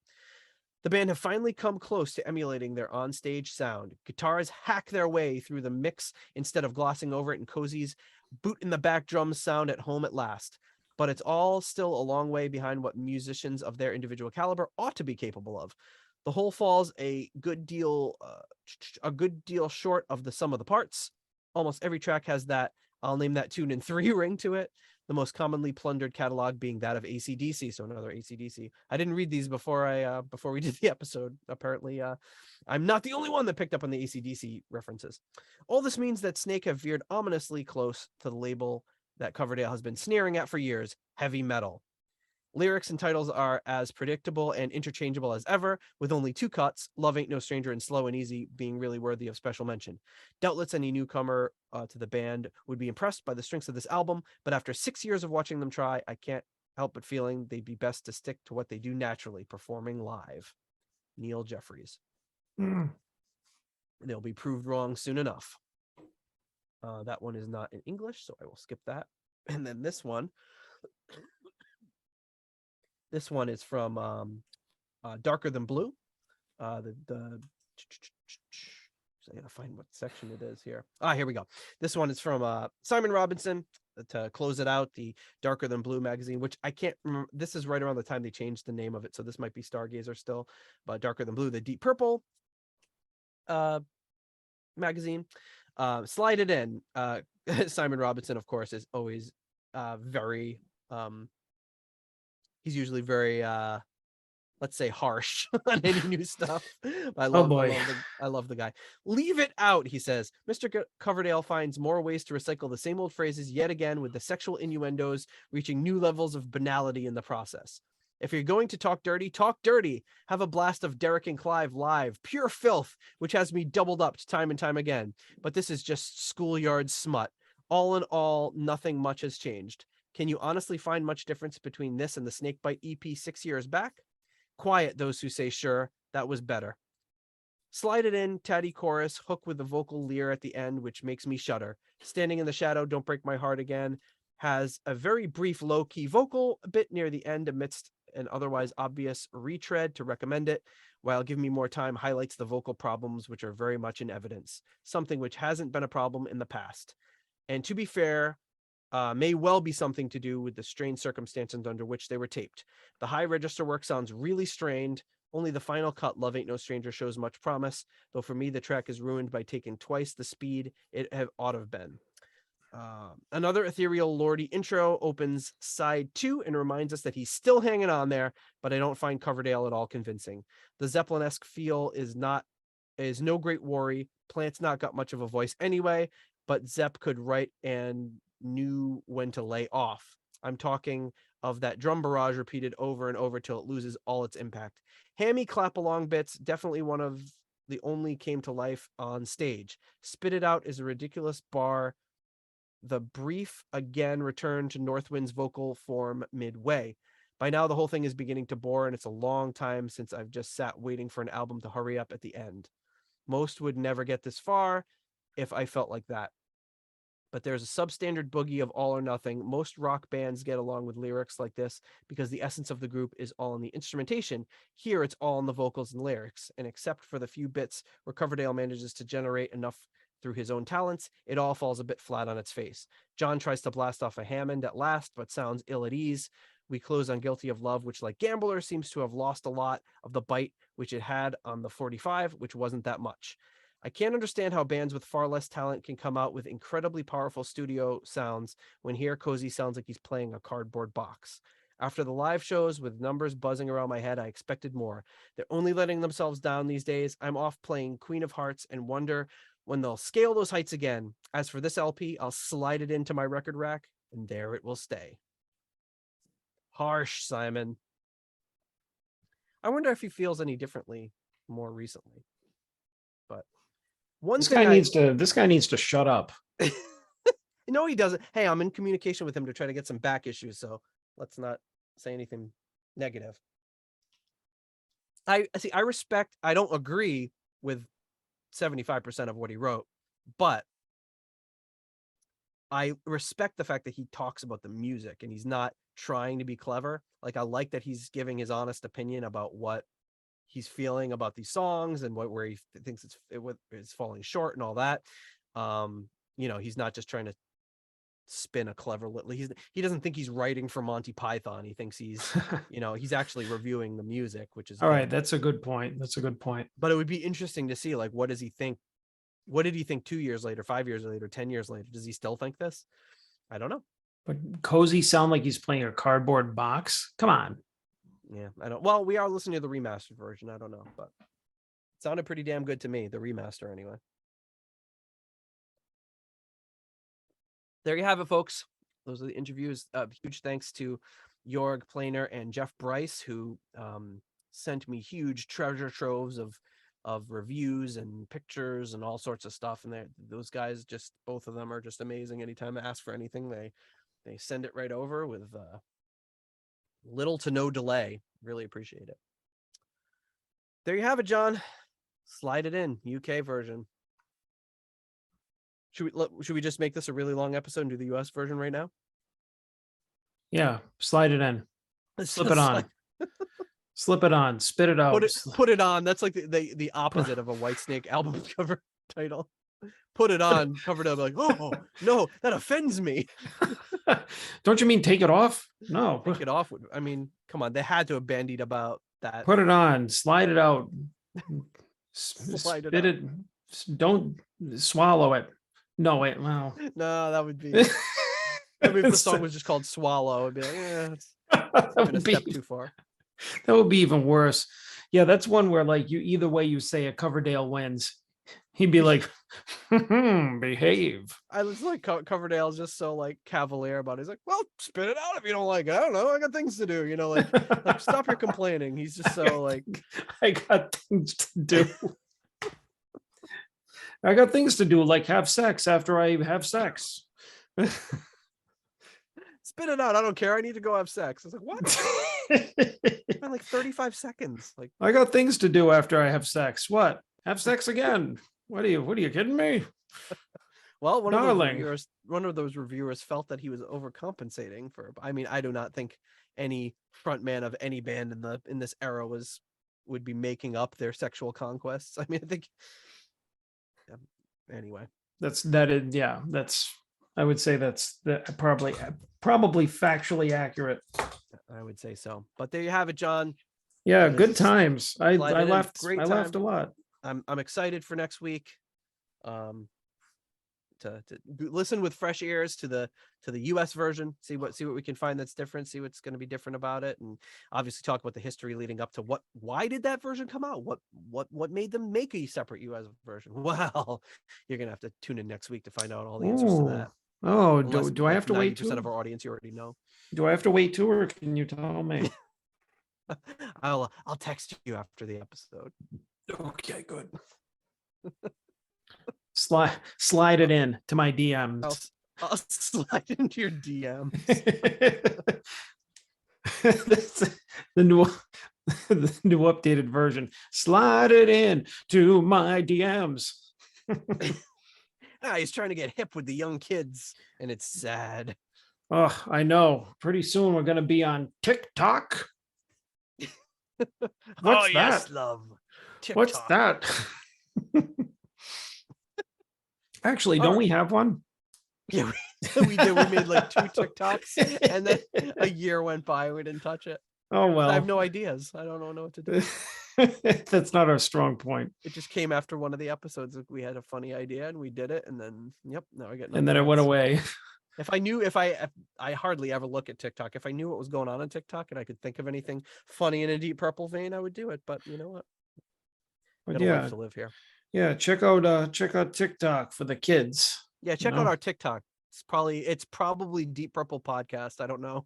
The band have finally come close to emulating their onstage sound. Guitars hack their way through the mix instead of glossing over it, and Cozy's boot in the back drums sound at home at last. But it's all still a long way behind what musicians of their individual caliber ought to be capable of. The whole falls a good deal short of the sum of the parts. Almost every track has that "I'll name that tune in three" ring to it. The most commonly plundered catalog being that of AC/DC. So another AC/DC. I didn't read these before we did the episode. Apparently, I'm not the only one that picked up on the AC/DC references. All this means that Snake have veered ominously close to the label that Coverdale has been sneering at for years: heavy metal. Lyrics and titles are as predictable and interchangeable as ever, with only two cuts, Love Ain't No Stranger and Slow and Easy, being really worthy of special mention. Doubtless any newcomer to the band would be impressed by the strengths of this album, but after 6 years of watching them try, I can't help but feeling they'd be best to stick to what they do naturally, performing live. Neil Jeffries. Mm. They'll be proved wrong soon enough. That one is not in English, so I will skip that. And then this one is from Darker Than Blue. I gotta find what section it is here. Here we go. This one is from Simon Robinson to close it out. The Darker Than Blue magazine, which I can't remember. This is right around the time they changed the name of it, so this might be Stargazer still. But Darker Than Blue, the Deep Purple magazine. Slide It In. Simon Robinson, of course, is always very. He's usually very, let's say, harsh on any new stuff. I love the guy. Leave it out, he says. Mr. Coverdale finds more ways to recycle the same old phrases yet again, with the sexual innuendos reaching new levels of banality in the process. If you're going to talk dirty, talk dirty. Have a blast of Derek and Clive live. Pure filth, which has me doubled up time and time again. But this is just schoolyard smut. All in all, nothing much has changed. Can you honestly find much difference between this and the Snakebite EP 6 years back? Quiet those who say sure, that was better. Slide It In, tatty chorus, hook with the vocal leer at the end, which makes me shudder. Standing in the Shadow, Don't Break My Heart Again, has a very brief low-key vocal a bit near the end amidst an otherwise obvious retread to recommend it, while Give Me More Time highlights the vocal problems which are very much in evidence, something which hasn't been a problem in the past. And to be fair, may well be something to do with the strange circumstances under which they were taped. The high register work sounds really strained. Only the final cut, Love Ain't No Stranger, shows much promise, though for me the track is ruined by taking twice the speed it ought to have been. Another ethereal Lordy intro opens side 2 and reminds us that he's still hanging on there, but I don't find Coverdale at all convincing. The Zeppelin-esque feel is no great worry. Plant's not got much of a voice anyway, but Zepp could write and knew when to lay off. I'm talking of that drum barrage repeated over and over till it loses all its impact. Hammy clap along bits, definitely one of the only came to life on stage. Spit It Out is a ridiculous bar. The brief again returned to Northwind's vocal form midway. By now the whole thing is beginning to bore, and it's a long time since I've just sat waiting for an album to hurry up at the end. Most would never get this far if I felt like that. But there's a substandard boogie of all or nothing. Most rock bands get along with lyrics like this because the essence of the group is all in the instrumentation. Here it's all in the vocals and lyrics, and except for the few bits where Coverdale manages to generate enough through his own talents, it all falls a bit flat on its face. John tries to blast off a Hammond at last, but sounds ill at ease. We close on Guilty of Love, which, like Gambler, seems to have lost a lot of the bite which it had on the 45, which wasn't that much. I can't understand how bands with far less talent can come out with incredibly powerful studio sounds when here Cozy sounds like he's playing a cardboard box. After the live shows with numbers buzzing around my head, I expected more. They're only letting themselves down these days. I'm off playing Queen of Hearts and wonder when they'll scale those heights again. As for this LP, I'll slide it into my record rack and there it will stay. Harsh, Simon. I wonder if he feels any differently more recently. But one This thing guy needs to shut up. No, he doesn't. Hey, I'm in communication with him to try to get some back issues, so let's not say anything negative. I don't agree with 75% of what he wrote, but I respect the fact that he talks about the music and he's not trying to be clever. Like, I like that he's giving his honest opinion about what he's feeling about these songs and where he thinks it's falling short and all that. He's not just trying to spin a clever he doesn't think he's writing for Monty Python. He thinks he's he's actually reviewing the music, which is all good. right. That's a good point. But it would be interesting to see, like, what does he think? What did he think 2 years later, 5 years later, 10 years later? Does he still think this? I don't know. But Cozy sound like he's playing a cardboard box. Come on. Yeah, I don't. Well, we are listening to the remastered version. I don't know, but it sounded pretty damn good to me. The remaster, anyway. There you have it, folks. Those are the interviews. Huge thanks to Jorg Planer and Jeff Bryce, who sent me huge treasure troves of reviews and pictures and all sorts of stuff. And those guys, just both of them are just amazing. Anytime I ask for anything, they send it right over with little to no delay. Really appreciate it. There you have it, John. Slide it in, UK version. Should we just make this a really long episode and do the US version right now? Yeah, slide it in. Slip it on. Slip it on. Spit it out. Put it on. That's like the opposite of a Whitesnake album cover title. Put it on. Covered up like, oh no, that offends me. Don't you mean take it off? No. Take it off. I mean, come on. They had to have bandied about that. Put it on. Slide it out. Slide Spit it. Don't swallow it. No, wait. Well, no, that would be. I mean, if the song was just called "Swallow," I'd be like, it's been a step too far. That would be even worse. Yeah, that's one where, like, either way you say it, Coverdale wins. He'd be like, behave. I was like, Coverdale's just so like cavalier about it. He's like, well, spit it out if you don't like it. I don't know. I got things to do. Like stop your complaining. He's just so like, I got things to do. I got things to do, like have sex after I have sex. Spit it out. I don't care. I need to go have sex. I was like, what? It's been like 35 seconds. Like, I got things to do after I have sex. What? Have sex again? What are you kidding me? Well, one of those reviewers felt that he was overcompensating for. I mean, I do not think any frontman of any band in this era would be making up their sexual conquests. I mean, I think. Anyway, I would say that's probably factually accurate. I would say so. But there you have it, John. Yeah, good times. I laughed. Great I laughed a lot. I'm excited for next week. To listen with fresh ears to the US version, see what we can find that's different, see what's going to be different about it, and obviously talk about the history leading up to why did that version come out? What made them make a separate US version? Well, you're gonna have to tune in next week to find out all the answers to that. Oh, do I have to wait? 90% of our audience you already know. Do I have to wait too, or can you tell me? I'll text you after the episode. Okay, good. Slide it in to my DMs. I'll slide into your DMs. the new updated version. Slide it in to my DMs. He's trying to get hip with the young kids, and it's sad. Oh, I know. Pretty soon we're going to be on TikTok. What's that? Yes, love. TikTok. What's that? Actually, don't we have one? Yeah, we did. We made like 2 TikToks, and then a year went by. We didn't touch it. Oh well. I have no ideas. I don't know what to do. That's not our strong point. It just came after one of the episodes. We had a funny idea and we did it, and then yep, now I get nothing And then it went else. away. If I knew, if I hardly ever look at TikTok. If I knew what was going on TikTok and I could think of anything funny in a Deep Purple vein, I would do it. But you know what? But Got a yeah, life to live here. yeah. Check out TikTok for the kids. Yeah, check out our TikTok. It's probably Deep Purple Podcast. I don't know.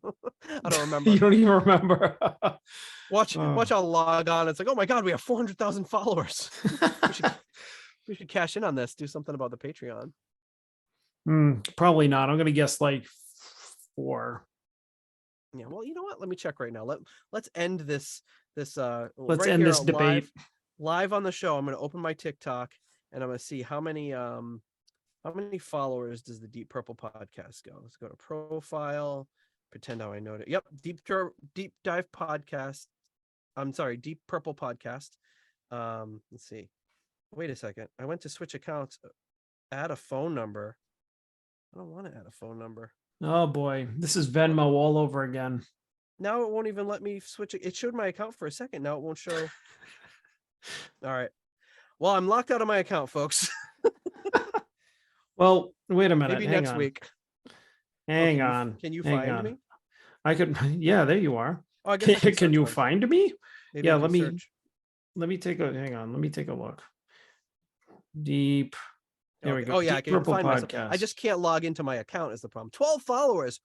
I don't remember. You don't even remember. Watch I'll log on. It's like, oh my god, we have 400,000 followers. we should cash in on this. Do something about the Patreon. Probably not. I'm gonna guess like 4. Yeah, well, you know what? Let me check right now. Let's end this Let's right end here this debate. live on the show. I'm gonna open my TikTok and I'm gonna see how many followers does the Deep Purple Podcast go. Let's go to profile. Pretend how I know it. Yep, Deep Dive Podcast. I'm sorry, Deep Purple Podcast. Let's see. Wait a second. I went to switch accounts. Add a phone number. I don't want to add a phone number. Oh boy, this is Venmo all over again. Now it won't even let me switch it. It showed my account for a second. Now it won't show. All right. Well, I'm locked out of my account, folks. Well, wait a minute. Maybe Hang next on. week. Hang on. Can you Hang find on. me? I could. Yeah, there you are. Oh, I guess I Can you find me? Maybe Yeah, I can search. let me take a. Hang on. Let me take a look. Deep. There we Okay. go. Oh yeah, I Deep can Purple find myself. Podcast. I just can't log into my account is the problem. 12 followers.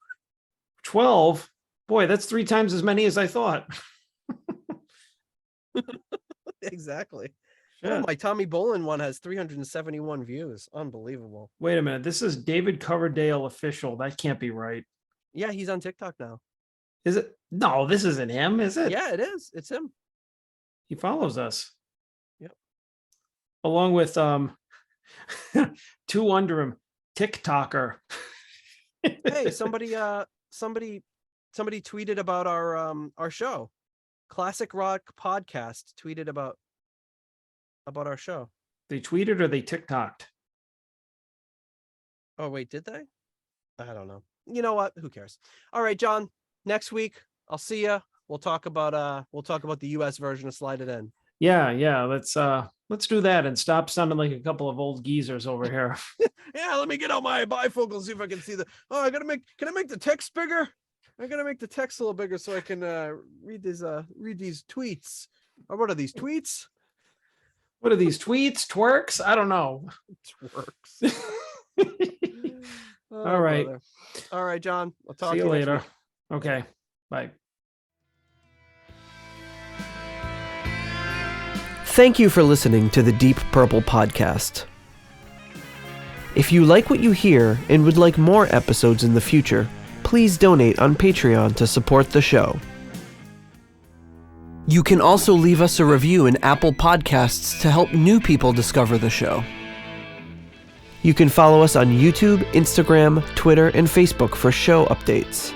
12. Boy, that's 3 times as many as I thought. Exactly. Shit. Oh, my Tommy Bolin one has 371 views. Unbelievable. Wait a minute. This is David Coverdale official. That can't be right. Yeah, he's on TikTok now. Is it? No, this isn't him, is it? Yeah, it is. It's him. He follows us. Yep. Along with 2 under him, TikToker. Hey, somebody tweeted about our show. Classic Rock Podcast tweeted about our show. They tweeted or they TikToked? Oh wait, did they? I don't know. You know what? Who cares? All right, John. Next week, I'll see you. We'll talk about the US version of Slide It In. Yeah. Let's do that and stop sounding like a couple of old geezers over here. Yeah, let me get out my bifocal, see if I can see the. Oh, can I make the text bigger? I gotta make the text a little bigger so I can read these tweets. Or what are these tweets? What are these tweets? Twerks? I don't know. Twerks. All right. Brother. All right, John. I'll talk See to you next later. week. Okay. Bye. Thank you for listening to the Deep Purple Podcast. If you like what you hear and would like more episodes in the future, please donate on Patreon to support the show. You can also leave us a review in Apple Podcasts to help new people discover the show. You can follow us on YouTube, Instagram, Twitter, and Facebook for show updates.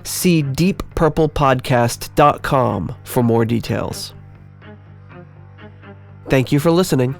See deeppurplepodcast.com for more details. Thank you for listening.